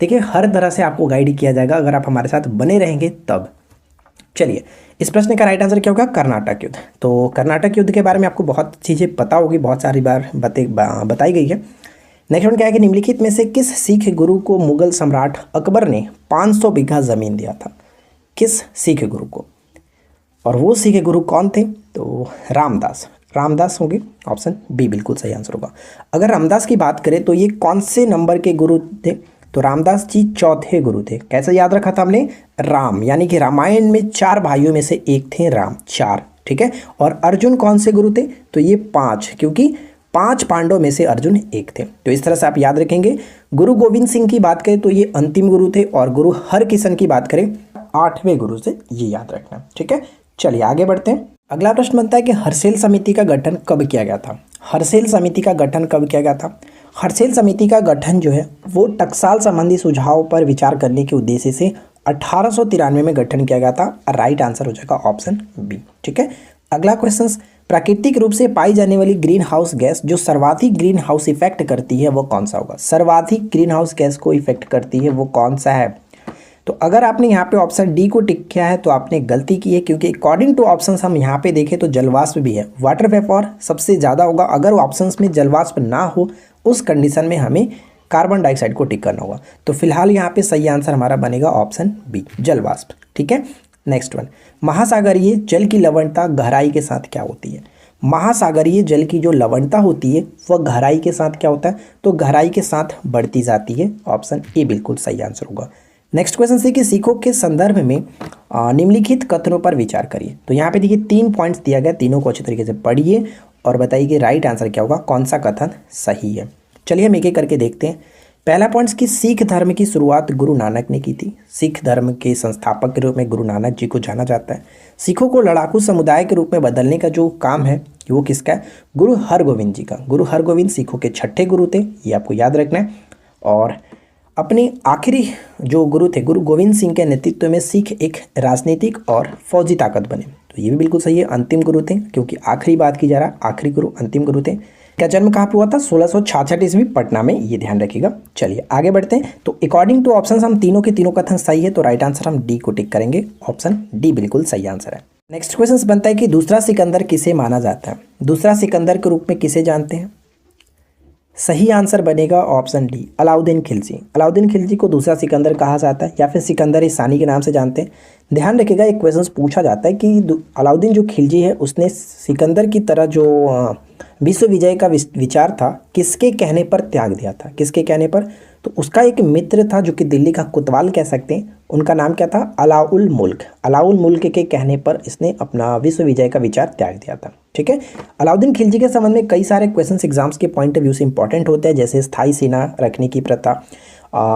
देखिए, हर तरह से आपको गाइड किया जाएगा अगर आप हमारे साथ बने रहेंगे तब। चलिए, इस प्रश्न का राइट आंसर क्या होगा? कर्नाटक युद्ध। तो कर्नाटक युद्ध के बारे में आपको बहुत चीज़ें पता होगी, बहुत सारी बार बताई गई है। नेक्स्ट वन क्या है कि निम्नलिखित में से किस सिख गुरु को मुगल सम्राट अकबर ने 500 बीघा ज़मीन दिया था? किस सिख गुरु को? और वो सिख गुरु कौन थे? तो रामदास। रामदास होंगे, ऑप्शन बी बिल्कुल सही आंसर होगा। अगर रामदास की बात करें तो ये कौन से नंबर के गुरु थे? तो रामदास जी चौथे गुरु थे। कैसे याद रखा था हमने? राम, यानी कि रामायण में 4 भाइयों में से एक थे राम, 4। ठीक है, और अर्जुन कौन से गुरु थे? तो ये 5, क्योंकि 5 पांडवों में से अर्जुन एक थे। तो इस तरह से आप याद रखेंगे। गुरु गोविंद सिंह की बात करें तो ये अंतिम गुरु थे, और गुरु हरकिशन की बात करें 8वें गुरु से, ये याद रखना। ठीक है, चलिए आगे बढ़ते हैं। अगला प्रश्न बनता है कि हर्षेल समिति का गठन कब किया गया था? हर्षेल समिति का गठन कब किया गया था? हर्षेल समिति का गठन जो है वो टकसाल संबंधी सुझाव पर विचार करने के उद्देश्य से 1893 में गठन किया गया था। राइट आंसर हो जाएगा ऑप्शन बी। ठीक है, अगला क्वेश्चन, प्राकृतिक रूप से पाई जाने वाली ग्रीन हाउस गैस जो सर्वाधिक ग्रीन हाउस इफेक्ट करती है वो कौन सा होगा? सर्वाधिक ग्रीन हाउस गैस को इफेक्ट करती है वो कौन सा है? तो अगर आपने यहाँ पे ऑप्शन डी को टिक किया है तो आपने गलती की है, क्योंकि अकॉर्डिंग टू ऑप्शंस हम यहाँ पे देखें तो जलवाष्प भी है। वाटर वेपर सबसे ज़्यादा होगा। अगर ऑप्शंस में जलवाष्प ना हो उस कंडीशन में हमें कार्बन डाइऑक्साइड को टिक करना होगा। तो फिलहाल यहाँ पे सही आंसर हमारा बनेगा ऑप्शन बी, जलवाष्प। ठीक है, नेक्स्ट वन, महासागरीय जल की लवणता गहराई के साथ क्या होती है? महासागरीय जल की जो लवणता होती है वह गहराई के साथ क्या होता है? तो गहराई के साथ बढ़ती जाती है। ऑप्शन ए बिल्कुल सही आंसर होगा। नेक्स्ट क्वेश्चन से कि सिखों के संदर्भ में निम्नलिखित कथनों पर विचार करिए। तो यहाँ पे देखिए 3 पॉइंट्स दिया गया, तीनों को अच्छे तरीके से पढ़िए और बताइए कि राइट आंसर क्या होगा, कौन सा कथन सही है। चलिए हम एक एक करके देखते हैं। पहला पॉइंट्स कि सिख धर्म की शुरुआत गुरु नानक ने की थी। सिख धर्म के संस्थापक के रूप में गुरु नानक जी को जाना जाता है। सिखों को लड़ाकू समुदाय के रूप में बदलने का जो काम है वो किसका है? गुरु हरगोविंद जी का। गुरु हरगोविंद सिखों के 6ठे गुरु थे, ये आपको याद रखना है। और अपने आखिरी जो गुरु थे गुरु गोविंद सिंह के नेतृत्व में सिख एक राजनीतिक और फौजी ताकत बने। तो ये भी बिल्कुल सही है, अंतिम गुरु थे, क्योंकि आखिरी बात की जा रहा है, आखिरी गुरु अंतिम गुरु थे। का जन्म कहाँ पे हुआ था? 1666 ईस्वी पटना में, ये ध्यान रखिएगा। चलिए आगे बढ़ते हैं। तो अकॉर्डिंग टू ऑप्शन हम तीनों के तीनों कथन सही है, तो राइट आंसर हम डी को टिक करेंगे। ऑप्शन डी बिल्कुल सही आंसर है। नेक्स्ट क्वेश्चन बनता है कि दूसरा सिकंदर किसे माना जाता है? दूसरा सिकंदर के रूप में किसे जानते हैं? सही आंसर बनेगा ऑप्शन डी, अलाउद्दीन खिलजी। अलाउद्दीन खिलजी को दूसरा सिकंदर कहा जाता है या फिर सिकंदर सानी के नाम से जानते हैं। ध्यान रखिएगा, एक क्वेश्चन पूछा जाता है कि अलाउद्दीन जो खिलजी है उसने सिकंदर की तरह जो विश्व विजय का विचार था किसके कहने पर त्याग दिया था? किसके कहने पर? तो उसका एक मित्र था जो कि दिल्ली का कोतवाल कह सकते हैं, उनका नाम क्या था? अलाउल मुल्क। अलाउल मुल्क के कहने पर इसने अपना विश्व विजय का विचार त्याग दिया था। ठीक है, अलाउद्दीन खिलजी के संबंध में कई सारे क्वेश्चंस एग्जाम्स के पॉइंट ऑफ व्यू से इंपॉर्टेंट होते हैं, जैसे स्थायी सेना रखने की प्रथा,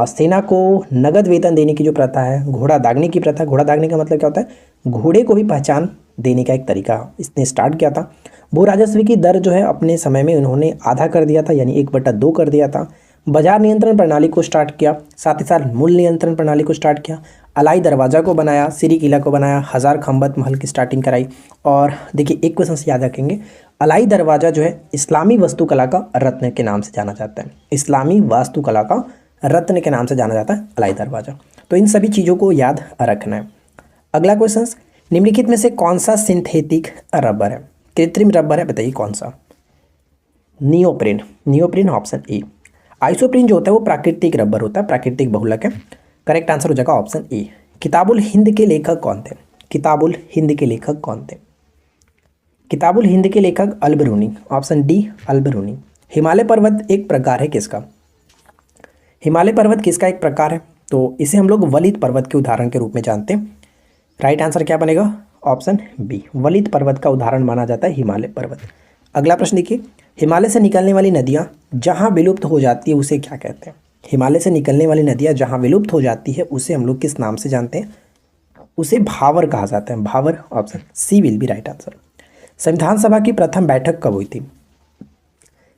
सेना को नगद वेतन देने की जो प्रथा है, घोड़ा दागने की प्रथा। घोड़ा दागने का मतलब क्या होता है? घोड़े को भी पहचान देने का एक तरीका इसने स्टार्ट किया था। भू राजस्व की दर जो है अपने समय में उन्होंने आधा कर दिया था, यानी 1/2 कर दिया था। बाजार नियंत्रण प्रणाली को स्टार्ट किया, साथ ही साथ मूल्य नियंत्रण प्रणाली को स्टार्ट किया, अलाई दरवाज़ा को बनाया, सिरी किला को बनाया, हज़ार खंबत महल की स्टार्टिंग कराई। और देखिए एक क्वेश्चन से याद रखेंगे, अलाई दरवाज़ा जो है इस्लामी वास्तुकला का रत्न के नाम से जाना जाता है। इस्लामी वास्तुकला का रत्न के नाम से जाना जाता है अलाई दरवाज़ा। तो इन सभी चीज़ों को याद रखना है। अगला क्वेश्चन, निम्नलिखित में से कौन सा सिंथेटिक रबर है, कृत्रिम रबर है, बताइए कौन सा। Neoprene, neoprene option A. Isoprene जो होता है वो प्राकृतिक रबर होता है, प्राकृतिक बहुलक है। करेक्ट आंसर हो जाएगा ऑप्शन ए। किताबुल हिंद के लेखक कौन थे, किताबुल हिंद के लेखक कौन थे। किताबुल हिंद के लेखक अल-बिरूनी, ऑप्शन डी अल-बिरूनी। हिमालय पर्वत एक प्रकार है किसका, हिमालय पर्वत किसका एक प्रकार है, तो इसे हम लोग वलित पर्वत के उदाहरण के रूप में जानते हैं। राइट आंसर क्या बनेगा, ऑप्शन बी, वलित पर्वत का उदाहरण माना जाता है हिमालय पर्वत। अगला प्रश्न देखिए, हिमालय से निकलने वाली नदियाँ जहाँ विलुप्त हो जाती है उसे क्या कहते हैं। हिमालय से निकलने वाली नदियाँ जहाँ विलुप्त हो जाती है उसे हम लोग किस नाम से जानते हैं, उसे भावर कहा जाता है, Bhabar. Option C will be right answer. संविधान सभा की प्रथम बैठक कब हुई थी,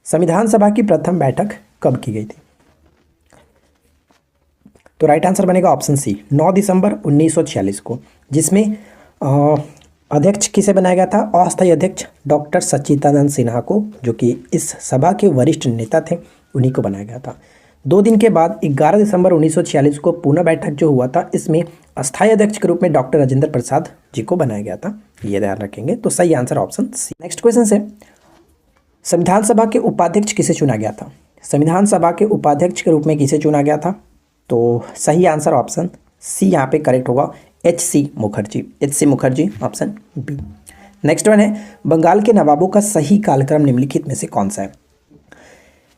संविधान सभा की प्रथम बैठक कब की गई थी, तो राइट आंसर बनेगा ऑप्शन सी, 9 दिसंबर 1946 को, जिसमें अध्यक्ष किसे बनाया गया था, अस्थायी अध्यक्ष डॉक्टर सच्चिदानंद सिन्हा को, जो कि इस सभा के वरिष्ठ नेता थे, उन्हीं को बनाया गया था। 2 दिन के बाद 11 दिसंबर 1946 को पुनः बैठक जो हुआ था, इसमें अस्थायी अध्यक्ष के रूप में डॉक्टर राजेंद्र प्रसाद जी को बनाया गया था, ये ध्यान रखेंगे। तो सही answer option C. Next question से, संविधान सभा के उपाध्यक्ष किसे चुना गया था, संविधान सभा के उपाध्यक्ष के रूप में किसे चुना गया था, तो सही आंसर ऑप्शन सी यहाँ पे करेक्ट होगा, HC. Mukherjee, HC. Mukherjee option B. Next one है, बंगाल के नवाबों का सही कालक्रम निम्नलिखित में से कौन सा है,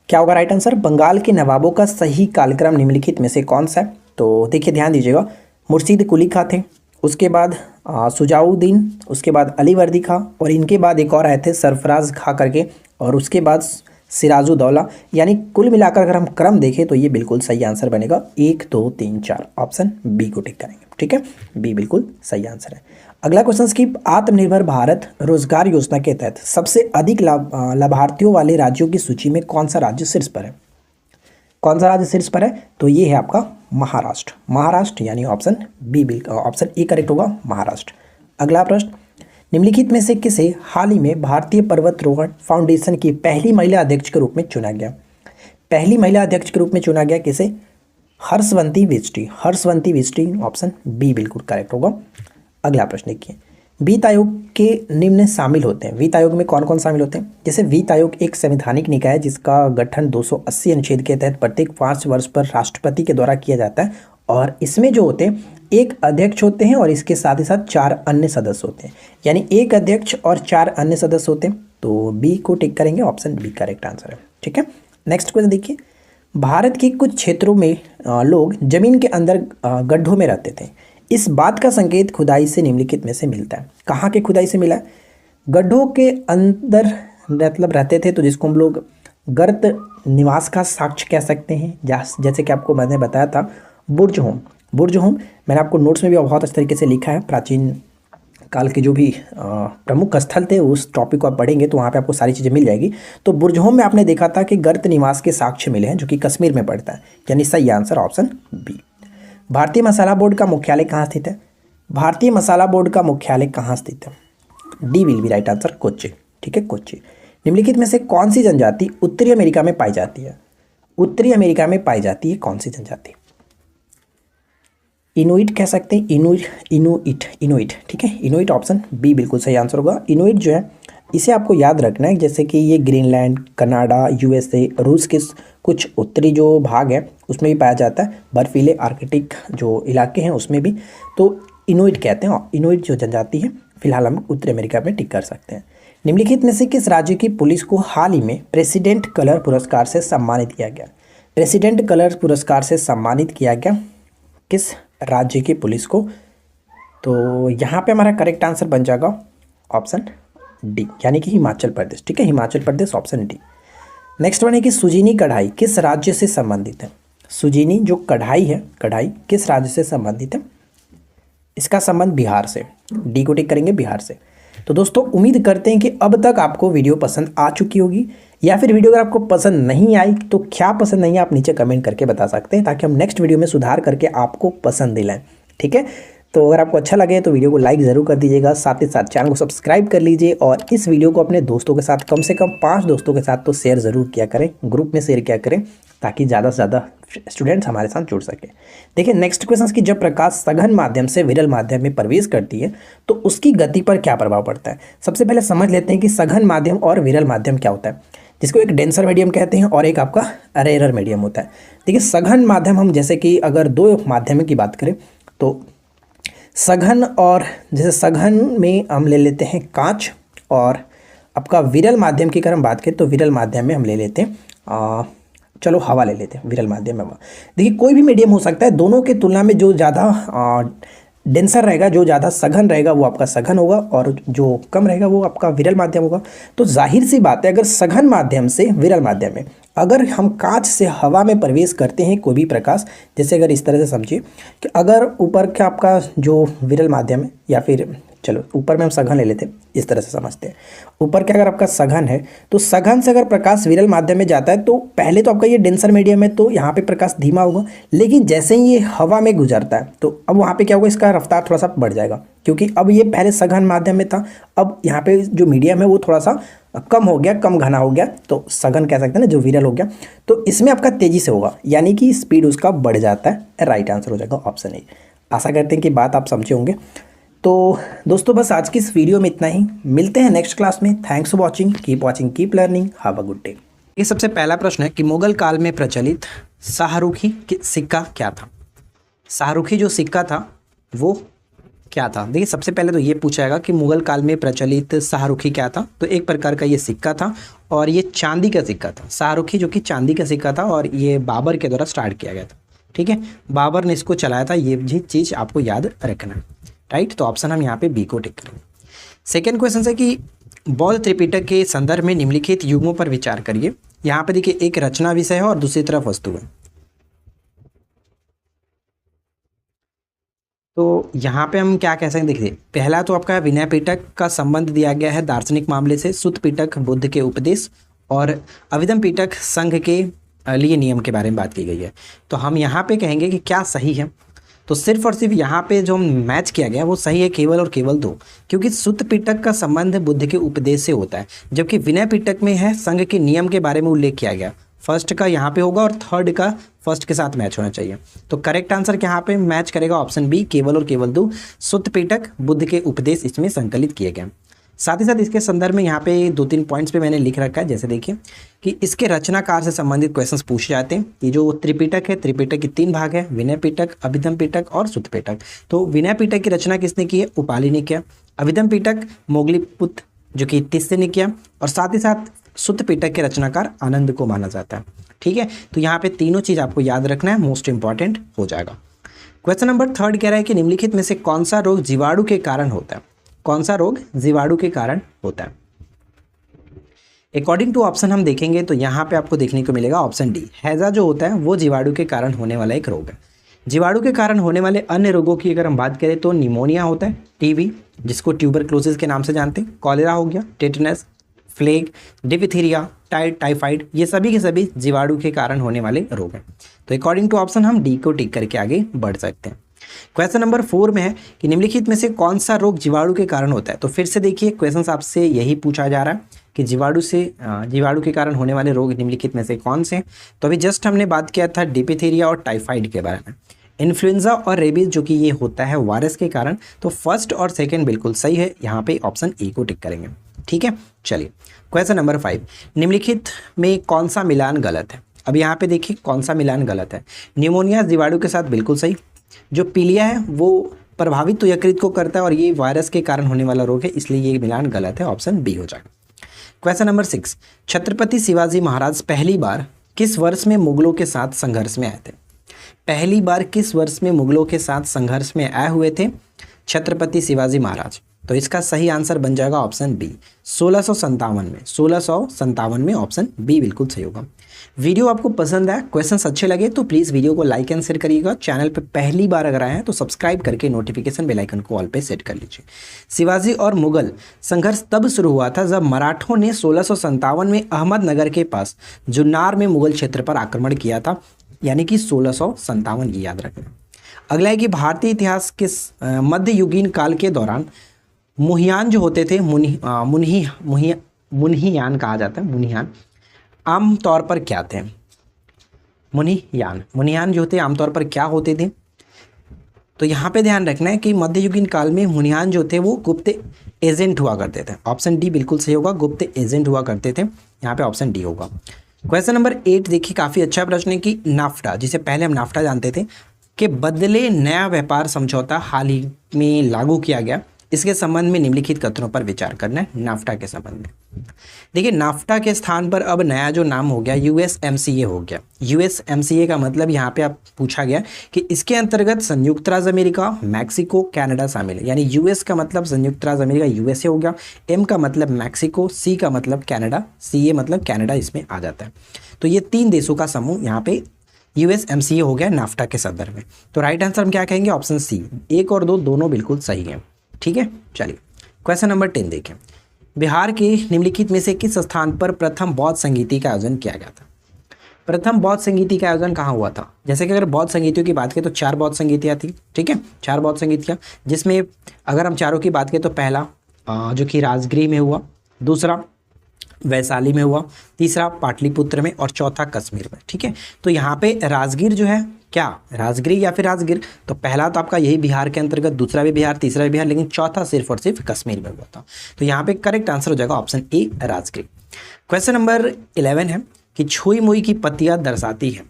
क्या होगा राइट आंसर, बंगाल के नवाबों का सही कालक्रम निम्नलिखित में से कौन सा है। तो देखिए ध्यान दीजिएगा, मुर्शीद कुली खां थे, उसके बाद सुजाउद्दीन, उसके बाद अली वर्दी खां, और इनके बाद एक और आए थे सरफराज खां करके, और उसके बाद सिराजुद्दौला। यानी कुल मिलाकर अगर हम क्रम देखें तो ये बिल्कुल सही आंसर बनेगा, 1 2 3 4, ऑप्शन बी को टिक करेंगे। ठीक है, बी बिल्कुल सही आंसर है। अगला क्वेश्चन की, आत्मनिर्भर भारत रोजगार योजना के तहत सबसे अधिक लाभार्थियों वाले राज्यों की सूची में कौन सा राज्य शीर्ष पर है, कौन सा राज्य शीर्ष पर है, तो ये है आपका महाराष्ट्र, महाराष्ट्र यानी option B, option A correct होगा, महाराष्ट्र। अगला प्रश्न, निम्नलिखित में से किसे हाल ही में भारतीय पर्वतारोहण फाउंडेशन की पहली महिला अध्यक्ष के रूप में चुना गया, पहली महिला अध्यक्ष के रूप में चुना गया किसे, हर्षवंती विष्टी, हर्षवंती विष्टी, ऑप्शन बी बिल्कुल करेक्ट होगा। अगला प्रश्न देखिए, वित्त आयोग के निम्न शामिल होते हैं, वित्त आयोग में कौन कौन शामिल होते हैं, जैसे वित्त आयोग एक संवैधानिक निकाय है जिसका गठन 280 अनुच्छेद के तहत प्रत्येक 5 वर्ष पर राष्ट्रपति के द्वारा किया जाता है, और इसमें जो होते हैं एक अध्यक्ष होते हैं और इसके साथ ही साथ 4 अन्य सदस्य होते हैं, यानी एक अध्यक्ष और 4 अन्य सदस्य होते हैं, तो बी को टिक करेंगे, ऑप्शन बी करेक्ट आंसर है। ठीक है, नेक्स्ट क्वेश्चन देखिए, भारत के कुछ क्षेत्रों में लोग जमीन के अंदर गड्ढों में रहते थे, इस बात का संकेत खुदाई से निम्नलिखित में से मिलता है, कहाँ के खुदाई से मिला है, गड्ढों के अंदर मतलब रहते थे, तो जिसको हम लोग गर्त निवास का साक्ष्य कह सकते हैं, जैसे कि आपको मैंने बताया था बुर्ज होम, बुर्ज होम मैंने आपको नोट्स में भी बहुत अच्छे तरीके से लिखा है, प्राचीन काल के जो भी प्रमुख स्थल थे उस टॉपिक को आप पढ़ेंगे तो वहाँ पे आपको सारी चीज़ें मिल जाएगी। तो बुर्ज होम में आपने देखा था कि गर्त निवास के साक्ष्य मिले हैं, जो कि कश्मीर में पड़ता है, यानी सही आंसर ऑप्शन बी। भारतीय मसाला बोर्ड का मुख्यालय कहाँ स्थित है, भारतीय मसाला बोर्ड का मुख्यालय कहाँ स्थित है, D will be right answer, Kochi. ठीक है, कोच्चि। निम्नलिखित में से कौन सी जनजाति उत्तरी अमेरिका में पाई जाती है, उत्तरी अमेरिका में पाई जाती है कौन सी जनजाति, इनुइट कह सकते हैं, इनुइट। ठीक है, इनुइट ऑप्शन बी बिल्कुल सही आंसर होगा। इनुइट जो है इसे आपको याद रखना है, जैसे कि ये ग्रीनलैंड, कनाडा, यूएसए, रूस के कुछ उत्तरी जो भाग है उसमें भी पाया जाता है, बर्फीले आर्कटिक जो इलाके हैं उसमें भी, तो इनुइट कहते हैं। इनुइट जो जनजाति है फिलहाल हम उत्तरी अमेरिका में टिक कर सकते हैं। निम्नलिखित में से किस राज्य की पुलिस को हाल ही में प्रेसिडेंट कलर पुरस्कार से सम्मानित किया गया, प्रेसिडेंट कलर पुरस्कार से सम्मानित किया गया किस राज्य की पुलिस को, तो यहाँ पे हमारा करेक्ट आंसर बन जाएगा ऑप्शन डी, यानी कि हिमाचल प्रदेश। ठीक है, Himachal Pradesh, option D. Next one है कि सुजीनी कढ़ाई किस राज्य से संबंधित है, सुजीनी जो कढ़ाई है, कढ़ाई किस राज्य से संबंधित है, इसका संबंध बिहार से, डी को टिक करेंगे, बिहार से। तो दोस्तों उम्मीद करते हैं कि अब तक आपको वीडियो पसंद आ चुकी होगी, या फिर वीडियो अगर आपको पसंद नहीं आई तो क्या पसंद नहीं है आप नीचे कमेंट करके बता सकते हैं, ताकि हम नेक्स्ट वीडियो में सुधार करके आपको पसंद दिलाएं। ठीक है, तो अगर आपको अच्छा लगे तो वीडियो को लाइक ज़रूर कर दीजिएगा, साथ ही साथ चैनल को सब्सक्राइब कर लीजिए और इस वीडियो को अपने दोस्तों के साथ कम से कम 5 दोस्तों के साथ तो शेयर ज़रूर किया करें, ग्रुप में शेयर किया करें, ताकि ज़्यादा से ज़्यादा स्टूडेंट्स हमारे साथ जुड़ सके। देखिए नेक्स्ट क्वेश्चन की जब प्रकाश सघन माध्यम से विरल माध्यम में प्रवेश करती है तो उसकी गति पर क्या प्रभाव पड़ता है। सबसे पहले समझ लेते हैं कि सघन माध्यम और विरल माध्यम क्या होता है, जिसको एक डेंसर मीडियम कहते हैं और एक आपका रेरर मीडियम होता है। देखिए सघन माध्यम हम जैसे कि अगर 2 माध्यम की बात करें तो सघन, और जैसे सघन में हम ले लेते हैं कांच, और आपका विरल माध्यम की अगर हम बात करें तो विरल माध्यम में हम ले लेते हैं चलो हवा ले लेते हैं। विरल माध्यम में हवा, देखिए कोई भी मीडियम हो सकता है, दोनों की तुलना में जो ज़्यादा डेंसर रहेगा, जो ज़्यादा सघन रहेगा वो आपका सघन होगा, और जो कम रहेगा वो आपका विरल माध्यम होगा। तो जाहिर सी बात है अगर सघन माध्यम से विरल माध्यम में अगर हम कांच से हवा में प्रवेश करते हैं कोई भी प्रकाश, जैसे अगर इस तरह से समझिए कि अगर ऊपर का आपका जो विरल माध्यम है, या फिर चलो ऊपर में हम सघन ले लेते हैं, इस तरह से समझते हैं। ऊपर के अगर आपका सघन है तो सघन से अगर प्रकाश विरल माध्यम में जाता है तो पहले तो आपका ये डेंसर मीडियम है तो यहाँ पे प्रकाश धीमा होगा, लेकिन जैसे ही ये हवा में गुजरता है तो अब वहाँ पे क्या होगा, इसका रफ्तार थोड़ा सा बढ़ जाएगा, क्योंकि अब ये पहले सघन माध्यम में था, अब यहाँ पे जो मीडियम है वो थोड़ा सा कम हो गया, कम घना हो गया, तो सघन कह सकते हैं ना, जो विरल हो गया, तो इसमें आपका तेज़ी से होगा, यानी कि स्पीड उसका बढ़ जाता है। राइट आंसर हो जाएगा ऑप्शन ए। आशा करते हैं कि बात आप समझे होंगे। तो दोस्तों बस आज की इस वीडियो में इतना ही, मिलते हैं नेक्स्ट क्लास में। Thanks for watching, keep learning, have a good day. ये सबसे पहला प्रश्न है कि मुगल काल में प्रचलित शाहरुखी सिक्का क्या था। शाहरुखी जो सिक्का था वो क्या था। देखिए सबसे पहले तो ये पूछा जाएगा कि मुगल काल में प्रचलित शाहरुखी क्या था, तो एक प्रकार का ये सिक्का था और ये चांदी का सिक्का था। शाहरुखी जो कि चांदी का सिक्का था और ये बाबर के द्वारा स्टार्ट किया गया था। ठीक है, बाबर ने इसको चलाया था, ये भी चीज़ आपको याद रखना है। राइट, तो ऑप्शन हम यहाँ पे बी को टिक करेंगे। सेकेंड क्वेश्चन है कि बौद्ध त्रिपिटक के संदर्भ में निम्नलिखित युगों पर विचार करिए। यहाँ पे देखिए एक रचना विषय है और दूसरी तरफ वस्तु है। तो यहाँ पे हम क्या कह सकते हैं, देखिए पहला तो आपका विनय पिटक का संबंध दिया गया है दार्शनिक मामले से, सुत पिटक बुद्ध के उपदेश, और अभिधम पिटक संघ के लिए नियम के बारे में बात की गई है। तो हम यहाँ पे कहेंगे कि क्या सही है, तो सिर्फ और सिर्फ यहाँ पे जो मैच किया गया वो सही है, केवल और केवल 2, क्योंकि सुत पिटक का संबंध बुद्ध के उपदेश से होता है, जबकि विनय पिटक में है संघ के नियम के बारे में उल्लेख किया गया। फर्स्ट का यहाँ पे होगा और थर्ड का फर्स्ट के साथ मैच होना चाहिए। तो करेक्ट आंसर यहाँ पे मैच करेगा ऑप्शन बी, केवल और केवल 2, सुत पिटक बुद्ध के उपदेश इसमें संकलित किए गए। साथ ही साथ इसके संदर्भ में यहाँ पे 2-3 पॉइंट्स पे मैंने लिख रखा है, जैसे देखिए कि इसके रचनाकार से संबंधित क्वेश्चंस पूछे जाते हैं। ये जो त्रिपिटक है, त्रिपिटक के 3 भाग है, विनय पिटक, अभिधम पिटक और सुत पिटक। तो विनय पिटक की रचना किसने की है, उपाली ने किया। अभिधम पिटक मोगलीपुत्र जो कि तिस्से ने किया, और साथ ही साथ सुत पिटक के रचनाकार आनंद को माना जाता है। ठीक है, तो यहाँ पे तीनों चीज़ आपको याद रखना है, मोस्ट इंपॉर्टेंट हो जाएगा। क्वेश्चन नंबर 3 कह रहा है कि निम्नलिखित में से कौन सा रोग जीवाणु के कारण होता है। कौन सा रोग जीवाणु के कारण होता है। अकॉर्डिंग टू ऑप्शन हम देखेंगे तो यहाँ पे आपको देखने को मिलेगा ऑप्शन डी, हैजा जो होता है वो जीवाणु के कारण होने वाला एक रोग है। जीवाणु के कारण होने वाले अन्य रोगों की अगर हम बात करें तो निमोनिया होता है, टीबी जिसको ट्यूबरक्लोसिस के नाम से जानते हैं, कॉलेरा हो गया, टेटनस, फ्लेग, डिप्थीरिया, टाइफाइड, ये सभी के सभी जीवाणु के कारण होने वाले रोग हैं। तो अकॉर्डिंग टू ऑप्शन हम डी को टिक करके आगे बढ़ सकते हैं। क्वेश्चन नंबर 4 में है कि निम्नलिखित में से कौन सा रोग जीवाणु के कारण होता है। तो फिर से देखिए क्वेश्चन आपसे यही पूछा जा रहा है कि जीवाणु के कारण होने वाले रोग निम्नलिखित में से कौन से। तो अभी जस्ट हमने बात किया था डिप्थीरिया और टाइफाइड के बारे में। इन्फ्लुएंजा और रेबीज जो कि ये होता है वायरस के कारण, तो फर्स्ट और सेकेंड बिल्कुल सही है, यहाँ पे ऑप्शन ए को टिक करेंगे। ठीक है, चलिए क्वेश्चन नंबर 5, निम्नलिखित में कौन सा मिलान गलत है। अब यहाँ पे देखिए कौन सा मिलान गलत है। निमोनिया जीवाणु के साथ बिल्कुल सही, जो पीलिया है वो प्रभावित तो यकृत को करता है और ये वायरस के कारण होने वाला रोग है, इसलिए ये मिलान गलत है, ऑप्शन बी हो जाएगा। क्वेश्चन नंबर 6, छत्रपति शिवाजी महाराज पहली बार किस वर्ष में मुगलों के साथ संघर्ष में आए थे। पहली बार किस वर्ष में मुगलों के साथ संघर्ष में आए हुए थे छत्रपति शिवाजी महाराज। तो इसका सही आंसर बन जाएगा ऑप्शन बी, 1657 में। 1657 में ऑप्शन बी बिल्कुल सही होगा। वीडियो आपको पसंद आया, क्वेश्चंस अच्छे लगे तो प्लीज़ वीडियो को लाइक एंड शेयर करिएगा। चैनल पे पहली बार अगर आए हैं तो सब्सक्राइब करके नोटिफिकेशन बेल आइकन को ऑल पे सेट कर लीजिए। शिवाजी और मुगल संघर्ष तब शुरू हुआ था जब मराठों ने 1657 में अहमदनगर के पास जुन्नार में मुगल क्षेत्र पर आक्रमण किया था, यानी कि 1657, ये याद रखना। अगला है कि भारतीय इतिहास के मध्ययुगीन काल के दौरान मुहियान जो होते थे, मुन्हियान कहा जाता है, मुन्हियान आम तौर पर क्या थे? मुन्हियान जो होते आमतौर पर क्या होते थे? तो यहाँ पे ध्यान रखना है कि मध्ययुगीन काल में मुन्हियान जो थे वो गुप्त एजेंट हुआ करते थे। ऑप्शन डी बिल्कुल सही होगा, गुप्त एजेंट हुआ करते थे। यहाँ पे ऑप्शन डी होगा। क्वेश्चन नंबर 8 देखिए, काफ़ी अच्छा प्रश्न है कि नाफ्टा, जिसे पहले हम नाफ्टा जानते थे, के बदले नया व्यापार समझौता हाल ही में लागू किया गया। इसके संबंध में निम्नलिखित कथनों पर विचार करना है। नाफ्टा के संबंध में देखिए, नाफ्टा के स्थान पर अब नया जो नाम हो गया USMCA हो गया। USMCA का मतलब यहाँ पे आप पूछा गया कि इसके अंतर्गत संयुक्त राज्य अमेरिका, मैक्सिको, कनाडा शामिल है। यानी US का मतलब संयुक्त राज्य अमेरिका USA हो गया, M का मतलब मैक्सिको, C का मतलब कनाडा, CA मतलब कनाडा इसमें आ जाता है। तो ये 3 देशों का समूह यहाँ पे USMCA हो गया नाफ्टा के संदर्भ में। तो राइट आंसर हम क्या कहेंगे? Option C। 1 और 2 दोनों बिल्कुल सही हैं। ठीक है, चलिए क्वेश्चन नंबर 10 देखें। बिहार के निम्नलिखित में से किस स्थान पर प्रथम बौद्ध संगीति का आयोजन किया गया था? प्रथम बौद्ध संगीति का आयोजन कहाँ हुआ था? जैसे कि अगर बौद्ध संगीतियों की बात करें तो 4 बौद्ध संगीतियाँ थी। ठीक है, 4 बौद्ध संगीतियाँ, जिसमें अगर हम चारों की बात करें तो पहला जो कि राजगृह में हुआ, दूसरा वैशाली में हुआ, तीसरा पाटलिपुत्र में और चौथा कश्मीर में। ठीक है, तो यहाँ पे राजगीर जो है, क्या राजगीर या फिर राजगीर, तो पहला तो आपका यही बिहार के अंतर्गत, दूसरा भी बिहार, तीसरा भी बिहार, लेकिन चौथा सिर्फ और सिर्फ कश्मीर में हुआ था। तो यहाँ पे करेक्ट आंसर हो जाएगा ऑप्शन ए, राजगीर। क्वेश्चन नंबर 11 है कि छुई मुई की पत्तियाँ दर्शाती हैं।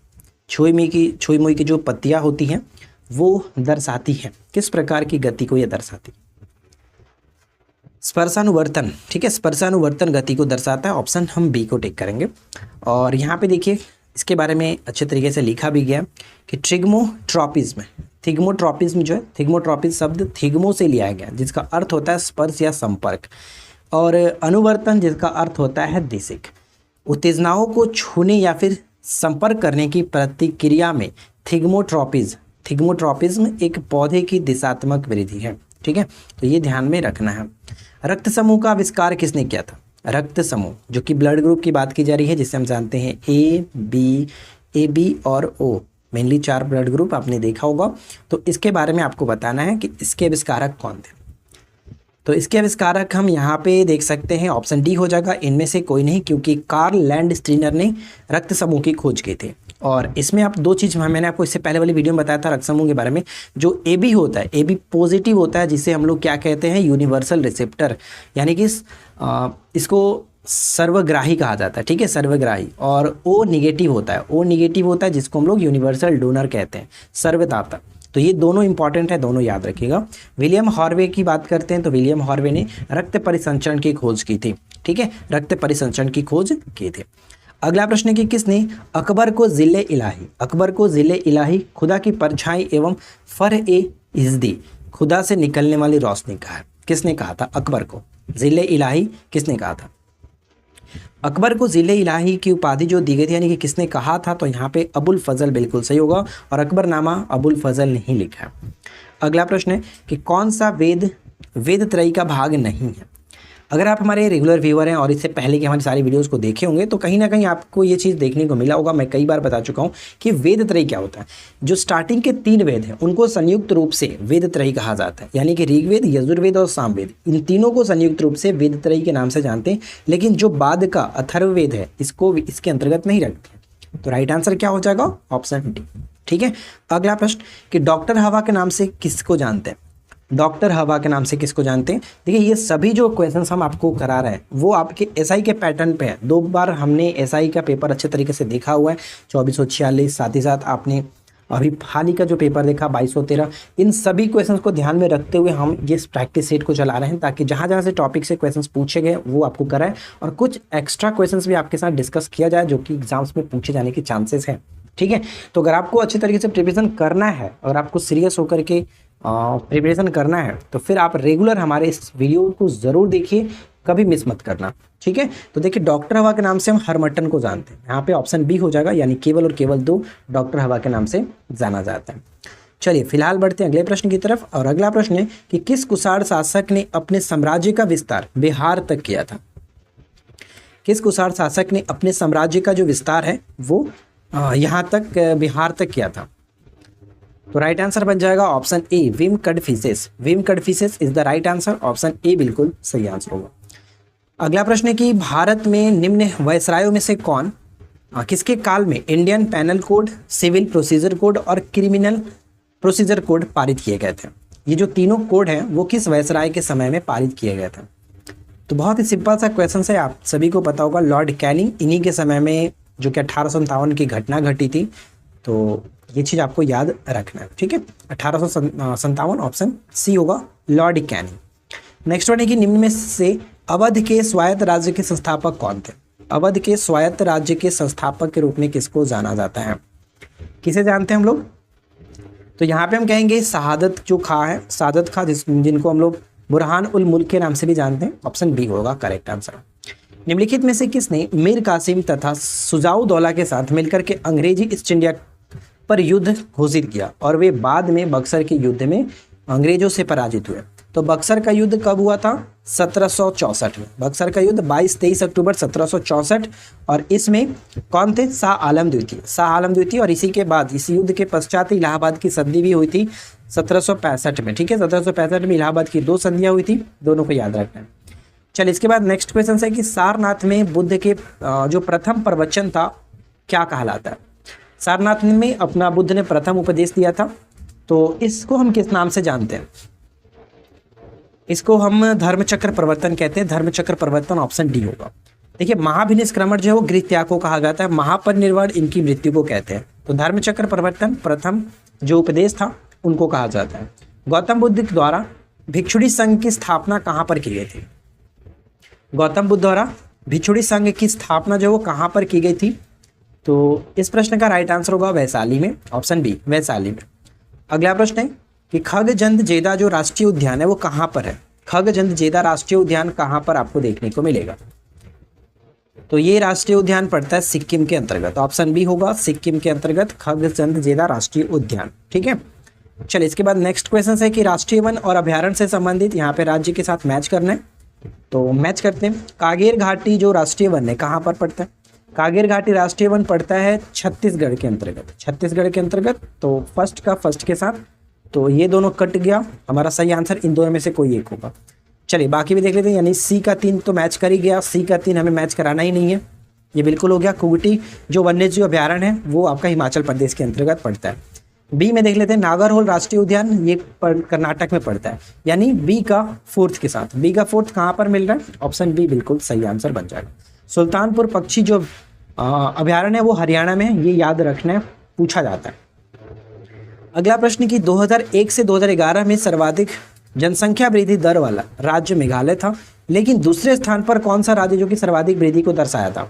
छुई मुई की जो पत्तियाँ होती हैं वो दर्शाती हैं किस प्रकार की गति को ये दर्शाती? स्पर्शानुवर्तन। ठीक है, स्पर्शानुवर्तन गति को दर्शाता है। ऑप्शन हम बी को टिक करेंगे। और यहाँ पे देखिए इसके बारे में अच्छे तरीके से लिखा भी गया कि थिग्मोट्रॉपिज्म जो है, थिग्मोट्रॉपिज्म शब्द थिग्मो से लिया गया, जिसका अर्थ होता है स्पर्श या संपर्क, और अनुवर्तन जिसका अर्थ होता है दिशिक। उत्तेजनाओं को छूने या फिर संपर्क करने की प्रतिक्रिया में थिग्मोट्रॉपिज्म एक पौधे की दिशात्मक वृद्धि है। ठीक है, तो ये ध्यान में रखना है। रक्त समूह का आविष्कार किसने किया था? रक्त समूह, जो कि ब्लड ग्रुप की बात की जा रही है, जिसे हम जानते हैं ए बी और O, मेनली 4 ब्लड ग्रुप आपने देखा होगा। तो इसके बारे में आपको बताना है कि इसके आविष्कारक कौन थे। तो इसके आविष्कारक हम यहाँ पे देख सकते हैं, ऑप्शन डी हो जाएगा, इनमें से कोई नहीं, क्योंकि कार्ल लैंडस्टीनर ने रक्त समूह की खोज की थी। और इसमें आप 2 चीज़ मैंने आपको इससे पहले वाली वीडियो में बताया था रक्त समूह के बारे में। जो AB होता है, AB पॉजिटिव होता है, जिसे हम लोग क्या कहते हैं? यूनिवर्सल रिसेप्टर, यानी कि इसको सर्वग्राही कहा जाता है। ठीक है, सर्वग्राही। और O निगेटिव होता है, जिसको हम लोग यूनिवर्सल डोनर कहते हैं, सर्वदाता। तो ये दोनों इंपॉर्टेंट है, दोनों याद रखिएगा। विलियम हार्वे की बात करते हैं तो विलियम हार्वे ने रक्त परिसंचरण की खोज की थी। ठीक है, रक्त परिसंचरण की खोज की थी। अगला प्रश्न है कि किसने अकबर को ज़िले इलाही, खुदा की परछाई एवं फर-ए-इज़्दी, खुदा से निकलने वाली रोशनी कहा है? किसने कहा था अकबर को ज़िले इलाही? किसने कहा था अकबर को ज़िले इलाही की उपाधि जो दी गई थी, यानी कि किसने कहा था? तो यहाँ पे अबुल फजल बिल्कुल सही होगा, और अकबरनामा अबुल फजल नहीं लिखा है। अगला प्रश्न है कि कौन सा वेद त्रयी का भाग नहीं है? अगर आप हमारे रेगुलर व्यूअर हैं और इससे पहले की हमारी सारी वीडियोस को देखे होंगे तो कहीं ना कहीं आपको ये चीज़ देखने को मिला होगा। मैं कई बार बता चुका हूँ कि वेद त्रयी क्या होता है। जो स्टार्टिंग के 3 वेद हैं उनको संयुक्त रूप से वेद त्रयी कहा जाता है, यानी कि ऋग्वेद, यजुर्वेद और सामवेद, इन तीनों को संयुक्त रूप से वेद त्रयी के नाम से जानते हैं। लेकिन जो बाद का अथर्ववेद है इसको इसके अंतर्गत नहीं रखते। तो राइट आंसर क्या हो जाएगा? Option D. ठीक है, अगला प्रश्न कि डॉक्टर हवा के नाम से किसको जानते हैं? डॉक्टर हवा के नाम से किसको जानते हैं? देखिए ये सभी जो क्वेश्चंस हम आपको करा रहे हैं वो आपके एसआई के पैटर्न पे है। 2 बार हमने एसआई का पेपर अच्छे तरीके से देखा हुआ है, 2446, साथ ही साथ आपने अभी हाल ही का जो पेपर देखा 2213। इन सभी क्वेश्चंस को ध्यान में रखते हुए हम ये प्रैक्टिस सेट को चला रहे हैं, ताकि जहाँ जहाँ से टॉपिक से क्वेश्चंस पूछे गए वो आपको कराएं, और कुछ एक्स्ट्रा क्वेश्चंस भी आपके साथ डिस्कस किया जाए जो कि एग्जाम्स में पूछे जाने के चांसेस हैं। ठीक है, तो अगर आपको अच्छे तरीके से प्रिपरेशन करना है और आपको सीरियस होकर के प्रिपरेशन करना है तो फिर आप रेगुलर हमारे इस वीडियो को ज़रूर देखिए, कभी मिस मत करना, ठीक है। तो देखिए डॉक्टर हवा के नाम से हम हरमट्टन को जानते हैं, यहाँ पे ऑप्शन बी हो जाएगा, यानी केवल और केवल 2 डॉक्टर हवा के नाम से जाना जाता है। चलिए फिलहाल बढ़ते हैं अगले प्रश्न की तरफ, और अगला प्रश्न है कि किस कुषाण शासक ने अपने साम्राज्य का विस्तार बिहार तक किया था? किस कुषाण शासक ने अपने साम्राज्य का जो विस्तार है वो यहाँ तक बिहार तक किया था? तो राइट आंसर बन जाएगा option A, Vima Kadphises. Vima Kadphises is the right answer, option A बिल्कुल सही आंसर होगा। अगला प्रश्न है कि भारत में निम्न वायसरायों में से कौन किसके काल में Indian penal code, civil procedure code और क्रिमिनल प्रोसीजर कोड पारित किए गए थे? ये जो तीनों कोड हैं वो किस वायसराय के समय में पारित किए गए थे? तो बहुत ही सिंपल सा क्वेश्चन है, आप सभी को पता होगा, लॉर्ड कैनिंग, इन्हीं के समय में जो कि 1857 की घटना घटी थी। तो ये चीज़ आपको याद रखना है, ठीक है। 1857 ऑप्शन सी होगा, लॉर्ड कैनिंग। नेक्स्ट वन है कि निम्न में से अवध के स्वायत्त राज्य के संस्थापक कौन थे? अवध के स्वायत्त राज्य के संस्थापक के रूप में किसको जाना जाता है? किसे जानते हैं हम लोग? तो यहाँ पे हम कहेंगे शहादत जो खां है, शहादत खां, जिनको हम लोग बुरहान उल मुल्क के नाम से भी जानते हैं, ऑप्शन बी होगा करेक्ट आंसर। निम्नलिखित में से किसने मीर कासिम तथा सुजाउद्दौला के साथ मिलकर के अंग्रेजी ईस्ट इंडिया पर युद्ध घोषित किया और वे बाद में बक्सर के युद्ध में अंग्रेजों से पराजित हुए? तो बक्सर का युद्ध कब हुआ था? 1764 में। बक्सर का युद्ध 22-23 अक्टूबर 1764, और इसमें कौन थे? शाह आलम द्वितीय। शाह आलम द्वितीय, और इसी के बाद इस युद्ध के पश्चात इलाहाबाद की संधि भी हुई थी 1765 में, ठीक है। 1765 में इलाहाबाद की 2 संधियाँ हुई थी, दोनों को याद रखना है। चलिए इसके बाद नेक्स्ट क्वेश्चन है कि सारनाथ में बुद्ध के जो प्रथम प्रवचन था क्या कहलाता है? सारनाथ में अपना बुद्ध ने प्रथम उपदेश दिया था, तो इसको हम किस नाम से जानते हैं? इसको हम धर्मचक्र प्रवर्तन कहते हैं। धर्मचक्र प्रवर्तन ऑप्शन डी होगा। देखिए महाभिनिष्क्रमण जो है वो गृह त्याग को कहा जाता है, महापरिनिर्वाण इनकी मृत्यु को कहते हैं। तो धर्मचक्र प्रवर्तन प्रथम जो उपदेश था उनको कहा जाता है। गौतम बुद्ध द्वारा भिक्षुणी संघ की स्थापना कहाँ पर की गई थी? गौतम बुद्ध द्वारा भिक्षुणी संघ की स्थापना जो वो कहाँ पर की गई थी? तो इस प्रश्न का राइट आंसर होगा वैशाली में, ऑप्शन बी वैशाली में। अगला प्रश्न है कि खगजंद जेदा जो राष्ट्रीय उद्यान है वो कहाँ पर है? खगजंद जेदा राष्ट्रीय उद्यान कहाँ पर आपको देखने को मिलेगा? तो ये राष्ट्रीय उद्यान पड़ता है सिक्किम के अंतर्गत, ऑप्शन बी होगा सिक्किम के अंतर्गत खगजंद जेदा राष्ट्रीय उद्यान, ठीक है। चलिए इसके बाद नेक्स्ट क्वेश्चन है कि राष्ट्रीय वन और अभ्यारण्य से संबंधित यहाँ पे राज्य के साथ मैच करना है, तो मैच करते हैं। कागेर घाटी जो राष्ट्रीय वन है कहाँ पर पड़ता है? कागेर घाटी राष्ट्रीय वन पड़ता है छत्तीसगढ़ के अंतर्गत, छत्तीसगढ़ के अंतर्गत। तो फर्स्ट का फर्स्ट के साथ, तो ये दोनों कट गया, हमारा सही आंसर इन दोनों में से कोई एक होगा। चलिए बाकी भी देख लेते हैं, यानी सी का 3 तो मैच कर ही गया, सी का 3 हमें मैच कराना ही नहीं है, ये बिल्कुल हो गया। कुगटी जो वन्यजीव अभ्यारण्य है वो आपका हिमाचल प्रदेश के अंतर्गत पड़ता है। बी में देख लेते हैं नागरहोल राष्ट्रीय उद्यान, ये कर्नाटक में पड़ता है, यानी बी का 4th के साथ। बी का 4th कहाँ पर मिल रहा है? ऑप्शन बी बिल्कुल सही आंसर बन जाएगा। सुल्तानपुर पक्षी जो अभ्यारण्य है वो हरियाणा में है, ये याद रखना है, पूछा जाता है। अगला प्रश्न कि 2001 से 2011 में सर्वाधिक जनसंख्या वृद्धि दर वाला राज्य मेघालय था, लेकिन दूसरे स्थान पर कौन सा राज्य जो कि सर्वाधिक वृद्धि को दर्शाया था?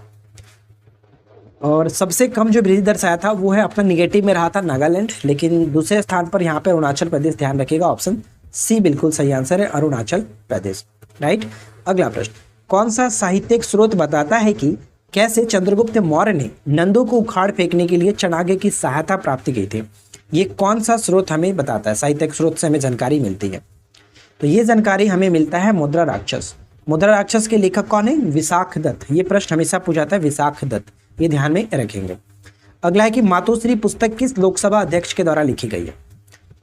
और सबसे कम जो वृद्धि दर्शाया था वो है अपना निगेटिव में रहा था नागालैंड, लेकिन दूसरे स्थान पर यहाँ पे अरुणाचल प्रदेश, ध्यान रखिएगा, ऑप्शन सी बिल्कुल सही आंसर है, अरुणाचल प्रदेश, राइट। अगला प्रश्न, कौन सा साहित्यिक स्रोत बताता है कि कैसे चंद्रगुप्त मौर्य ने नंदों को उखाड़ फेंकने के लिए चनागे की सहायता प्राप्त की थी? ये कौन सा स्रोत हमें बताता है? साहित्यिक स्रोत से हमें जानकारी मिलती है, तो ये जानकारी हमें मिलता है मुद्रा राक्षस। मुद्रा राक्षस के लेखक कौन है? विशाख दत्त। ये प्रश्न हमेशा पूछा जाता है, विशाख दत्त, ये ध्यान में रखेंगे। अगला है कि मातोश्री पुस्तक किस लोकसभा अध्यक्ष के द्वारा लिखी गई है?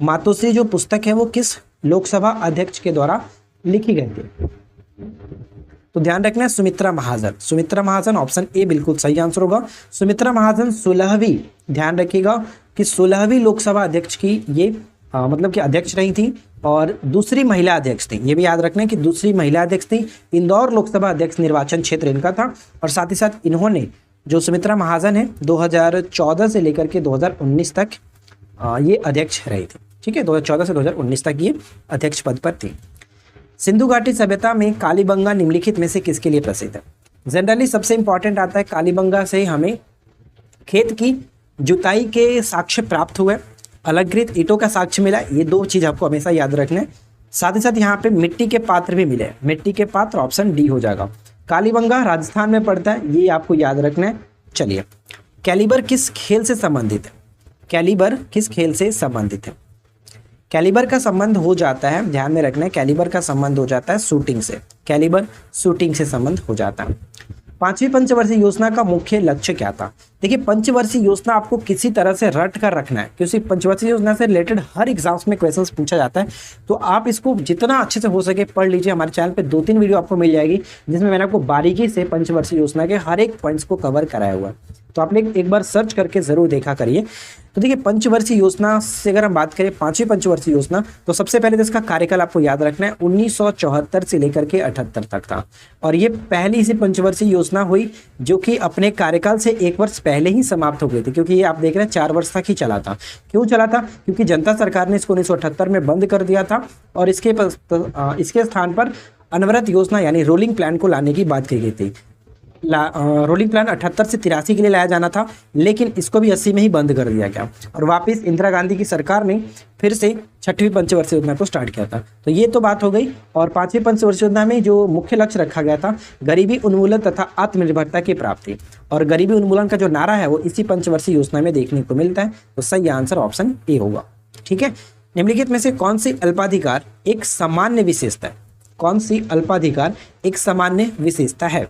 मातोश्री जो पुस्तक है वो किस लोकसभा अध्यक्ष के द्वारा लिखी गई थी? तो ध्यान रखना है सुमित्रा महाजन। सुमित्रा महाजन ऑप्शन ए बिल्कुल सही आंसर होगा। सुमित्रा महाजन 16वीं, ध्यान रखिएगा कि 16वीं लोकसभा अध्यक्ष की ये मतलब कि अध्यक्ष रही थी, और दूसरी महिला अध्यक्ष थी, ये भी याद रखना है कि दूसरी महिला अध्यक्ष थी। इंदौर लोकसभा अध्यक्ष निर्वाचन क्षेत्र इनका था, और साथ ही साथ इन्होंने जो सुमित्रा महाजन है 2014 से लेकर के 2019 तक ये अध्यक्ष रही थी, ठीक है। 2014 से 2019 तक ये अध्यक्ष पद पर थी। सिंधु घाटी सभ्यता में कालीबंगा निम्नलिखित में से किसके लिए प्रसिद्ध है? जनरली सबसे इंपॉर्टेंट आता है कालीबंगा से हमें खेत की जुताई के साक्ष्य प्राप्त हुए, अलंकृत ईंटों का साक्ष्य मिला, ये 2 चीज़ आपको हमेशा याद रखना है। साथ ही साथ यहाँ पे मिट्टी के पात्र भी मिले, मिट्टी के पात्र ऑप्शन डी हो जाएगा। कालीबंगा राजस्थान में पड़ता है, ये आपको याद रखना है। चलिए, कैलिबर किस खेल से संबंधित है? कैलिबर किस खेल से संबंधित है? कैलिबर का संबंध हो जाता है, ध्यान में रखना है, कैलिबर का संबंध हो जाता है शूटिंग से। कैलिबर शूटिंग से संबंध हो जाता है। 5वीं पंचवर्षीय योजना का मुख्य लक्ष्य क्या था? देखिए, पंचवर्षीय योजना आपको किसी तरह से रट कर रखना है, क्योंकि पंचवर्षीय योजना से रिलेटेड हर एग्जाम्स में क्वेश्चंस पूछा जाता है। तो आप इसको जितना अच्छे से हो सके पढ़ लीजिए। हमारे चैनल पे 2-3 वीडियो आपको मिल जाएगी जिसमें मैंने आपको बारीकी से पंचवर्षीय योजना के हर एक पॉइंट्स को कवर कराया हुआ है, तो आप एक बार सर्च करके जरूर देखा करिए। तो देखिए, पंचवर्षीय योजना से अगर हम बात करें 5वीं पंचवर्षीय योजना, तो सबसे पहले तो इसका कार्यकाल आपको याद रखना है, 1974 से लेकर के 78 तक था। और ये पहली सी पंचवर्षीय योजना हुई जो कि अपने कार्यकाल से 1 वर्ष पहले ही समाप्त हो गई थी, क्योंकि ये आप देख रहे हैं 4 वर्ष तक ही चला था। क्यों चला था? क्योंकि जनता सरकार ने इसको 1978 में बंद कर दिया था और इसके स्थान पर अनवरत योजना यानी रोलिंग प्लान को लाने की बात की गई थी। रोलिंग प्लान 78 से 83 के लिए लाया जाना था, लेकिन इसको भी 80 में ही बंद कर दिया गया और वापस इंदिरा गांधी की सरकार ने फिर से 6वीं पंचवर्षीय योजना को स्टार्ट किया था। तो ये तो बात हो गई। और 5वीं पंचवर्षीय योजना में जो मुख्य लक्ष्य रखा गया था, गरीबी उन्मूलन तथा आत्मनिर्भरता की प्राप्ति। और गरीबी उन्मूलन का जो नारा है वो इसी पंचवर्षीय योजना में देखने को मिलता है। तो सही आंसर ऑप्शन ए होगा। ठीक है, निम्नलिखित में से कौन सी अल्पाधिकार एक सामान्य विशेषता है? कौन सी अल्पाधिकार एक सामान्य विशेषता है?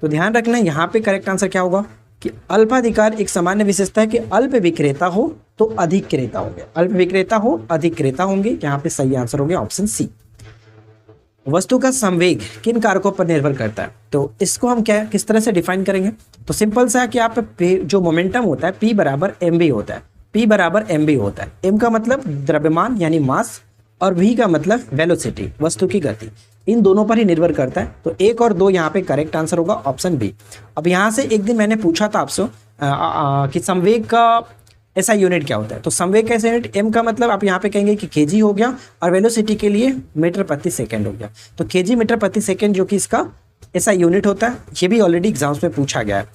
तो ध्यान रखना, यहाँ पे करेक्ट आंसर क्या होगा कि अल्पाधिकार एक सामान्य विशेषता है कि अल्प विक्रेता हो तो अधिक क्रेता होंगे। अल्प विक्रेता हो अधिक क्रेता होंगे, यहाँ पे सही आंसर हो गया ऑप्शन सी। वस्तु का संवेग किन कारकों पर निर्भर करता है? तो इसको हम किस तरह से डिफाइन करेंगे? तो सिंपल सा है कि आप जो मोमेंटम होता है P बराबर mv होता है। P बराबर mv होता है। m का मतलब द्रव्यमान यानी मास और v का मतलब वेलोसिटी, वस्तु की गति। इन दोनों पर ही निर्भर करता है। तो 1 और 2 यहाँ पे करेक्ट आंसर होगा ऑप्शन बी। अब यहाँ से एक दिन मैंने पूछा था आपसे कि संवेग का ऐसा यूनिट क्या होता है? तो संवेग का ऐसा यूनिट m का मतलब आप यहाँ पे कहेंगे कि kg हो गया और वेलोसिटी के लिए मीटर प्रति सेकेंड हो गया। तो kg मीटर प्रति सेकेंड जो कि इसका ऐसा यूनिट होता है, ये भी ऑलरेडी एग्जाम्स में पूछा गया है।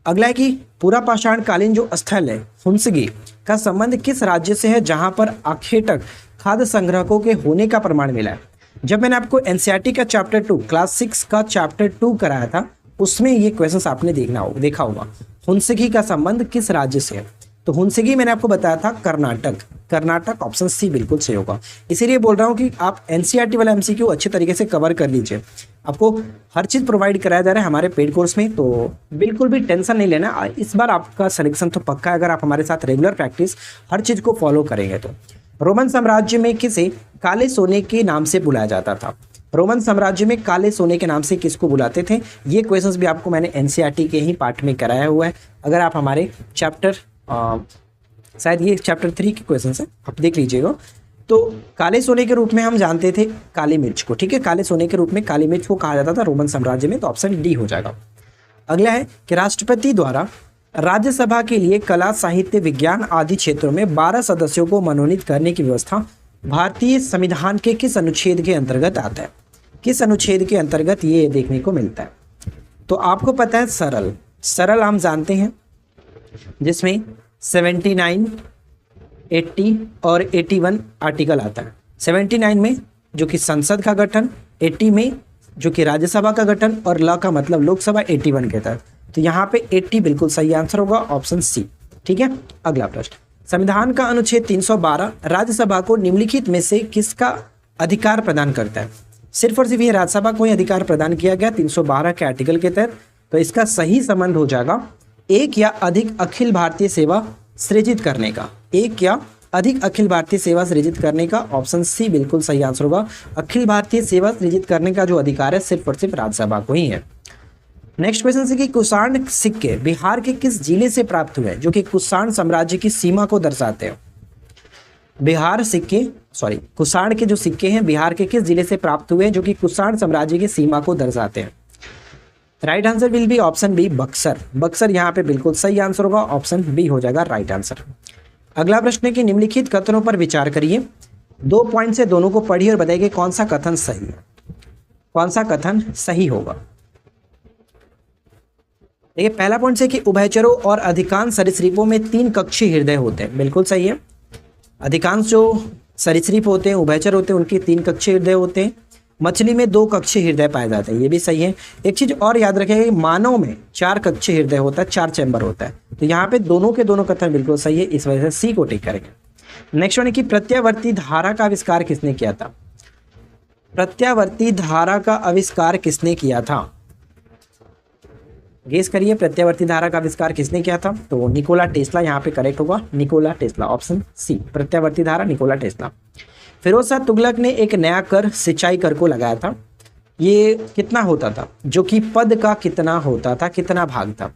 अगला है कि पूरा पाषाणकालीन जो स्थल है हुंसगी का संबंध किस राज्य से है जहाँ पर आखेटक खाद्य संग्रहकों के होने का प्रमाण मिला है? जब मैंने आपको एनसीईआरटी का चैप्टर 2 क्लास 6 का चैप्टर 2 कराया था, उसमें ये क्वेश्चंस आपने देखा होगा। हुंसगी का संबंध किस राज्य से है? तो हुंसगी मैंने आपको बताया था कर्नाटक। कर्नाटक ऑप्शन सी बिल्कुल सही होगा। इसीलिए बोल रहा हूँ कि आप एनसीईआरटी वाला एमसीक्यू अच्छे तरीके से कवर कर लीजिए। आपको हर चीज़ प्रोवाइड कराया जा रहा है हमारे पेड कोर्स में, तो बिल्कुल भी टेंशन नहीं लेना। इस बार आपका सिलेक्शन तो पक्का है अगर आप हमारे साथ रेगुलर प्रैक्टिस हर चीज़ को फॉलो करेंगे तो। रोमन साम्राज्य में किसे काले सोने के नाम से बुलाया जाता था? रोमन साम्राज्य में काले सोने के नाम से किसको बुलाते थे? ये क्वेश्चंस भी आपको मैंने एनसीईआरटी के ही पार्ट में कराया हुआ है। अगर आप हमारे चैप्टर शायद ये चैप्टर 3 के क्वेश्चंस हैं, आप देख लीजिएगा। तो काले सोने के रूप में हम जानते थे काली मिर्च को। ठीक है, काले सोने के रूप में काली मिर्च को कहा जाता था रोमन साम्राज्य में। तो ऑप्शन डी हो जाएगा। अगला है कि राष्ट्रपति द्वारा राज्यसभा के लिए कला, साहित्य, विज्ञान आदि क्षेत्रों में 12 सदस्यों को मनोनीत करने की व्यवस्था भारतीय संविधान के किस अनुच्छेद के अंतर्गत आता है? किस अनुच्छेद के अंतर्गत ये देखने को मिलता है? तो आपको पता है सरल हम जानते हैं, जिसमें 79, 80 और 81 आर्टिकल आता है। 79 में जो कि संसद का गठन, 80 में जो कि राज्यसभा का गठन और ल का मतलब लोकसभा 81 के तहत। तो यहाँ पे 80 बिल्कुल सही आंसर होगा ऑप्शन सी। ठीक है, अगला प्रश्न, संविधान का अनुच्छेद 312 राज्यसभा को निम्नलिखित में से किसका अधिकार प्रदान करता है? सिर्फ और सिर्फ ये राज्यसभा को ही अधिकार प्रदान किया गया 312 के आर्टिकल के तहत। तो इसका सही संबंध हो जाएगा एक या अधिक अखिल भारतीय सेवा सृजित करने का। एक या अधिक अखिल भारतीय सेवा सृजित करने का, ऑप्शन सी बिल्कुल सही आंसर होगा। अखिल भारतीय सेवा सृजित करने का जो अधिकार है सिर्फ और सिर्फ राज्यसभा को ही है। नेक्स्ट क्वेश्चन है कि कुषाण सिक्के बिहार के किस जिले से प्राप्त हुए जो कि कुषाण साम्राज्य की सीमा को दर्शाते हैं? कुषाण के जो सिक्के हैं बिहार के किस जिले से प्राप्त हुए जो कि कुषाण साम्राज्य की सीमा को दर्शाते हैं? Right answer will be option B Buxar. Buxar यहाँ पे बिल्कुल सही आंसर होगा, ऑप्शन बी हो जाएगा राइट आंसर। अगला प्रश्न है कि निम्नलिखित कथनों पर विचार करिए। 2 पॉइंट से दोनों को पढ़िए और बताइए कौन सा कथन सही है, कौन सा कथन सही होगा। देखिए पहला पॉइंट से कि उभयचरों और अधिकांश सरीसृपों में 3 कक्षीय हृदय होते हैं, बिल्कुल सही है। अधिकांश जो सरीसृप होते हैं, उभयचर होते हैं, उनके 3 कक्षीय हृदय होते हैं। मछली में 2 कक्षीय हृदय पाए जाते हैं, ये भी सही है। एक चीज और याद रखिएगा कि मानव में 4 कक्षीय हृदय होता है, 4 चैम्बर होता है। तो यहाँ पे दोनों के दोनों कथन बिल्कुल सही है, इस वजह से सी को टिक करेंगे। नेक्स्ट वन है कि प्रत्यावर्ती धारा का आविष्कार किसने किया था? प्रत्यावर्ती धारा का आविष्कार किसने किया था? गेस करिए, प्रत्यावर्ती धारा का आविष्कार किसने किया था? तो निकोला टेस्ला यहाँ पे करेक्ट होगा, निकोला टेस्ला, ऑप्शन सी, प्रत्यावर्ती धारा निकोला टेस्ला। फिरोज शाह तुगलक ने एक नया कर सिंचाई कर को लगाया था, ये कितना होता था? जो कि पद का कितना होता था, कितना भाग था?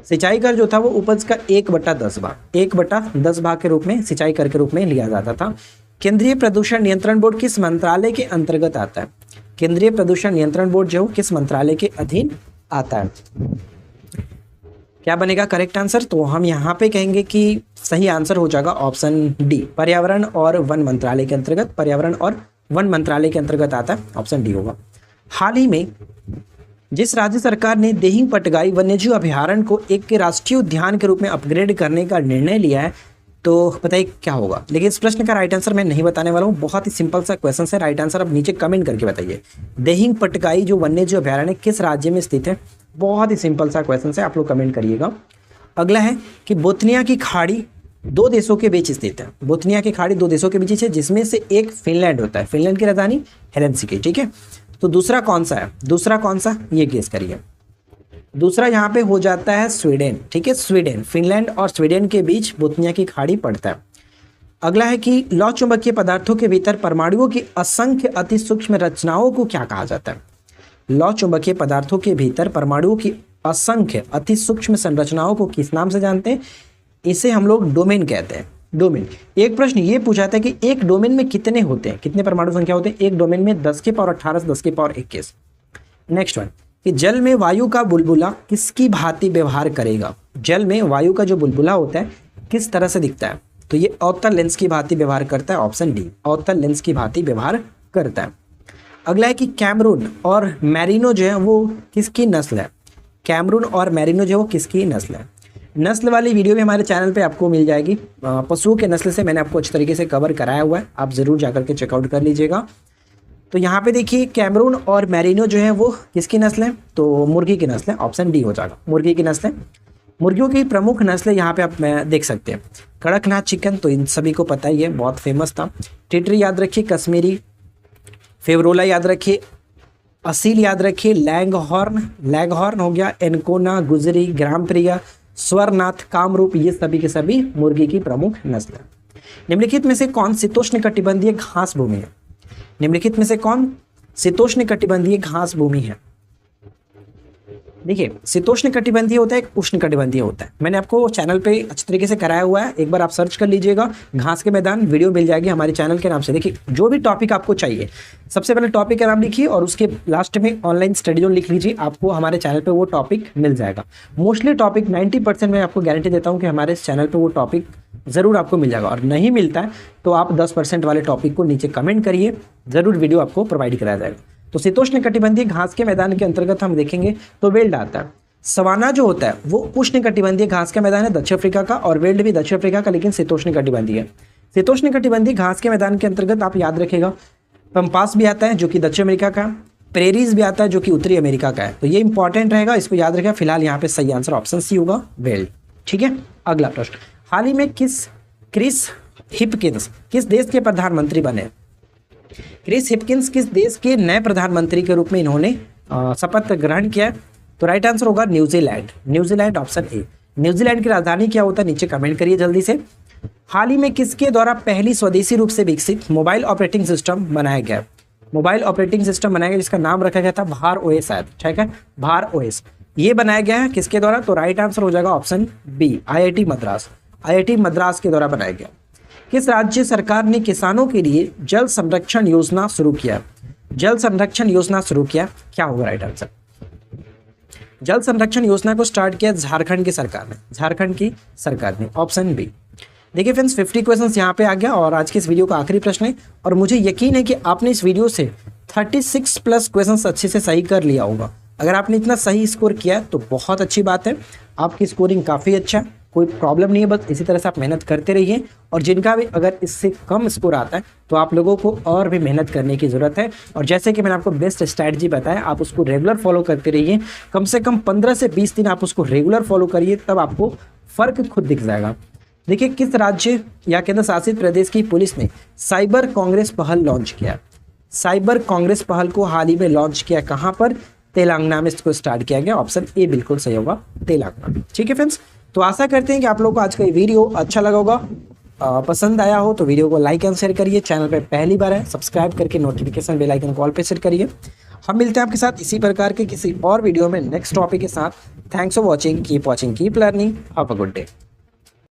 सिंचाई कर जो था वो उपज का 1/10 भाग, 1/10 भाग के रूप में सिंचाई कर के रूप में लिया जाता था। केंद्रीय प्रदूषण नियंत्रण बोर्ड किस मंत्रालय के अंतर्गत आता है? केंद्रीय प्रदूषण नियंत्रण बोर्ड जो किस मंत्रालय के अधीन आता है? क्या बनेगा करेक्ट आंसर? तो हम यहाँ पे कहेंगे कि सही आंसर हो जाएगा ऑप्शन डी, पर्यावरण और वन मंत्रालय के अंतर्गत, पर्यावरण और वन मंत्रालय के अंतर्गत आता है, ऑप्शन डी होगा। हाल ही में जिस राज्य सरकार ने देहिंग पटगाई वन्यजीव अभयारण्य को एक राष्ट्रीय उद्यान के रूप में अपग्रेड करने का निर्णय लिया है, तो बताइए क्या होगा? लेकिन इस प्रश्न का राइट आंसर मैं नहीं बताने वाला हूँ, बहुत ही सिंपल सा क्वेश्चन है। राइट आंसर आप नीचे कमेंट करके बताइए। देहिंग पटगाई जो वन्यजीव अभयारण्य किस राज्य में स्थित है? बहुत ही सिंपल सा क्वेश्चन है, आप लोग कमेंट करिएगा। अगला है कि बोथनिया की खाड़ी 2 देशों के बीच स्थित है। बोथनिया की खाड़ी 2 देशों के बीच है, जिसमें से एक फिनलैंड होता है, फिनलैंड की राजधानी हेलसिंकी, ठीक है। तो दूसरा कौन सा है? दूसरा कौन सा, ये गेस करिए। दूसरा यहाँ पे हो जाता है स्वीडन, ठीक है, स्वीडन, फिनलैंड और स्वीडन के बीच बोथनिया की खाड़ी पड़ता है। अगला है कि लौह चुंबकीय पदार्थों के भीतर परमाणुओं की असंख्य अति सूक्ष्म रचनाओं को क्या कहा जाता है? लौह चुंबकीय पदार्थों के भीतर परमाणुओं की असंख्य अति सूक्ष्म संरचनाओं को किस नाम से जानते हैं? इसे हम लोग डोमेन कहते हैं, डोमेन। एक प्रश्न ये पूछा था कि एक डोमेन में कितने होते हैं, कितने परमाणु संख्या होते हैं? एक डोमेन में 10⁻18 10⁻21। नेक्स्ट वन कि जल में वायु का बुलबुला किसकी भांति व्यवहार करेगा? जल में वायु का जो बुलबुला होता है किस तरह से दिखता है? तो ये अवतल लेंस की भांति व्यवहार करता है, ऑप्शन डी, अवतल लेंस की भांति व्यवहार करता है। अगला है कि कैमरून और मैरिनो जो है वो किसकी नस्ल है? कैमरून और मैरिनो जो है वो किसकी नस्ल है? नस्ल वाली वीडियो भी हमारे चैनल पे आपको मिल जाएगी। पशुओं के नस्ल से मैंने आपको अच्छी तरीके से कवर कराया हुआ है, आप ज़रूर जाकर के चेकआउट कर लीजिएगा। तो यहाँ पे देखिए कैमरून और मैरिनो जो है वो किसकी नस्ल है? तो मुर्गी की नस्ल है, ऑप्शन डी हो जाएगा, मुर्गी की नस्ल है। मुर्गियों की प्रमुख नस्लें यहाँ पे आप देख सकते हैं। कड़कनाथ चिकन तो इन सभी को पता ही है, बहुत फेमस था। टिटरी याद रखिए, कश्मीरी फेवरोला याद रखिए, असील याद रखिए, लैगहॉर्न हो गया, एनकोना, गुजरी, ग्रामप्रिया, स्वरनाथ, कामरूप, ये सभी के सभी मुर्गी की प्रमुख नस्ल है। निम्नलिखित में से कौन शीतोष्णकटिबंधीय घास भूमि है? निम्नलिखित में से कौन शीतोष्णकटिबंधीय घास भूमि है? देखिए शीतोष्णकटिबंधीय होता है, एक उष्णकटिबंधीय होता है। मैंने आपको चैनल पे अच्छी तरीके से कराया हुआ है, एक बार आप सर्च कर लीजिएगा, घास के मैदान वीडियो मिल जाएगी हमारे चैनल के नाम से। देखिए जो भी टॉपिक आपको चाहिए, सबसे पहले टॉपिक का नाम लिखिए और उसके लास्ट में ऑनलाइन स्टडी जोन लिख लीजिए, आपको हमारे चैनल पे वो टॉपिक मिल जाएगा। मोस्टली टॉपिक 90% मैं आपको गारंटी देता हूँ कि हमारे चैनल पे वो टॉपिक ज़रूर आपको मिल जाएगा, और नहीं मिलता है तो आप 10% वाले टॉपिक को नीचे कमेंट करिए, ज़रूर वीडियो आपको प्रोवाइड कराया जाएगा। तो शीतोष्णकटिबंधीय घास के मैदान के अंतर्गत हम देखेंगे तो वेल्ड आता है। सवाना जो होता है वो उष्णकटिबंधीय घास का मैदान है दक्षिण अफ्रीका का, और वेल्ड भी दक्षिण अफ्रीका का, लेकिन शीतोष्णकटिबंधीय है। शीतोष्णकटिबंधीय घास के मैदान के अंतर्गत आप याद रखेगा पंपास भी आता है जो कि दक्षिण अमेरिका का, प्रेरीज भी आता है जो कि उत्तरी अमेरिका का है। तो ये इंपॉर्टेंट रहेगा, इसको याद रखेगा। फिलहाल यहाँ पे सही आंसर ऑप्शन सी होगा, वेल्ड, ठीक है। अगला प्रश्न, हाल ही में क्रिस हिपकिंस किस देश के प्रधानमंत्री बने? क्रिस हिपकिंस किस देश के नए प्रधानमंत्री के रूप में इन्होंने शपथ ग्रहण किया? तो राइट आंसर होगा New Zealand, New Zealand, option A. New Zealand की राजधानी क्या होता है नीचे कमेंट करिए जल्दी से। हाल ही में किसके द्वारा पहली स्वदेशी रूप से विकसित मोबाइल ऑपरेटिंग सिस्टम बनाया गया? मोबाइल ऑपरेटिंग सिस्टम बनाया गया जिसका नाम रखा गया था भार ओएस, शायद, ठीक है, भार ओएस। ये बनाया गया है किसके द्वारा? तो राइट आंसर हो जाएगा option B, IIT Madras, IIT Madras के द्वारा बनाया गया। किस राज्य सरकार ने किसानों के लिए जल संरक्षण योजना शुरू किया? जल संरक्षण योजना शुरू किया, क्या होगा राइट आंसर? जल संरक्षण योजना को स्टार्ट किया झारखंड की सरकार ने, झारखंड की सरकार ने, ऑप्शन बी। देखिए फ्रेंड्स 50 क्वेश्चंस यहाँ पे आ गया और आज के इस वीडियो का आखिरी प्रश्न है, और मुझे यकीन है कि आपने इस वीडियो से 36+ क्वेश्चंस अच्छे से सही कर लिया होगा। अगर आपने इतना सही स्कोर किया तो बहुत अच्छी बात है, आपकी स्कोरिंग काफ़ी अच्छा, कोई प्रॉब्लम नहीं है, बस इसी तरह से आप मेहनत करते रहिए। और जिनका भी अगर इससे कम स्कोर आता है तो आप लोगों को और भी मेहनत करने की ज़रूरत है। और जैसे कि मैंने आपको बेस्ट स्ट्रैटेजी बताया, आप उसको रेगुलर फॉलो करते रहिए, कम से कम 15 से 20 दिन आप उसको रेगुलर फॉलो करिए, तब आपको फ़र्क खुद दिख जाएगा। देखिए, किस राज्य या केंद्र शासित प्रदेश की पुलिस ने साइबर कांग्रेस पहल लॉन्च किया? साइबर कांग्रेस पहल को हाल ही में लॉन्च किया कहाँ पर? तेलंगाना में इसको स्टार्ट किया गया। ऑप्शन ए बिल्कुल सही होगा, तेलंगाना। ठीक है फ्रेंड्स, तो आशा करते हैं कि आप लोगों को आज का ये वीडियो अच्छा लगा होगा। पसंद आया हो तो वीडियो को लाइक एंड शेयर करिए। चैनल पे पहली बार है, सब्सक्राइब करके नोटिफिकेशन बेल आइकन कॉल पे सेट करिए। हम मिलते हैं आपके साथ इसी प्रकार के किसी और वीडियो में नेक्स्ट टॉपिक के साथ। Thanks for watching, keep learning, have a good day.